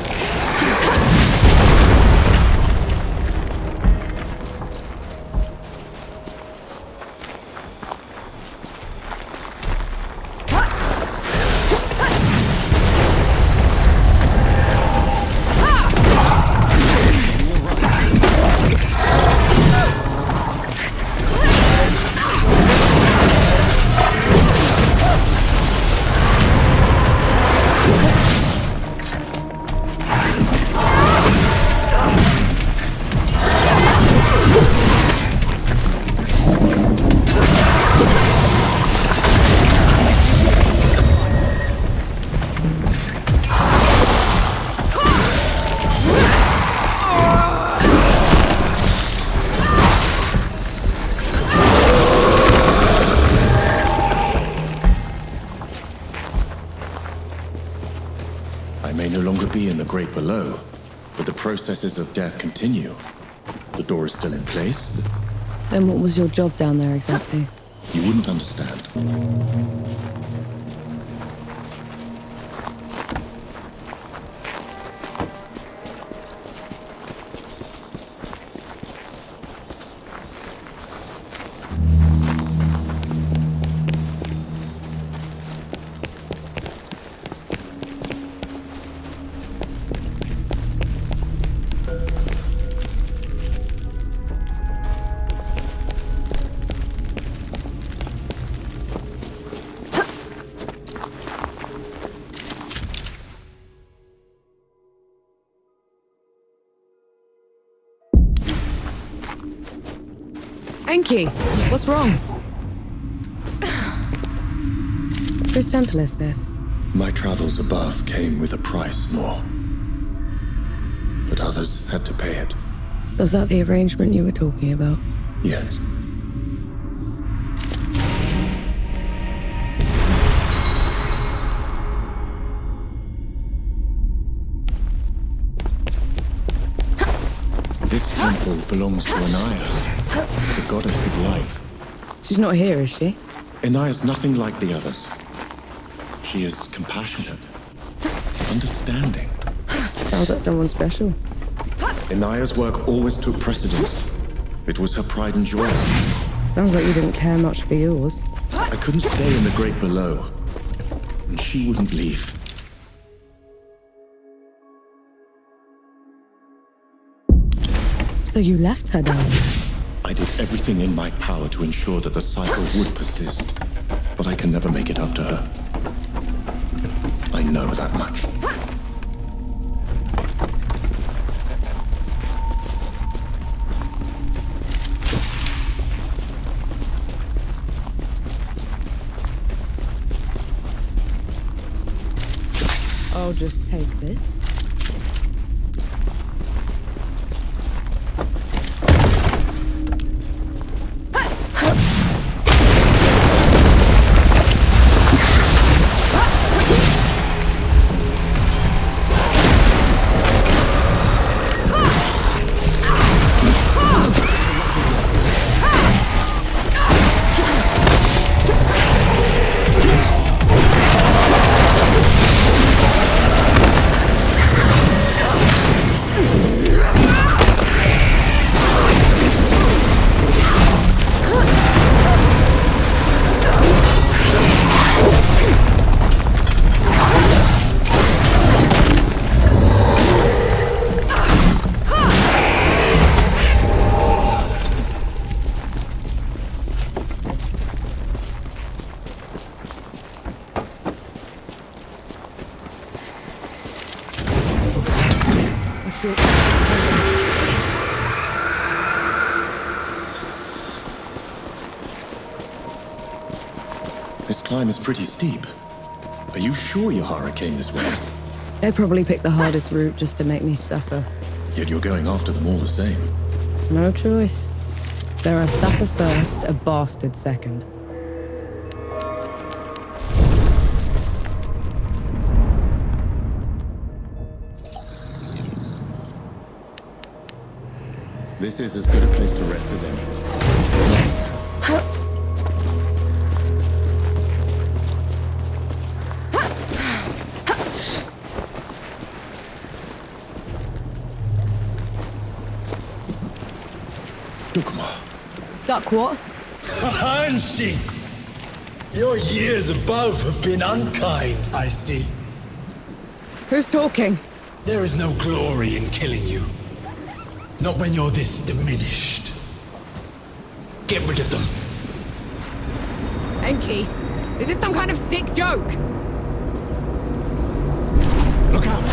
Ah! be in the great below, but the processes of death continue. The door is still in place. Then what was your job down there exactly? You wouldn't understand. Enki, what's wrong? Whose temple is this? My travels above came with a price, Nor. But others had to pay it. Was that the arrangement you were talking about? Yes. This temple belongs to Anaya, the goddess of life. She's not here, is she? Anaya's nothing like the others. She is compassionate, understanding. Sounds like someone special. Anaya's work always took precedence. It was her pride and joy. Sounds like you didn't care much for yours. I couldn't stay in the great below, and she wouldn't leave. So you left her down? I did everything in my power to ensure that the cycle would persist, but I can never make it up to her. I know that much. I'll just take this. This climb is pretty steep. Are you sure Yahara came this way? They probably picked the hardest route just to make me suffer. Yet you're going after them all the same. No choice. They're a sucker first, a bastard second. This is as good a place to rest as any. Duck what? Hanshi! Your years above have been unkind, I see. Who's talking? There is no glory in killing you. Not when you're this diminished. Get rid of them. Enki, is this some kind of sick joke? Look out!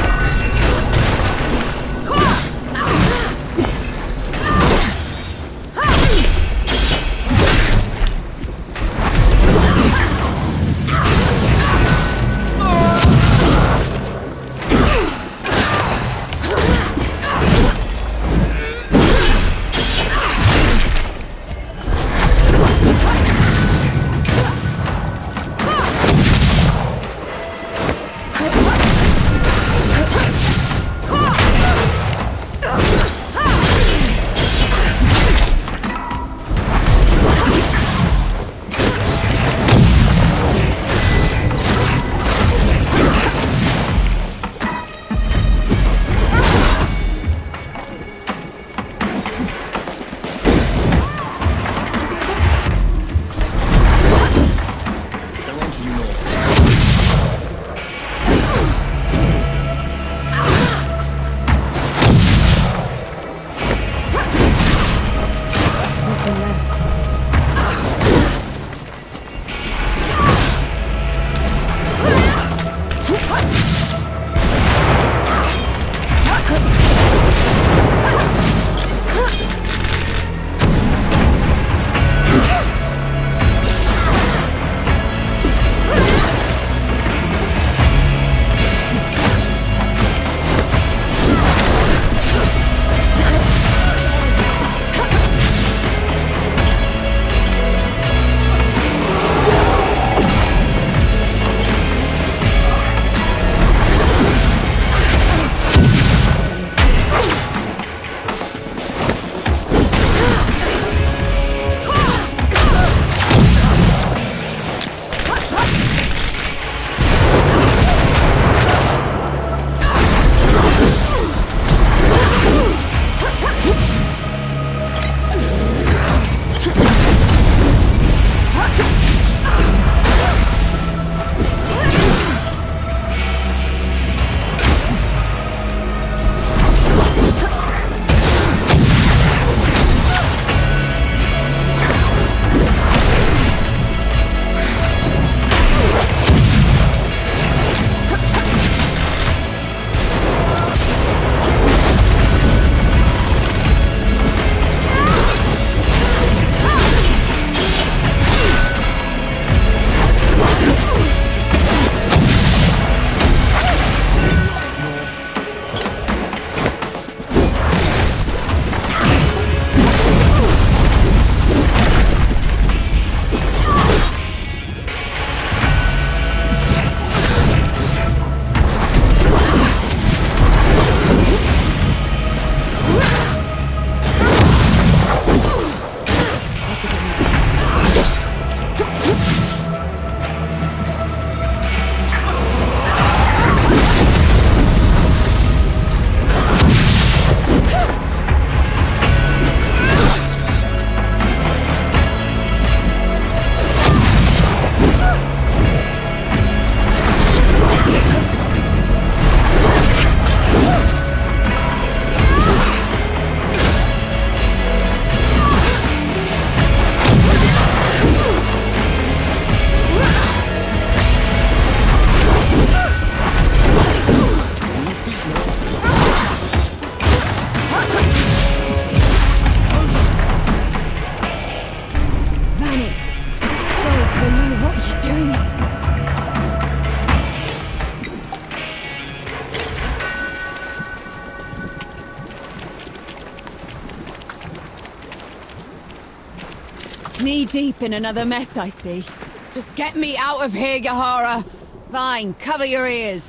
Knee-deep in another mess, I see. Just get me out of here, Yahara! Fine, cover your ears.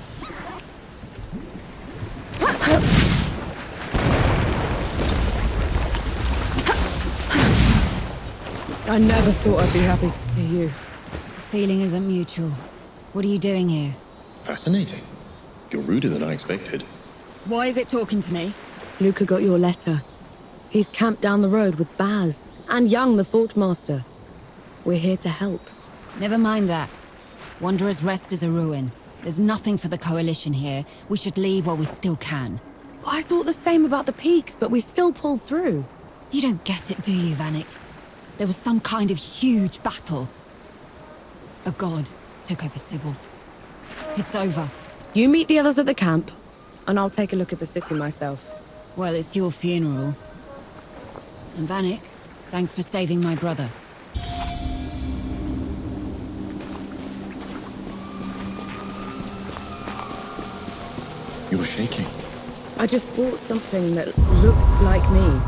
I never thought I'd be happy to see you. Feeling isn't mutual. What are you doing here? Fascinating. You're ruder than I expected. Why is it talking to me? Luca got your letter. He's camped down the road with Baz and Young, the Forge Master. We're here to help. Never mind that. Wanderer's Rest is a ruin. There's nothing for the Coalition here. We should leave while we still can. I thought the same about the peaks, but we still pulled through. You don't get it, do you, Vanek? There was some kind of huge battle. A god took over Sybil. It's over. You meet the others at the camp, and I'll take a look at the city myself. Well, it's your funeral. And Vanek, thanks for saving my brother. You're shaking. I just thought something that looked like me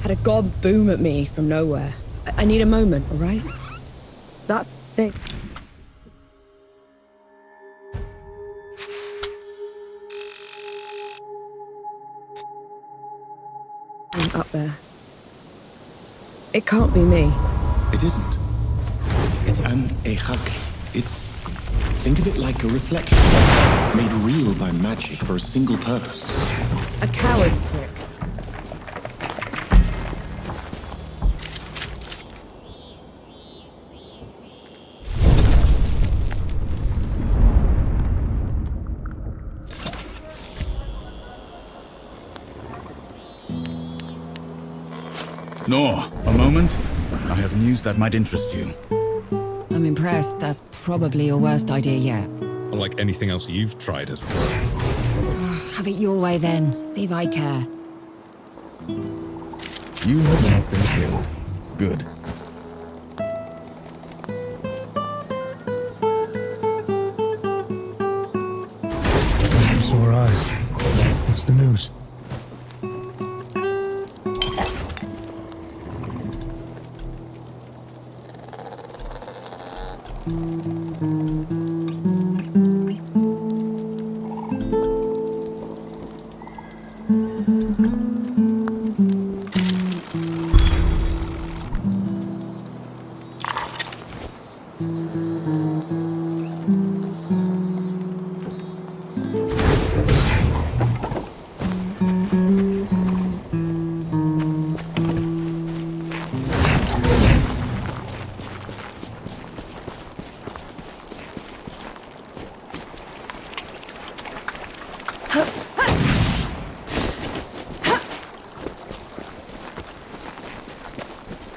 had a god boom at me from nowhere. I need a moment, all right? That thing. I'm up there. It can't be me. It isn't. It's an echak. Think of it like a reflection, made real by magic for a single purpose. A coward's trick. Nor, a moment. I have news that might interest you. I'm impressed. That's probably your worst idea yet. Unlike anything else you've tried as well. Have it your way then. See if I care. You have not been killed. Good. Sore eyes. What's the news?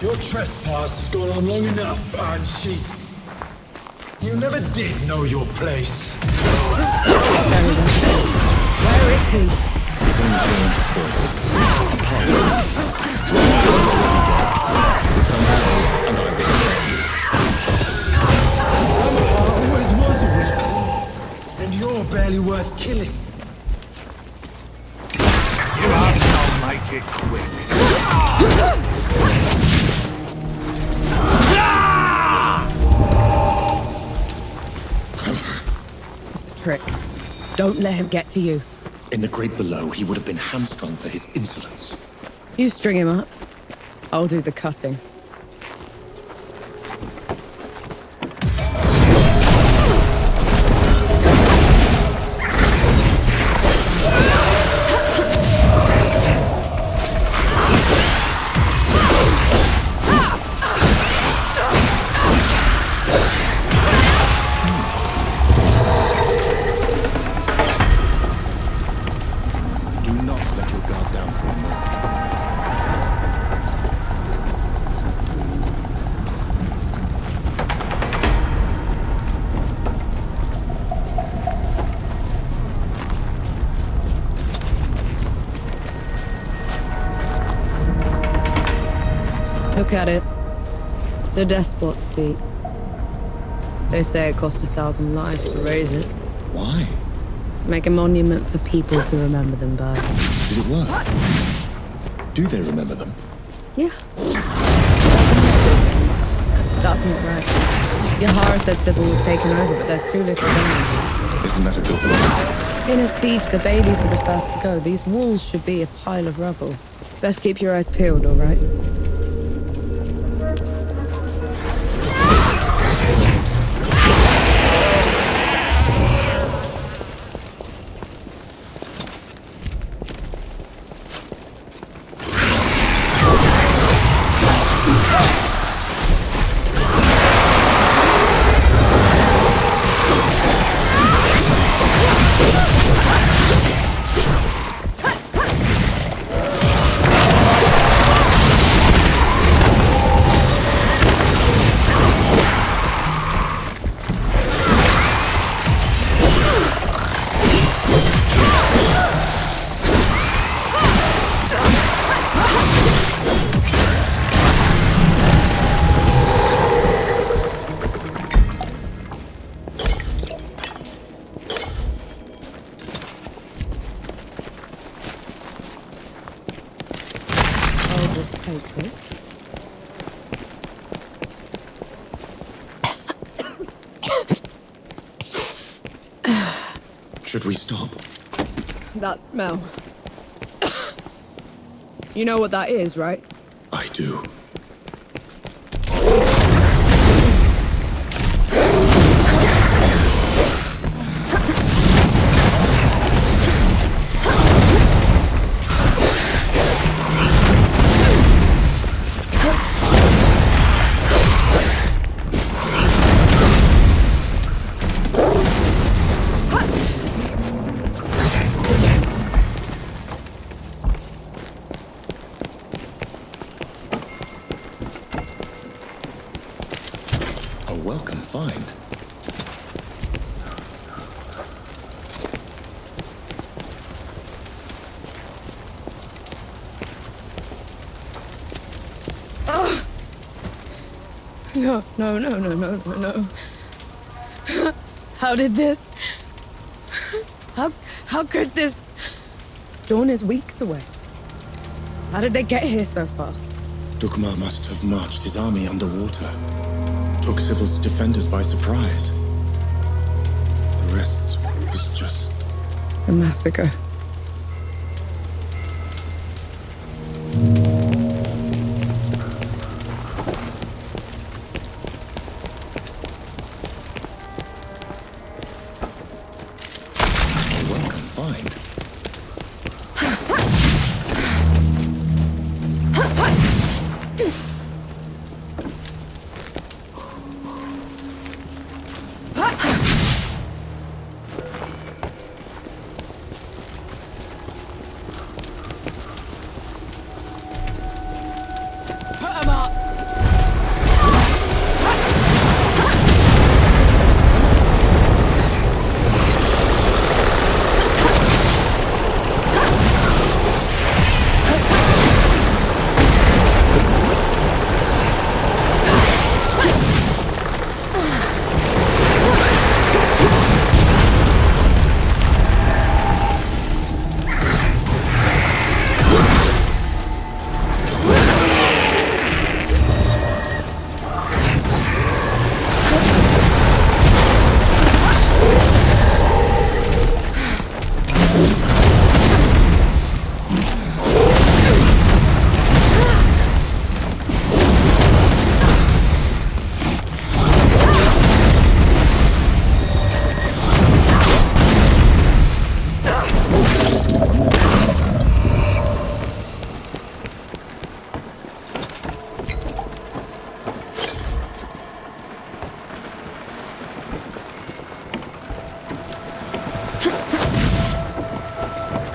Your trespass has gone on long enough, Iron Sheep. You never did know your place. Where is he? He's only hearing his voice. And I'm being trained. Omaha always was a weakling, and you're barely worth killing. You have to make it quick. It's a trick. Don't let him get to you. In the great below, he would have been hamstrung for his insolence. You string him up. I'll do the cutting. Look at it. The despot's seat. They say it cost 1,000 lives to raise it. Why? To make a monument for people to remember them by. Did it work? Do they remember them? Yeah. Something's not right. Yahara said Sybil was taken over, but there's too little damage. Isn't that a good thing? In a siege, the babies are the first to go. These walls should be a pile of rubble. Best keep your eyes peeled, all right? Should we stop? That smell. You know what that is, right? I do. Find. No. How did this? How could this? Dawn is weeks away. How did they get here so fast? Dukmar must have marched his army underwater. Took Sybil's defenders by surprise. The rest was just... a massacre. A welcome find.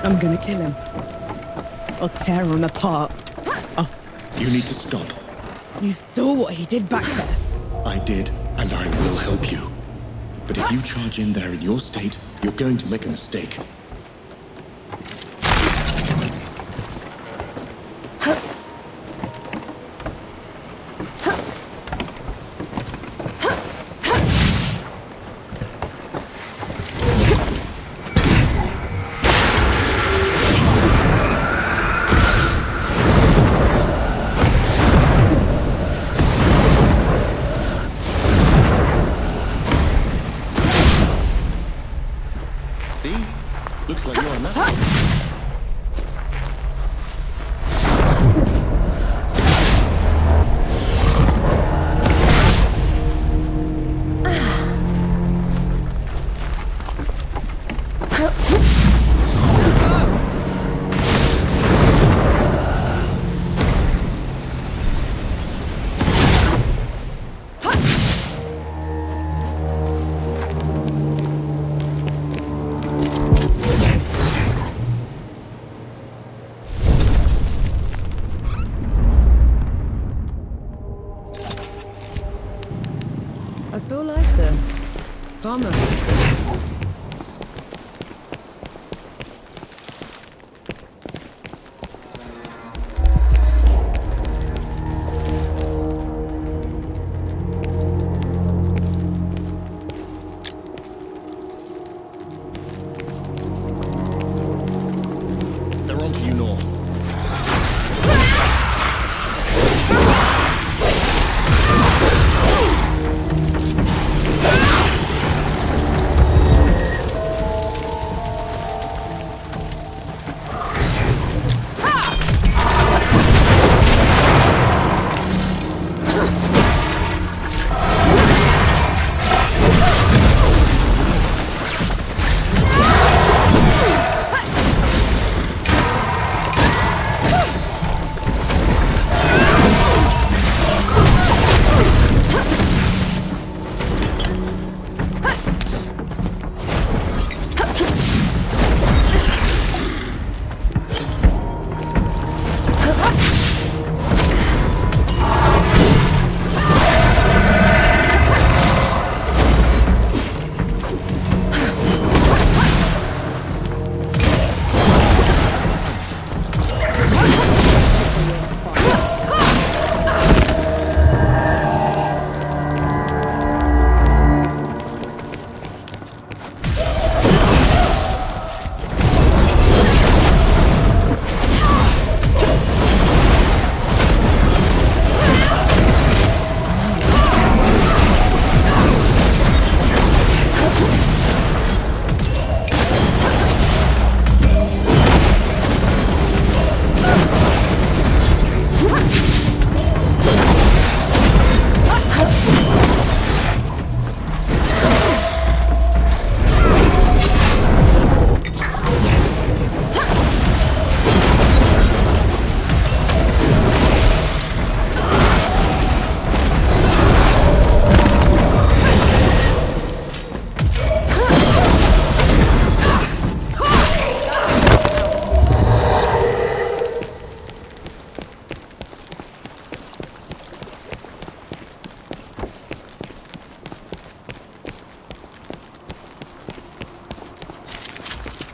I'm gonna kill him. I'll tear him apart. Oh. You need to stop. You saw what he did back there. I did, and I will help you. But if you charge in there in your state, you're going to make a mistake. I feel like the farmer. They're onto you, Nor.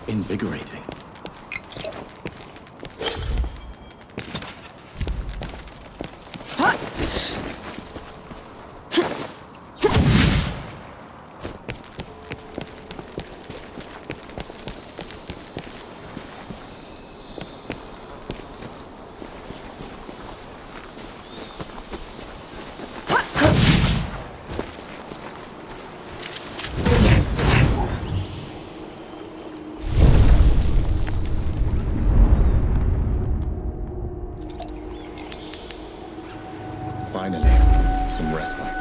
Invigorating. Finally, some respite.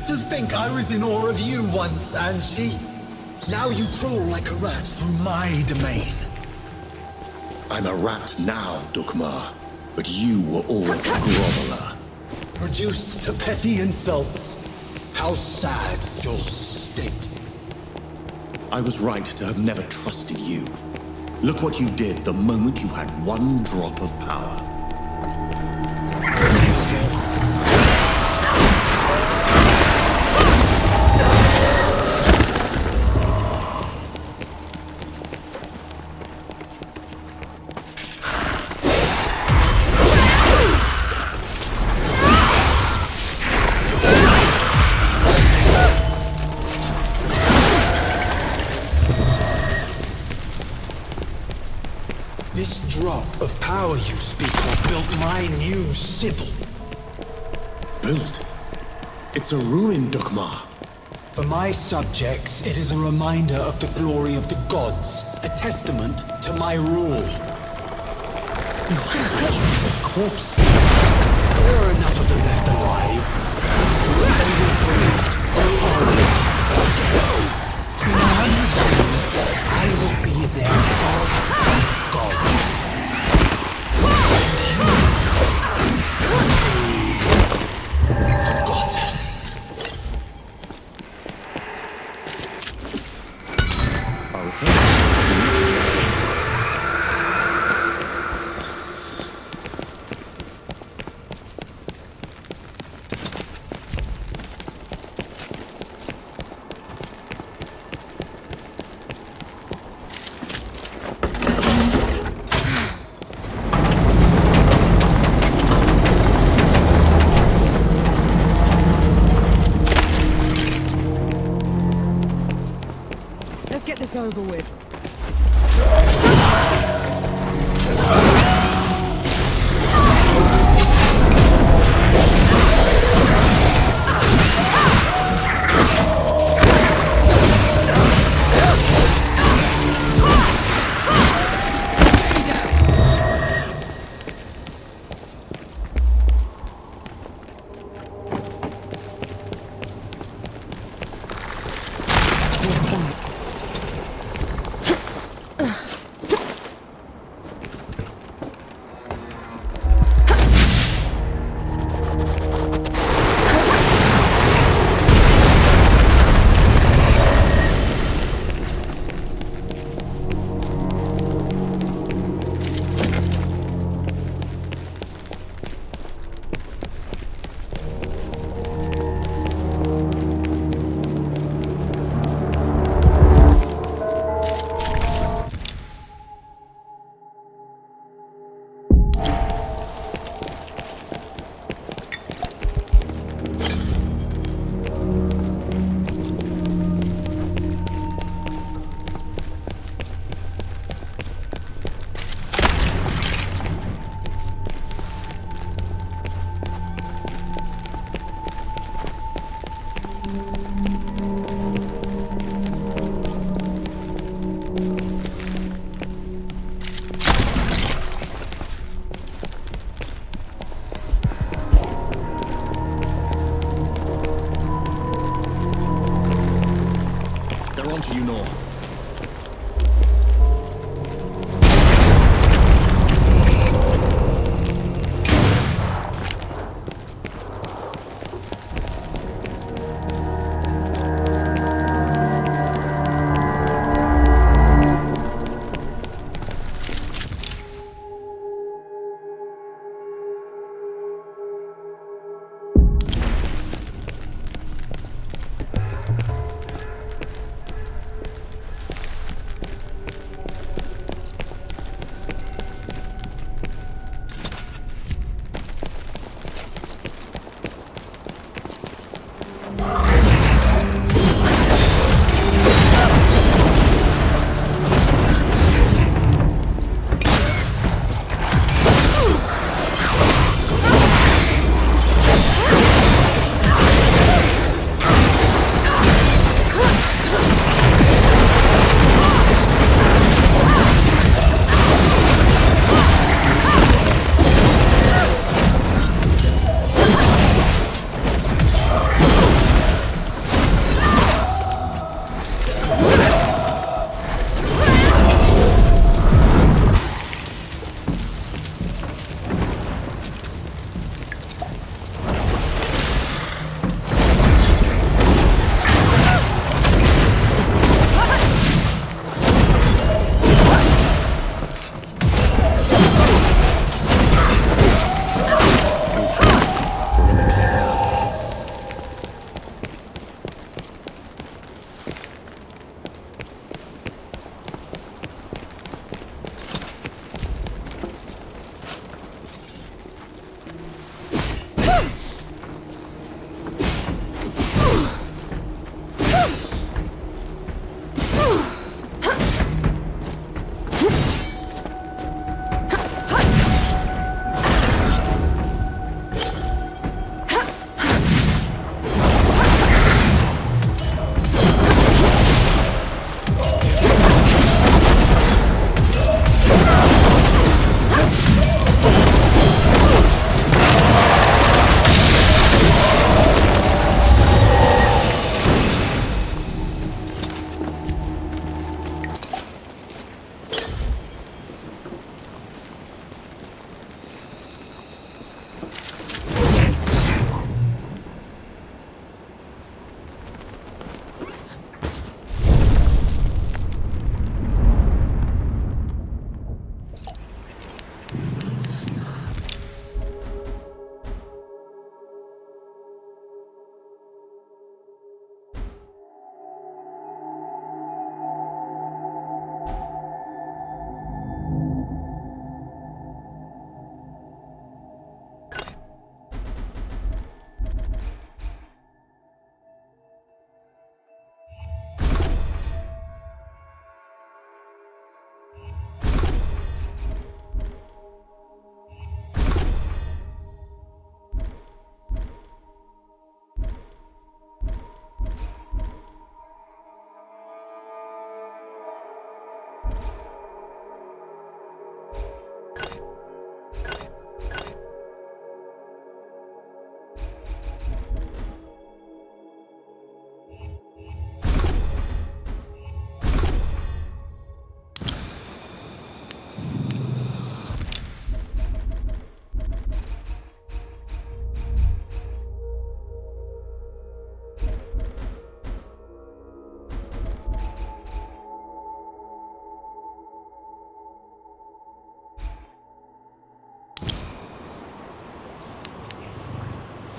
To think I was in awe of you once, Anshi. Now you crawl like a rat through my domain. I'm a rat now, Dukmar, but you were always a groveler. Reduced to petty insults. How sad your state. I was right to have never trusted you. Look what you did the moment you had one drop of power. This drop of power you speak of built my new Sybil. Built? It's a ruin, Dukmar. For my subjects, it is a reminder of the glory of the gods, a testament to my rule. Corpse. There are enough of them left alive. They will breed, grow old, forget. In 100 years, I will be their god of gods. And you will be forgotten. Let's get this over with.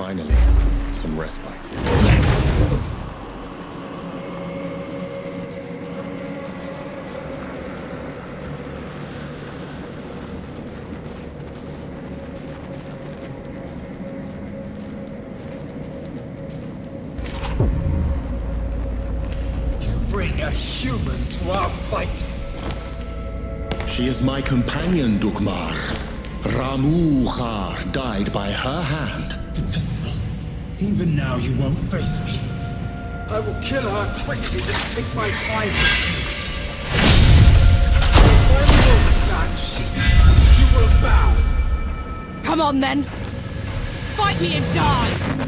Finally, some respite. Bring a human to our fight. She is my companion, Dugmar. Ramuhar died by her hand. Detestable. Even now you won't face me. I will kill her quickly, but take my time with you. If I will stand sheep, you will bow. Come on then! Fight me and die!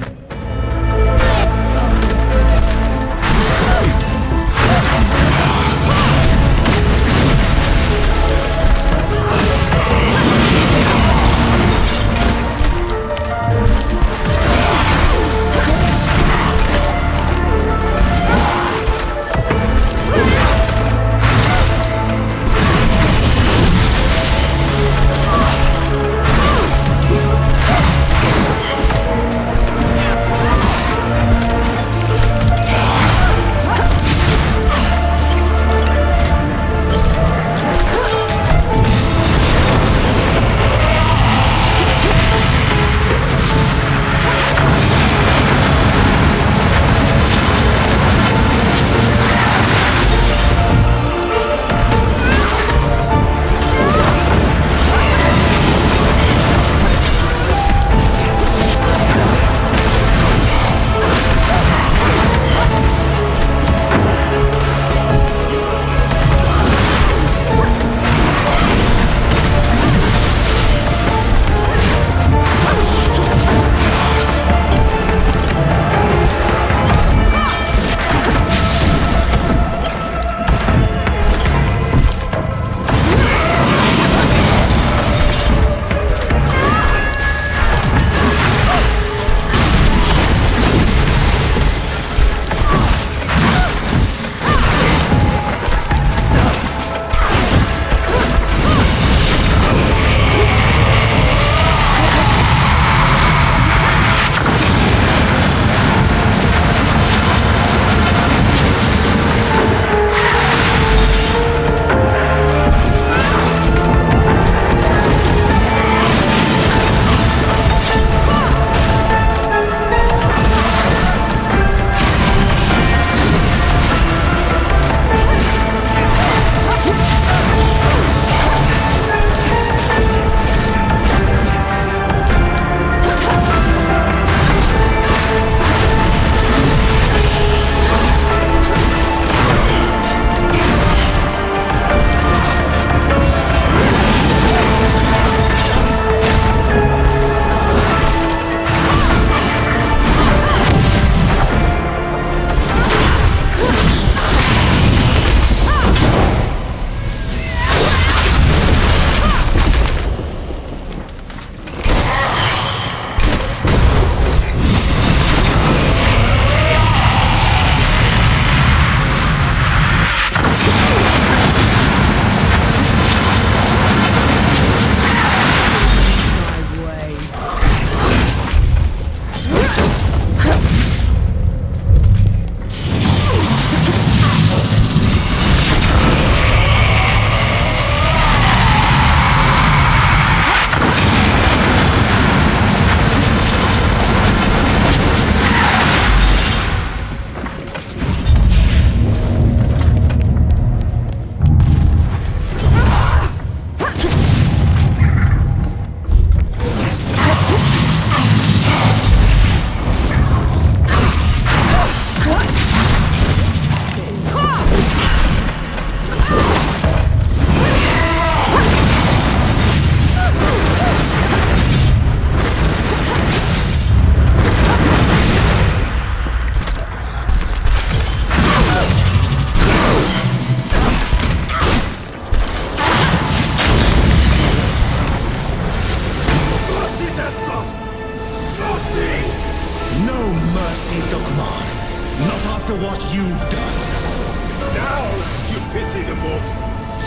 pity the mortals.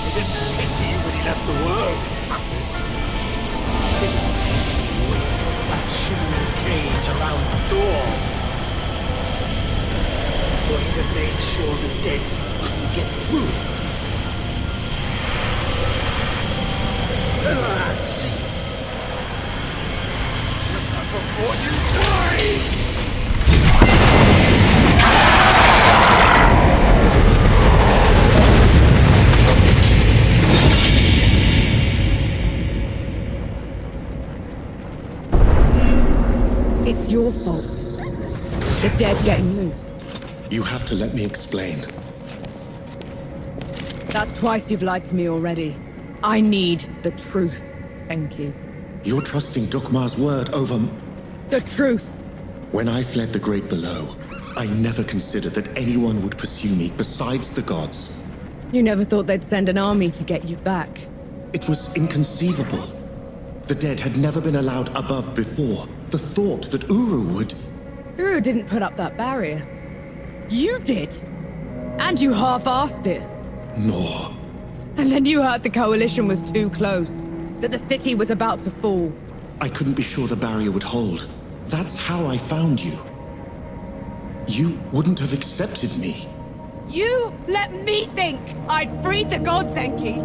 He didn't pity you when he left the world in tatters. He didn't pity you when he put that shimmering dead couldn't get through it. See? Kill her before you die! It's your fault. The dead getting loose. You have to let me explain. That's twice you've lied to me already. I need the truth, Enki. You're trusting Dukmar's word over... The truth! When I fled the Great Below, I never considered that anyone would pursue me besides the gods. You never thought they'd send an army to get you back. It was inconceivable. The dead had never been allowed above before. The thought that Uru would... Uru didn't put up that barrier. You did! And you half-assed it. Nor. And then you heard the coalition was too close. That the city was about to fall. I couldn't be sure the barrier would hold. That's how I found you. You wouldn't have accepted me. You let me think I'd freed the gods, Enki.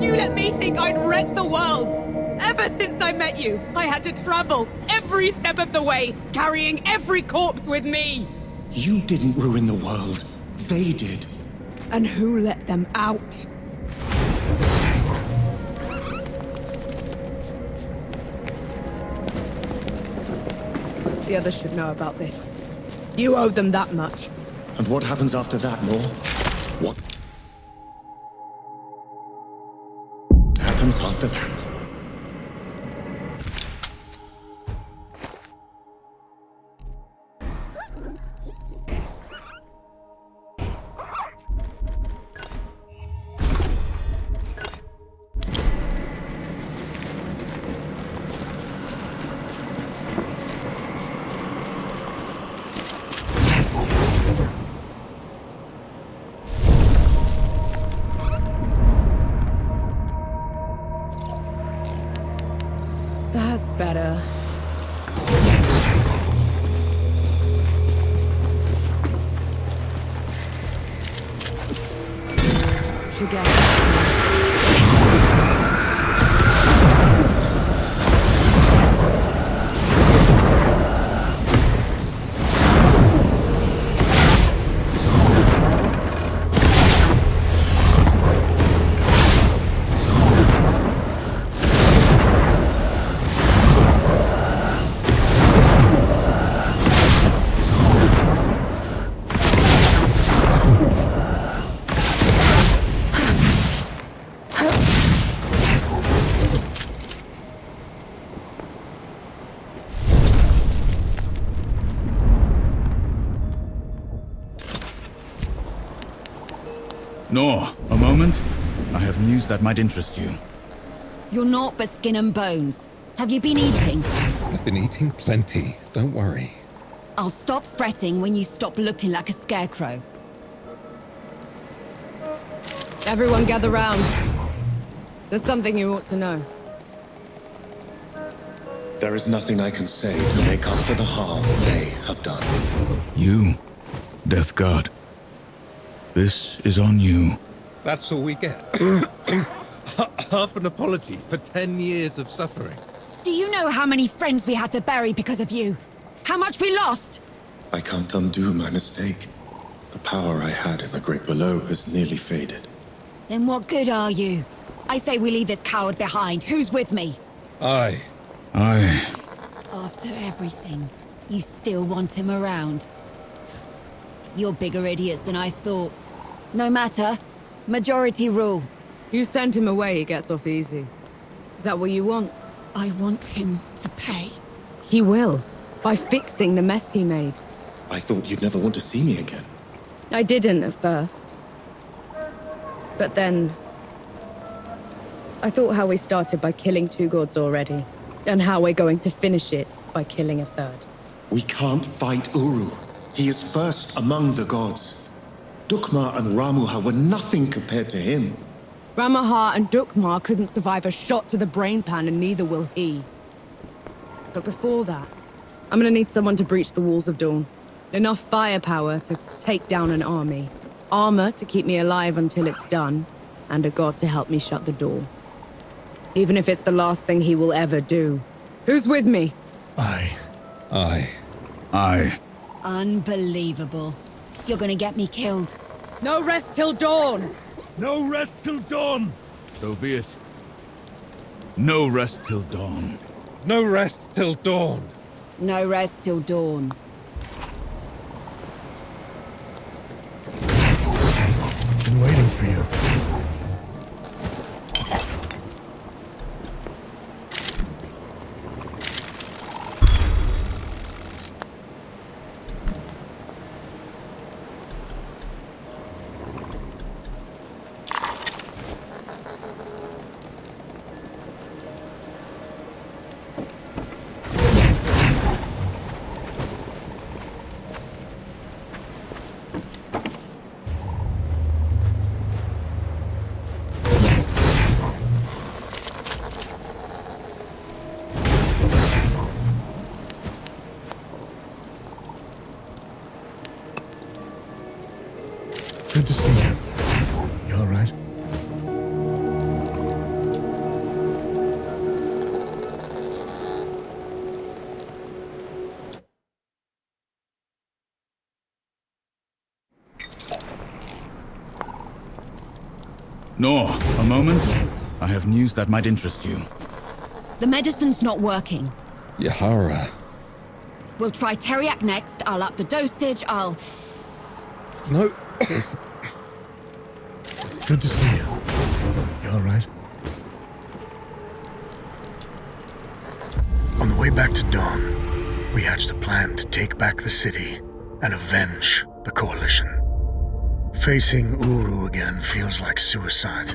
You let me think I'd wrecked the world. Ever since I met you, I had to travel every step of the way, carrying every corpse with me. You didn't ruin the world. They did. And who let them out? The others should know about this. You owe them that much. And what happens after that, Nor? What happens after that? That's better. Nor, a moment. I have news that might interest you. You're naught but skin and bones. Have you been eating? I've been eating plenty, don't worry. I'll stop fretting when you stop looking like a scarecrow. Everyone gather round. There's something you ought to know. There is nothing I can say to make up for the harm they have done. You, Death God. This is on you. That's all we get. Half an apology for 10 years of suffering. Do you know how many friends we had to bury because of you? How much we lost? I can't undo my mistake. The power I had in the Great Below has nearly faded. Then what good are you? I say we leave this coward behind. Who's with me? Aye. After everything, you still want him around. You're bigger idiots than I thought. No matter. Majority rule. You send him away, he gets off easy. Is that what you want? I want him to pay. He will. By fixing the mess he made. I thought you'd never want to see me again. I didn't at first. But then... I thought how we started by killing 2 gods already. And how we're going to finish it by killing a 3rd. We can't fight Uru. He is first among the gods. Dukmar and Ramuha were nothing compared to him. Ramuha and Dukmar couldn't survive a shot to the brain pan, and neither will he. But before that, I'm gonna need someone to breach the walls of Dawn. Enough firepower to take down an army. armor to keep me alive until it's done, and a god to help me shut the door. Even if it's the last thing he will ever do. Who's with me? I. Unbelievable. You're gonna get me killed. No rest till dawn! No rest till dawn! So be it. No rest till dawn. No rest till dawn. No rest till dawn. Been waiting for you. Good to see you. You all right? Nor, a moment. I have news that might interest you. The medicine's not working. Yahara. We'll try Teriak next. I'll up the dosage. No. Good to see you. You all right? On the way back to Dawn, we hatched a plan to take back the city and avenge the Coalition. Facing Uru again feels like suicide,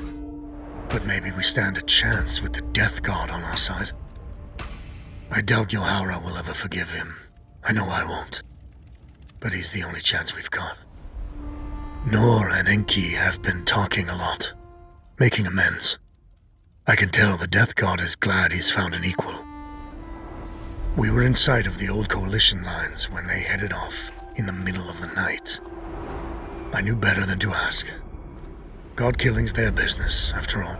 but maybe we stand a chance with the Death God on our side. I doubt Yahara will ever forgive him. I know I won't. But he's the only chance we've got. Nor and Enki have been talking a lot, making amends. I can tell the Death God is glad he's found an equal. We were in sight of the old Coalition lines when they headed off in the middle of the night. I knew better than to ask. God killing's their business, after all.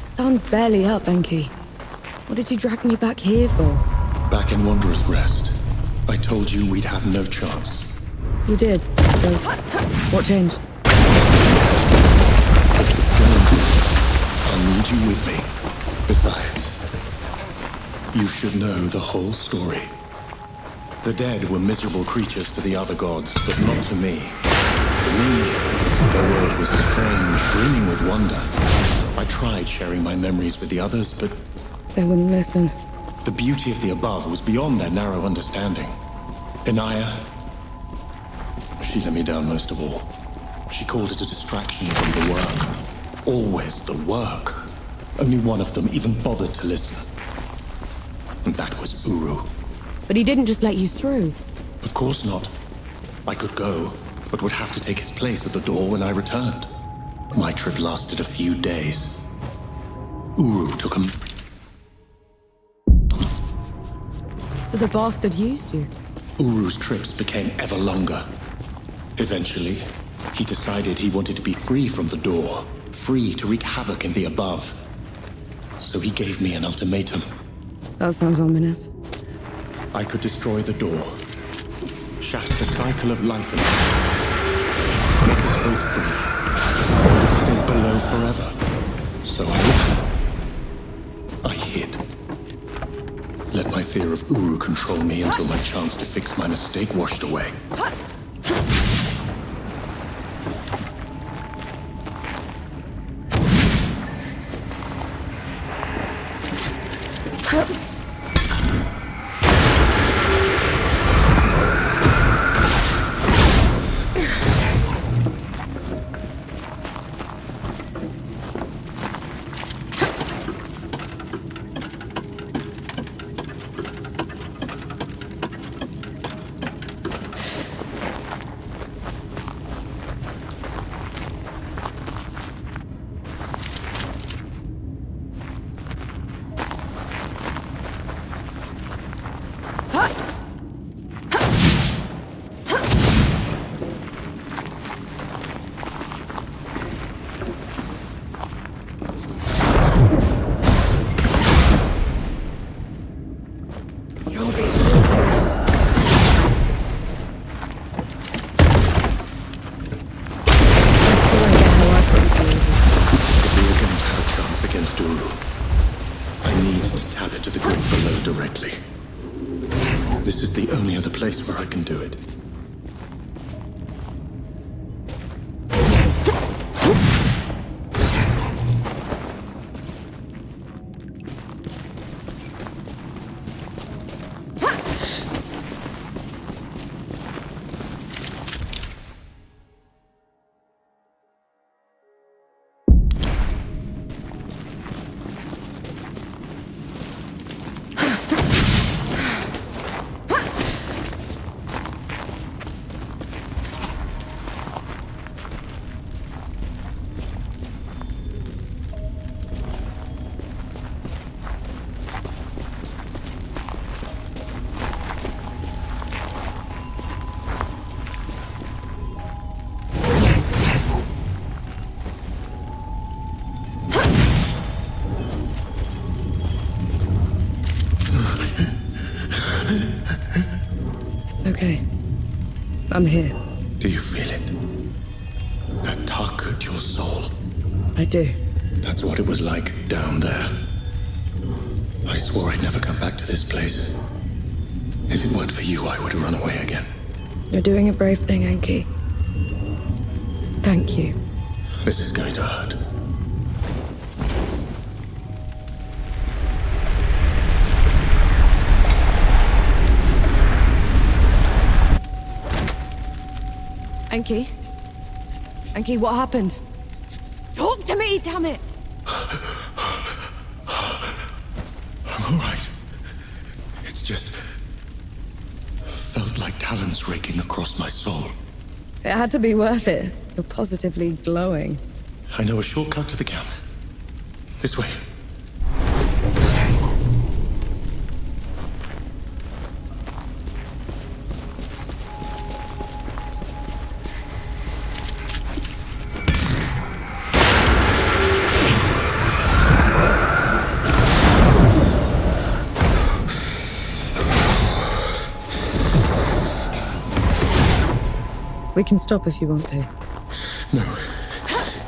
Sun's barely up, Enki. What did you drag me back here for? Back in Wanderer's Rest, I told you we'd have no chance. You did. So, what changed? If it's going to, I'll need you with me. Besides, you should know the whole story. The dead were miserable creatures to the other gods, but not to me. To me, the world was strange, brimming with wonder. I tried sharing my memories with the others, but They wouldn't listen. the beauty of the above was beyond their narrow understanding. Inaya, she let me down most of all. She called it a distraction from the work. Always the work. Only one of them even bothered to listen. And that was Uru. But he didn't just let you through. Of course not. I could go, but would have to take his place at the door when I returned. My trip lasted a few days. Uru took him. So the bastard used you. Uru's trips became ever longer. Eventually, he decided he wanted to be free from the door, free to wreak havoc in the above. So he gave me an ultimatum. That sounds ominous. I could destroy the door, shatter the cycle of life in us, make us both free. We could stay below forever. So I hid. Let my fear of Uru control me until my chance to fix my mistake washed away. Where I can do it. Okay. I'm here. Do you feel it? That tug at your soul? I do. That's what it was like down there. I swore I'd never come back to this place. If it weren't for you, I would have run away again. You're doing a brave thing, Enki. Thank you. This is going to hurt. Enki? Enki, what happened? Talk to me, damn it! I'm all right. It's just... felt like talons raking across my soul. It had to be worth it. You're positively glowing. I know a shortcut to the camp. This way. We can stop if you want to. No.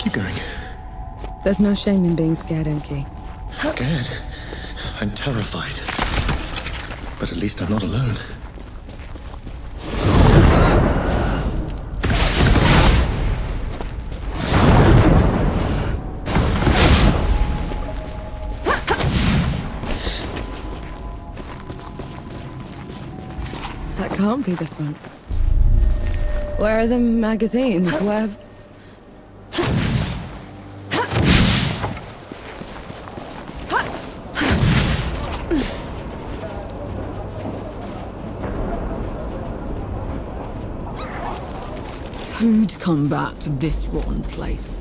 Keep going. There's no shame in being scared, Enki. Scared? I'm terrified. But at least I'm not alone. That can't be the front. Where are the magazines? Where... Who'd come back to this rotten place?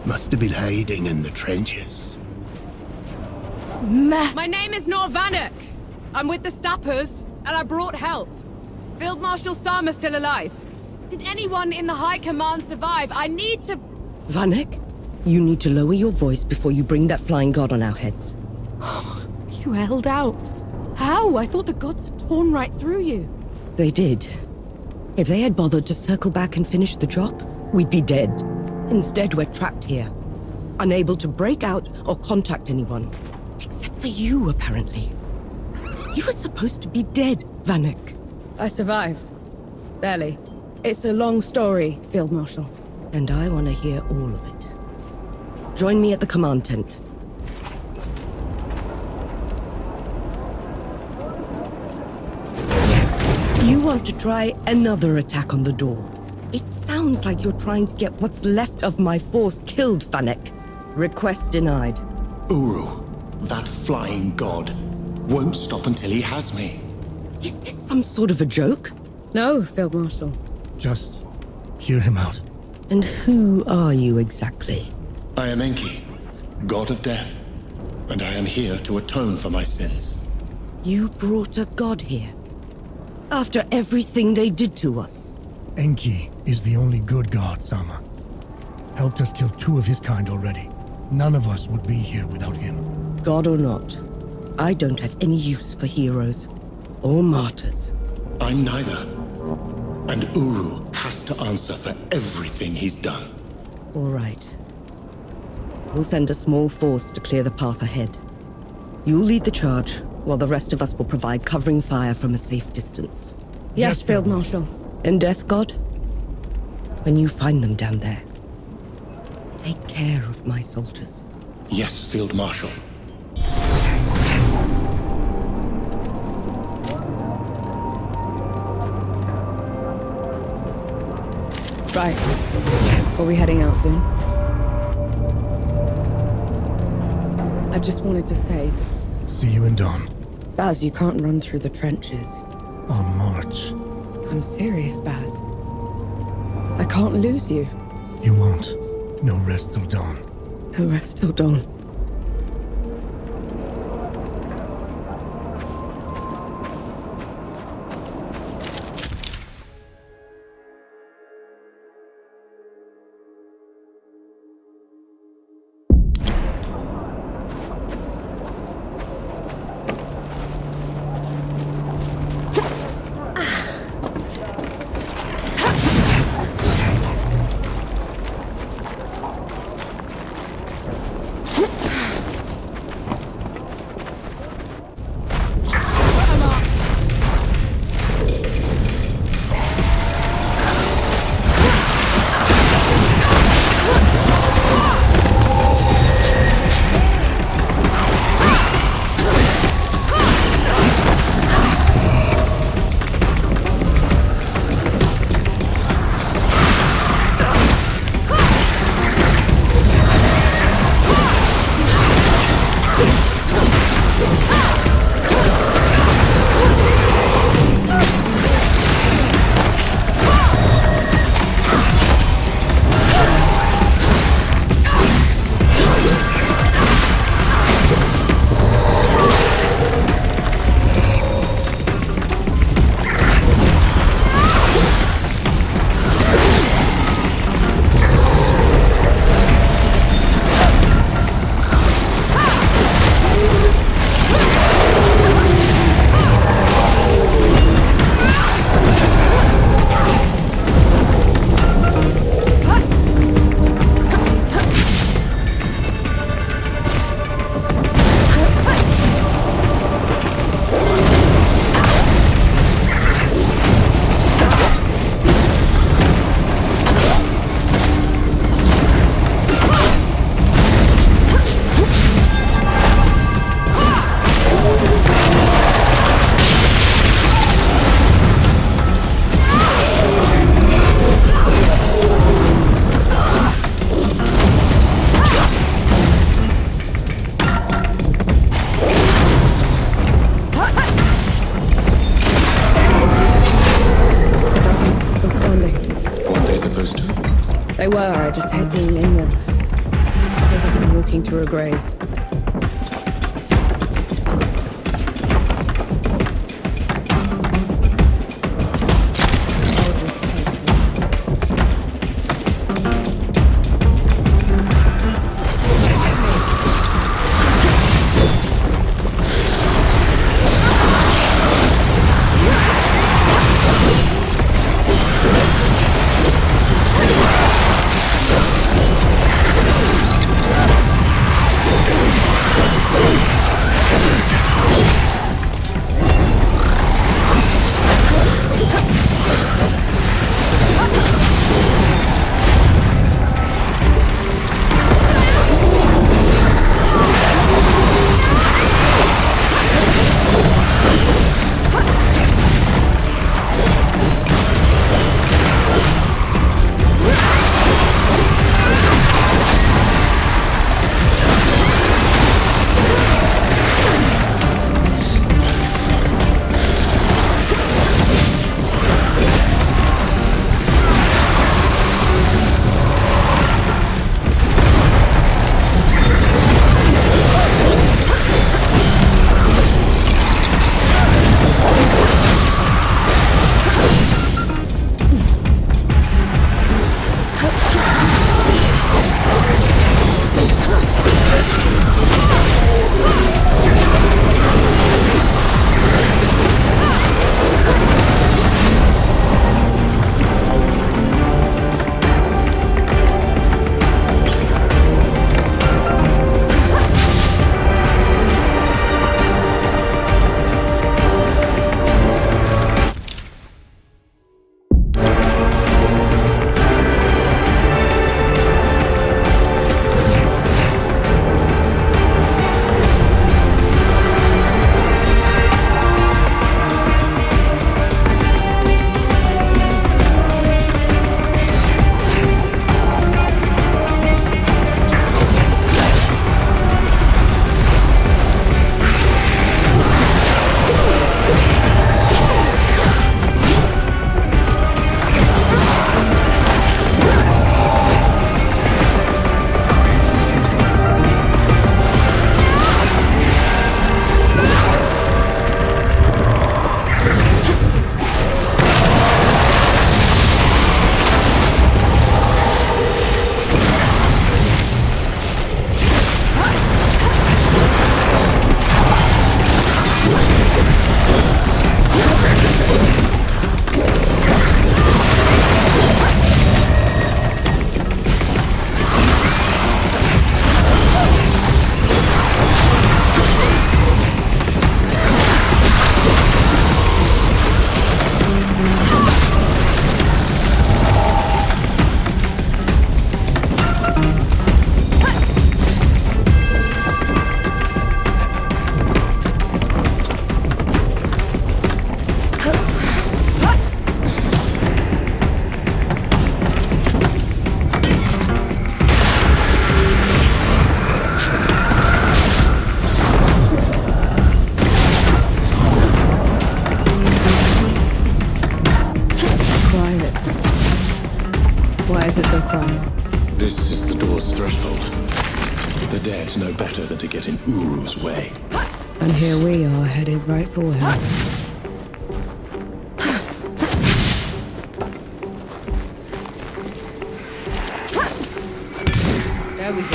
Must have been hiding in the trenches. My name is Nor Vanek. I'm with the sappers, and I brought help. Is Field Marshal Sama still alive? Did anyone in the High Command survive? I need to... Vanek, you need to lower your voice before you bring that flying god on our heads. You held out. How? I thought the gods had torn right through you. They did. If they had bothered to circle back and finish the job, we'd be dead. Instead, we're trapped here. Unable to break out or contact anyone. Except for you, apparently. You were supposed to be dead, Vanek. I survived. Barely. It's a long story, Field Marshal. And I want to hear all of it. Join me at the command tent. You want to try another attack on the door. It sounds like you're trying to get what's left of my force killed, Vanek. Request denied. Uru, that flying god, won't stop until he has me. Is this some sort of a joke? No, Field Marshal. Just hear him out. And who are you exactly? I am Enki, god of death, and I am here to atone for my sins. You brought a god here? After everything they did to us? Enki is the only good god, Sama. Helped us kill 2 of his kind already. None of us would be here without him. God or not, I don't have any use for heroes or martyrs. I'm neither. And Uru has to answer for everything he's done. All right. We'll send a small force to clear the path ahead. You'll lead the charge, while the rest of us will provide covering fire from a safe distance. Yes, Field Marshal. And Death God? When you find them down there, take care of my soldiers. Yes, Field Marshal. Right. Are we heading out soon? I just wanted to say... See you in dawn. Baz, you can't run through the trenches. I'll march. I'm serious, Baz. I can't lose you. You won't. No rest till dawn. No rest till dawn. They were, I just hate being in them. It feels like I'm walking through a grave. is it so quiet? This is the door's threshold. The dead know better than to get in Uru's way. And here we are, headed right for him. There we go.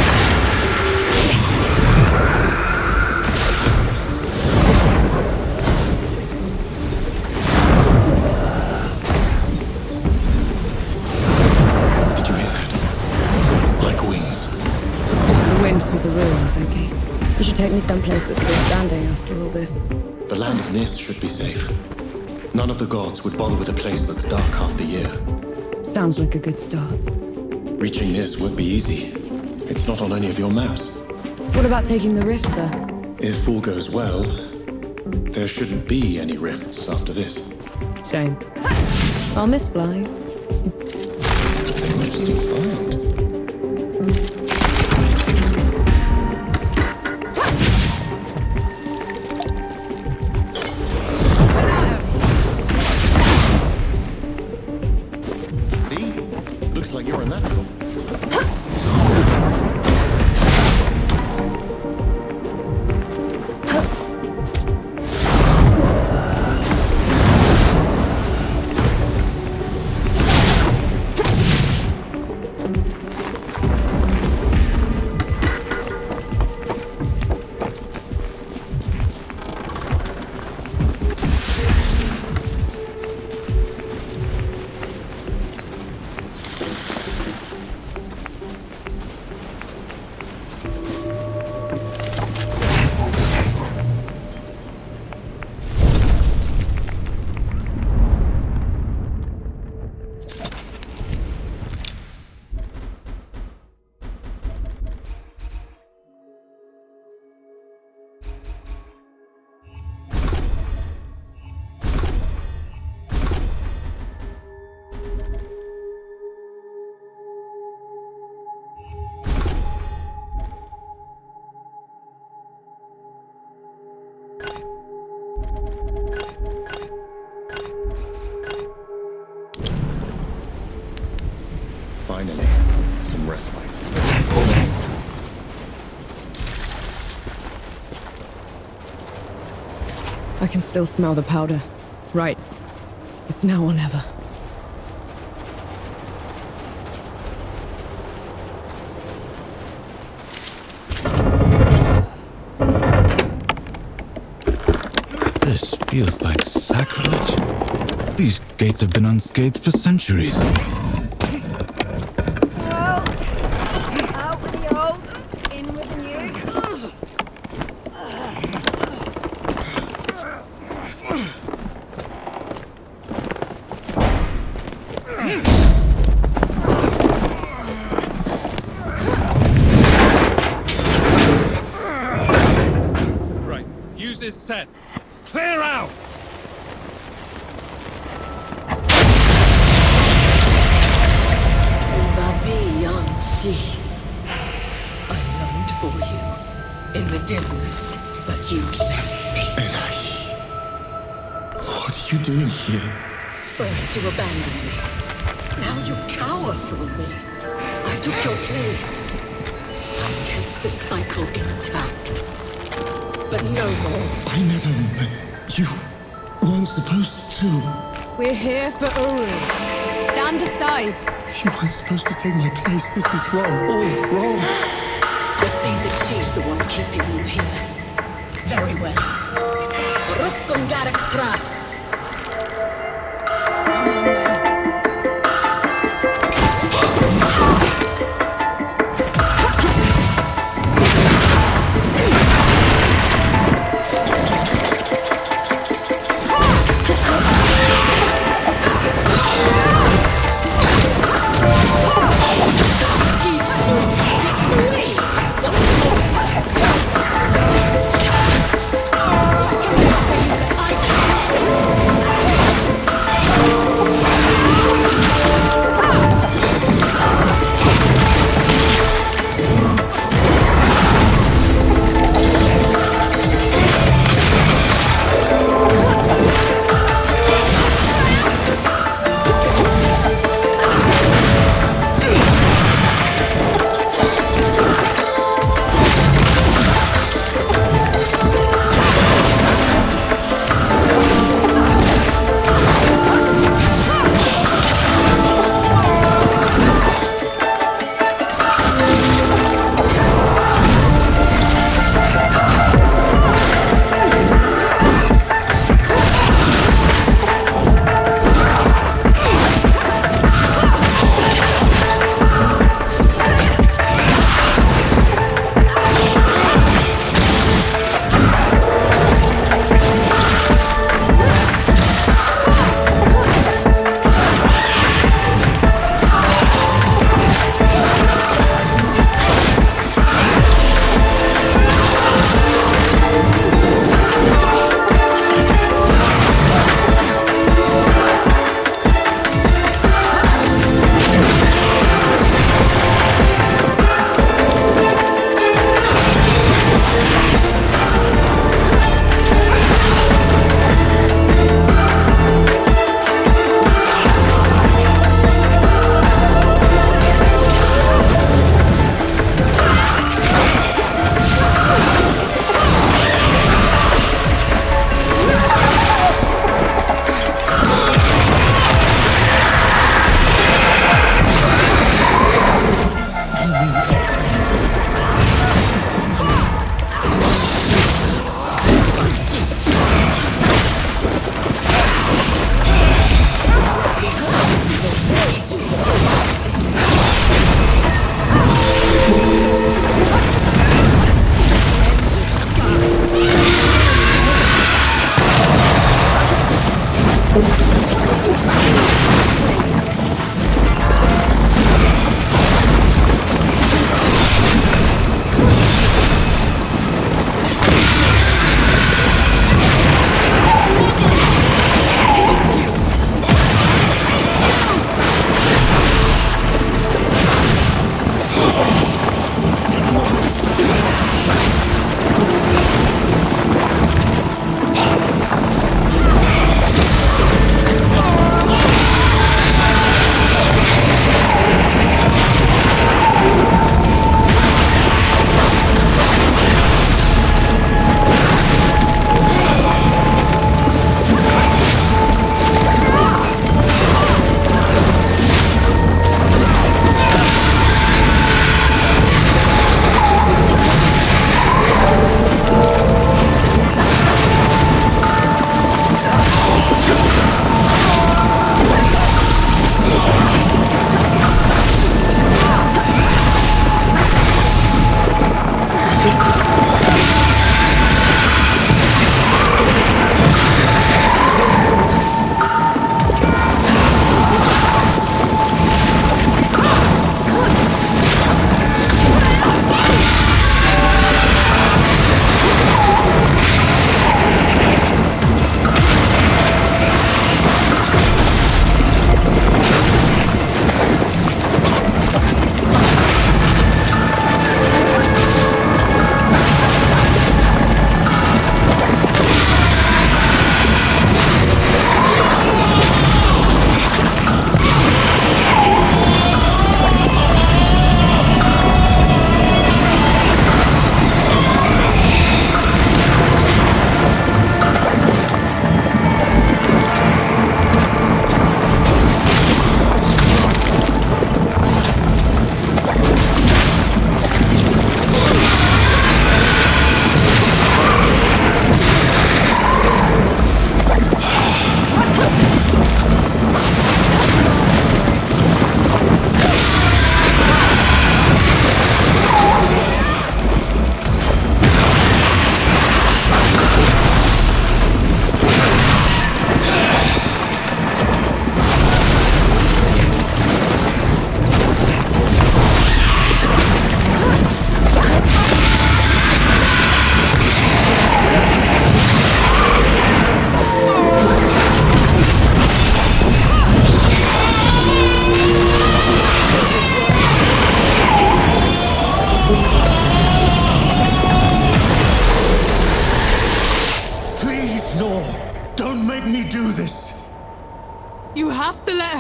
Did you hear that? Like wings. It's just the wind through the ruins, Enki. You should take me someplace that's still standing after all this. The land of Nis should be safe. None of the gods would bother with a place that's dark half the year. Sounds like a good start. Reaching Nis won't be easy. It's not on any of your maps. What about taking the rift there? If all goes well, there shouldn't be any rifts after this. Shame. I'll miss flying. Interesting find. See? Looks like you're a natural. Finally, some respite. I can still smell the powder. Right. It's now or never. This feels like sacrilege. These gates have been unscathed for centuries. Well, out with the old, in with the new. Right, fuse is set. Clear out! I longed for you in the dimness, but you left me. What are you doing here? First you abandoned me. Now you cower from me. I took your place. I kept the cycle intact. But no more. I never... You weren't supposed to. We're here for Uru. Stand aside. You weren't supposed to take my place. This is wrong. All wrong. I see that she's the one keeping you here. Very well.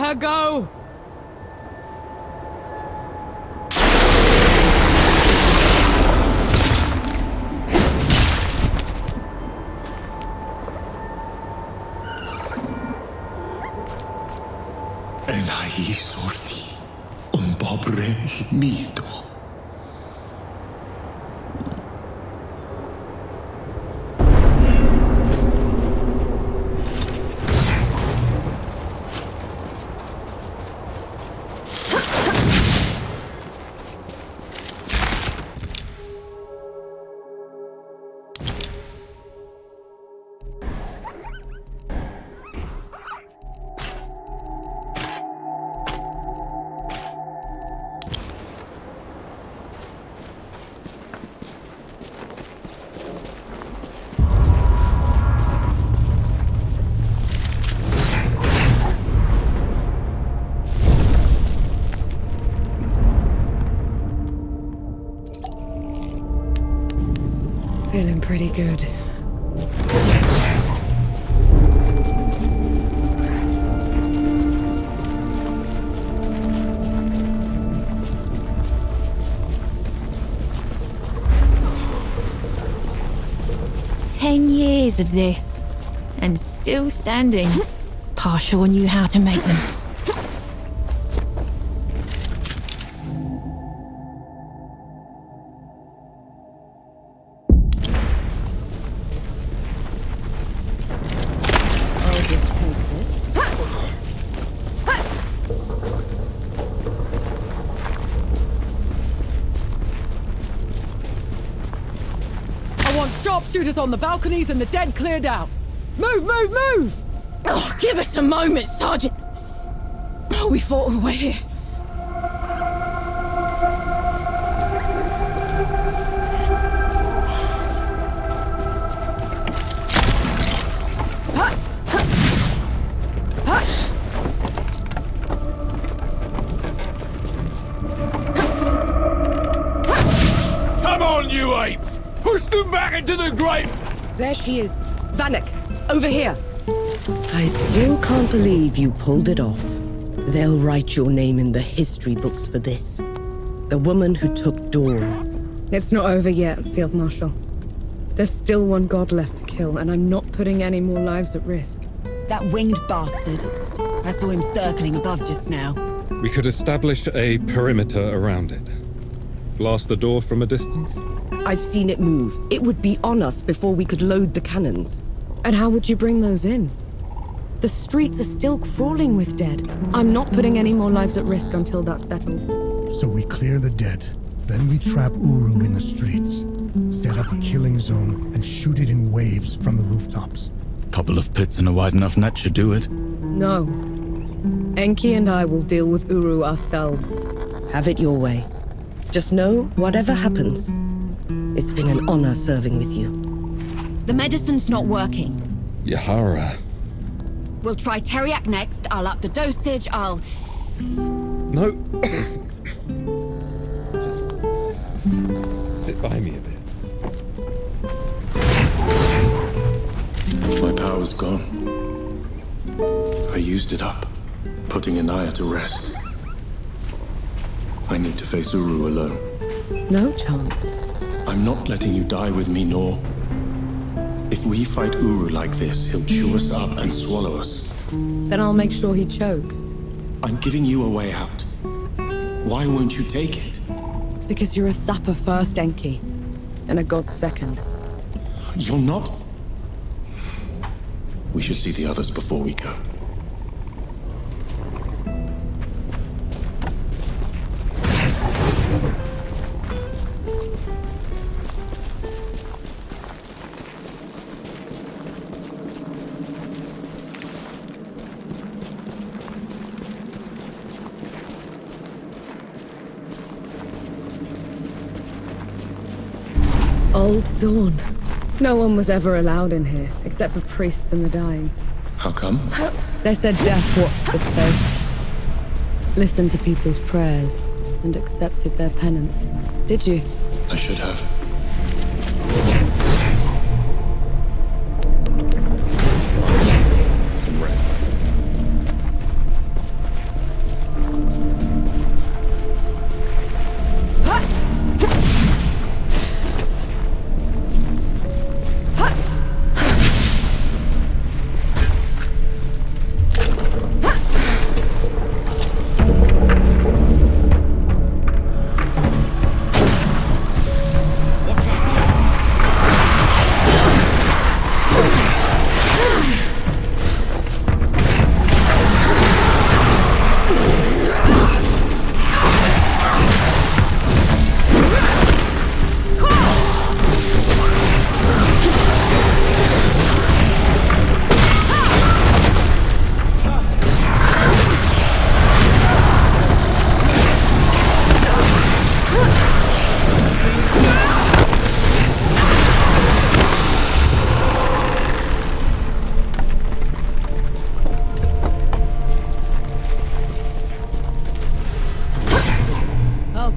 her go! Elai sorthi, pobre mito. Feeling pretty good. Years of this, and still standing. Partial knew how to make them. Sharpshooters on the balconies and the dead cleared out. Move, move, move! Oh, give us a moment, Sergeant. Oh, we fought all the way here. Come on, you apes! Push them back into the grate! There she is. Vanek, over here. I still can't believe you pulled it off. They'll write your name in the history books for this. The woman who took Dawn. It's not over yet, Field Marshal. There's still one god left to kill, and I'm not putting any more lives at risk. That winged bastard. I saw him circling above just now. We could establish a perimeter around it. Blast the door from a distance? I've seen it move. It would be on us before we could load the cannons. And how would you bring those in? The streets are still crawling with dead. I'm not putting any more lives at risk until that's settled. So we clear the dead. Then we trap Uru in the streets. Set up a killing zone and shoot it in waves from the rooftops. Couple of pits and a wide enough net should do it. No. Enki and I will deal with Uru ourselves. Have it your way. Just know, whatever happens, it's been an honor serving with you. The medicine's not working. Yahara. We'll try Teriak next. I'll up the dosage. No. Just sit by me a bit. My power's gone. I used it up, putting Anaya to rest. I need to face Uru alone. No chance. I'm not letting you die with me, Nor. If we fight Uru like this, he'll chew us up and swallow us. Then I'll make sure he chokes. I'm giving you a way out. Why won't you take it? Because you're a sapper first, Enki. And a god second. You're not... We should see the others before we go. Old Dawn. No one was ever allowed in here, except for priests and the dying. How come? They said death watched this place. Listened to people's prayers and accepted their penance. Did you? I should have. Some respite.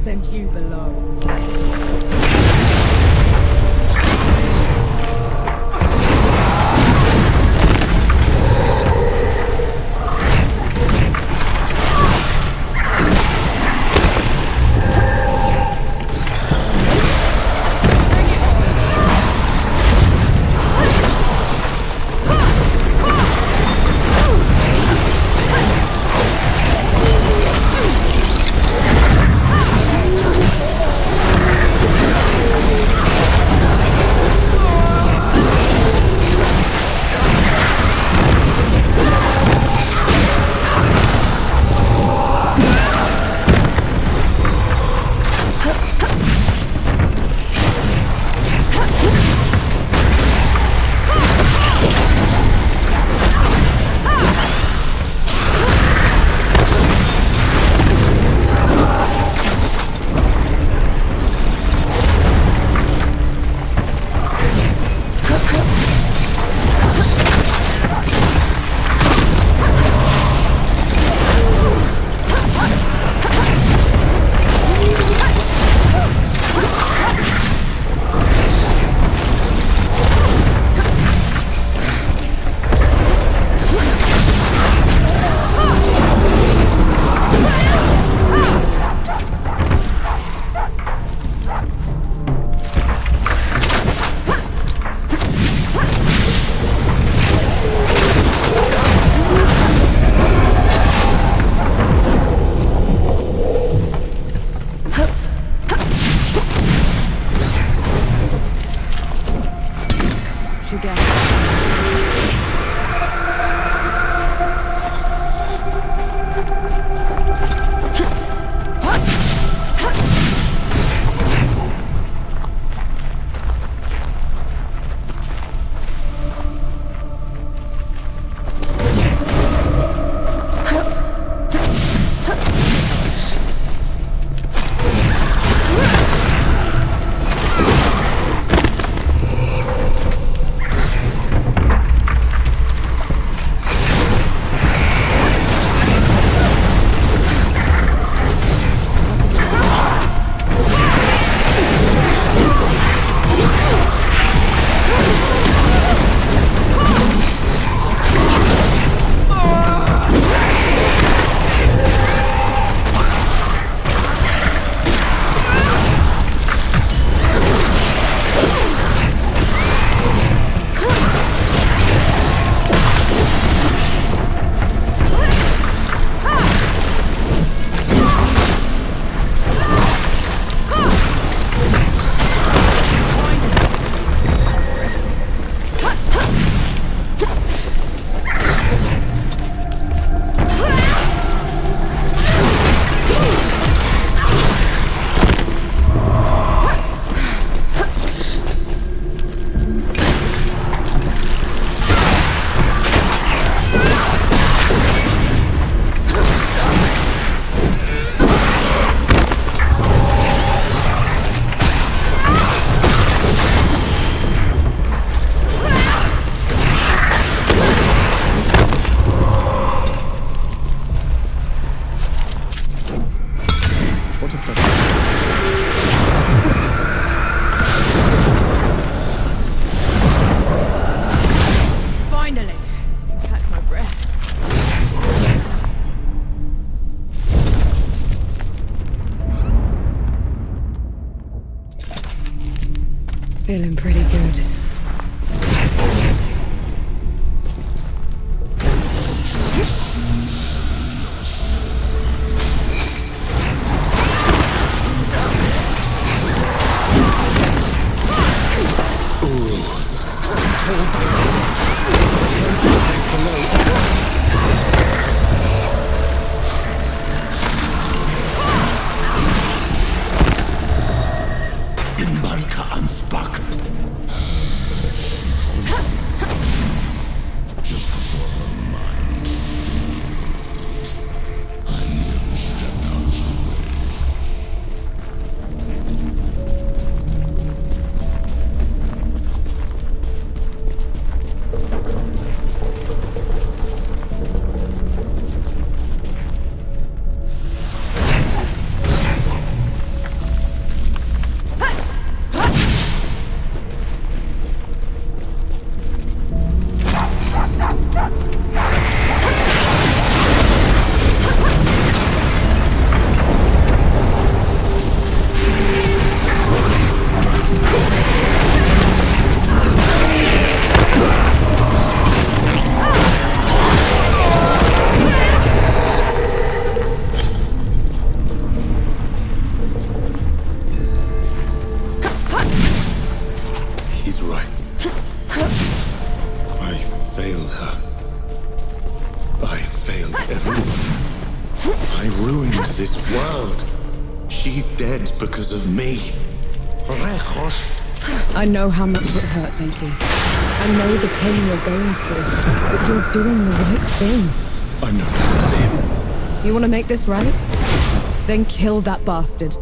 Send you below. Feeling pretty good. Because of me. I know how much it hurts, Enki. I know the pain you're going through, but you're doing the right thing. I know better than him. You want to make this right? Then kill that bastard.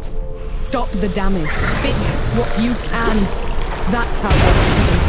Stop the damage. Fix what you can. That's how we're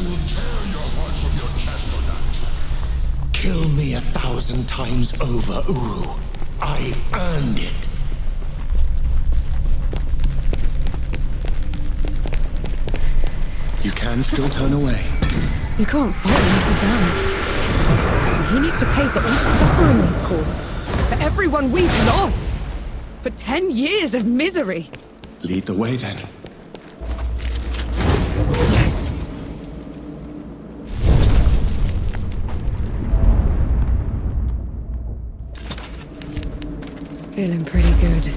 will tear your heart from your chest for that. Kill me 1,000 times over, Uru. I've earned it. You can still turn away. You can't fight him if you're done. He needs to pay for all the suffering he's caused. For everyone we've lost. For 10 years of misery. Lead the way, then. Feeling pretty good.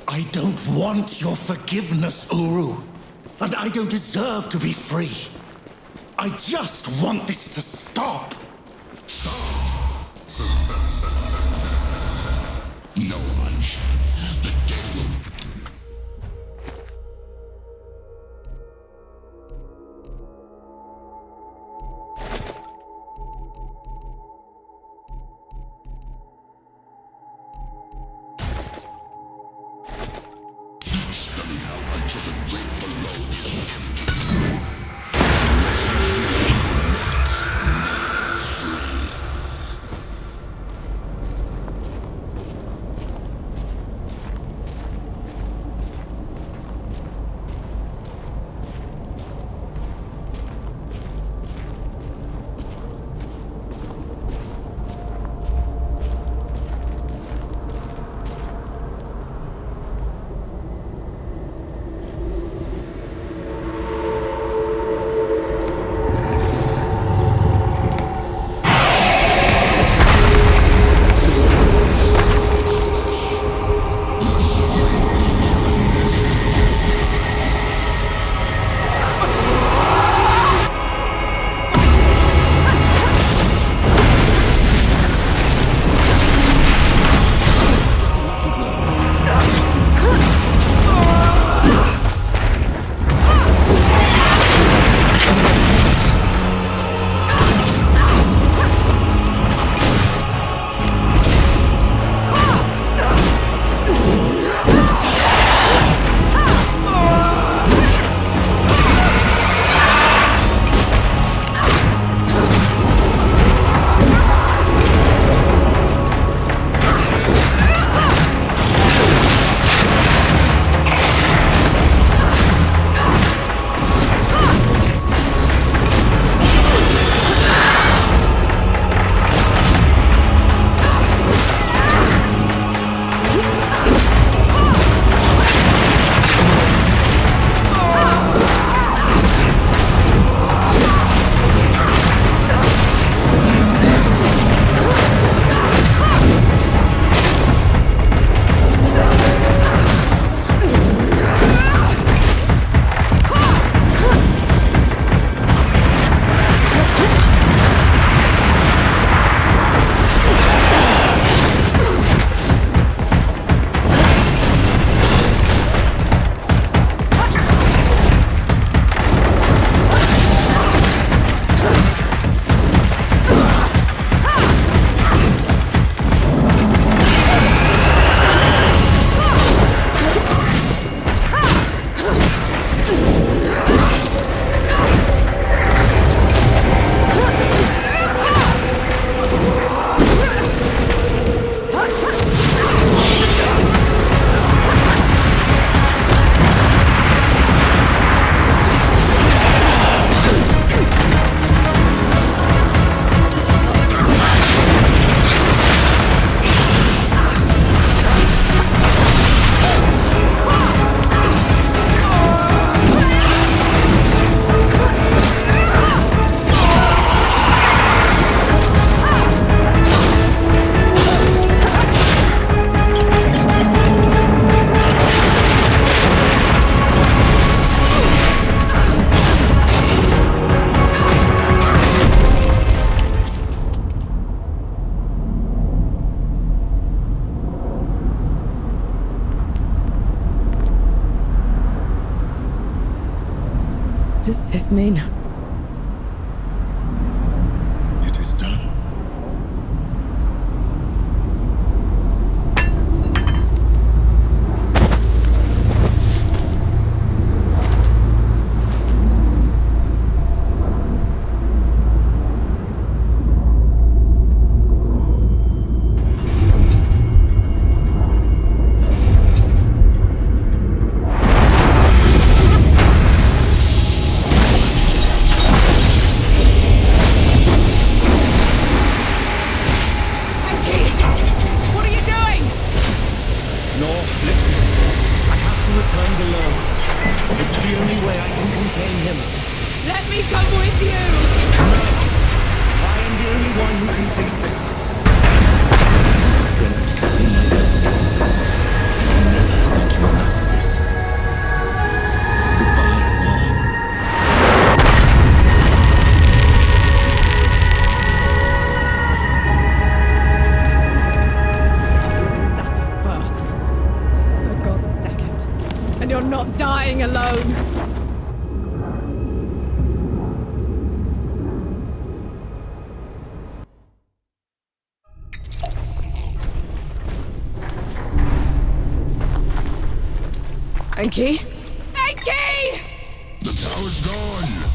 I don't want your forgiveness, Uru. And I don't deserve to be free. I just want this to stop. No much. The dead will... does this mean? It is done. Enki? Enki! The tower's gone!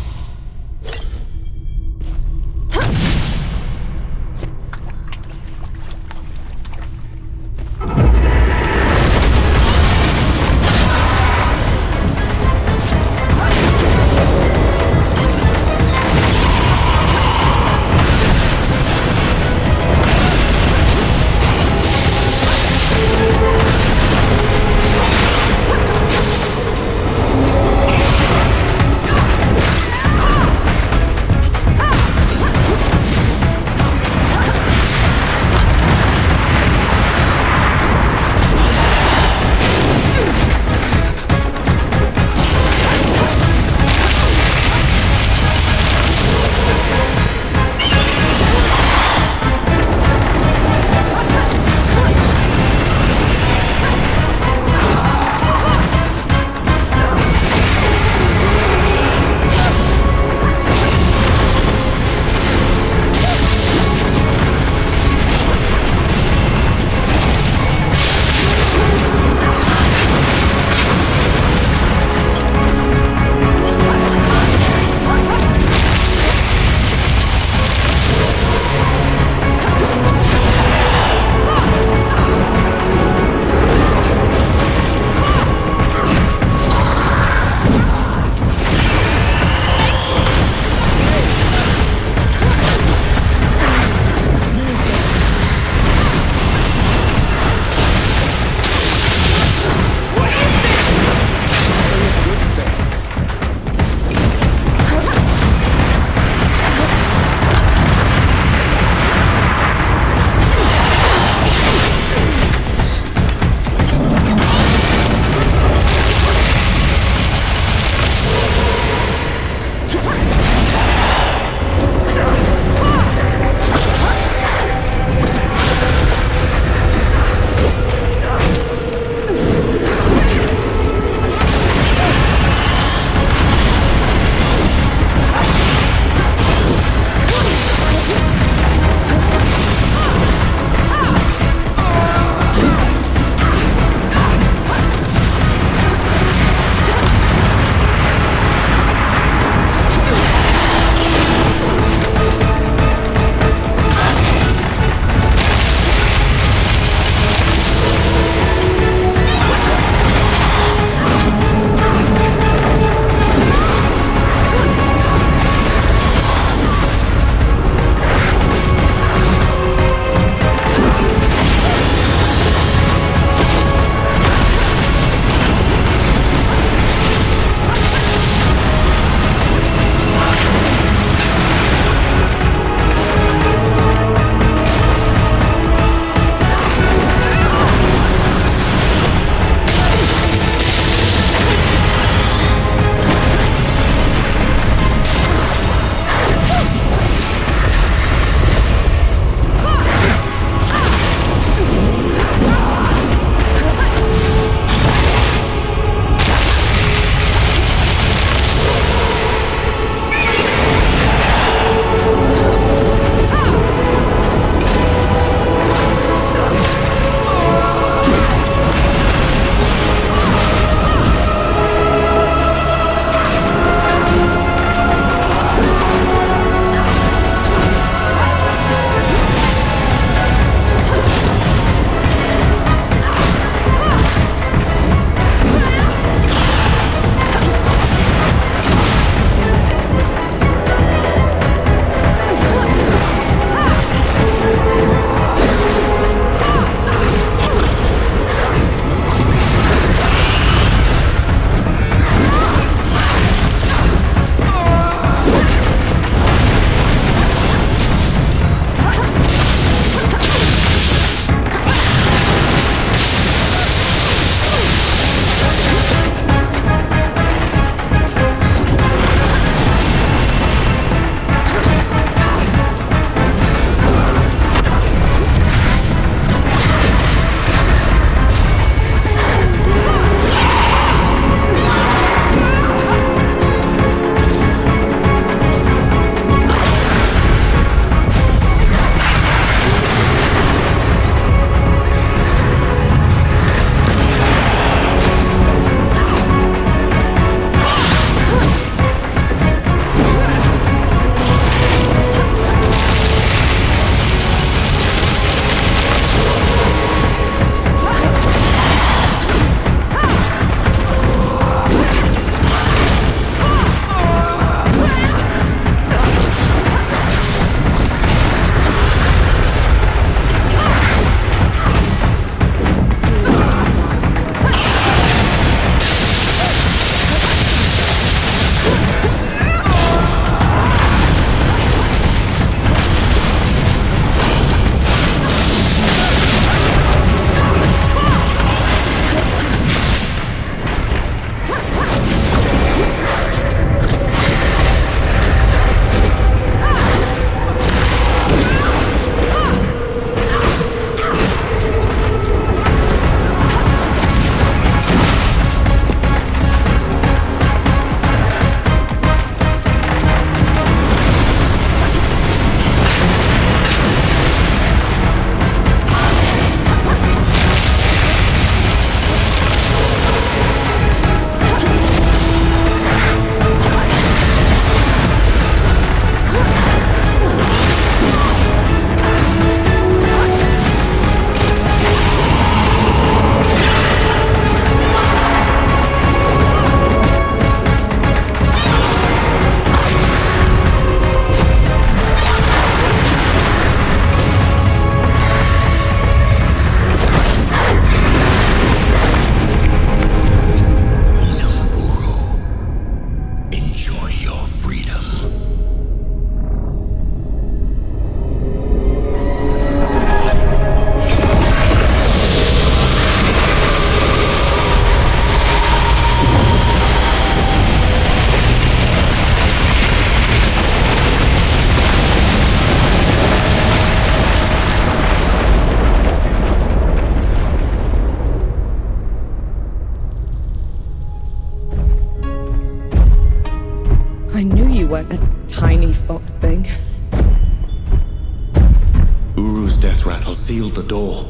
Uru's death rattle sealed the door.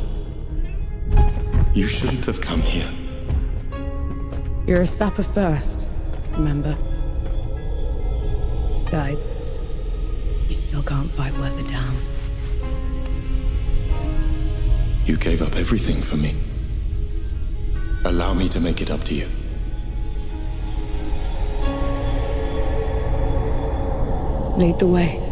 You shouldn't have come here. You're a sapper first, remember? Besides, you still can't fight worth a damn. You gave up everything for me. Allow me to make it up to you. Lead the way.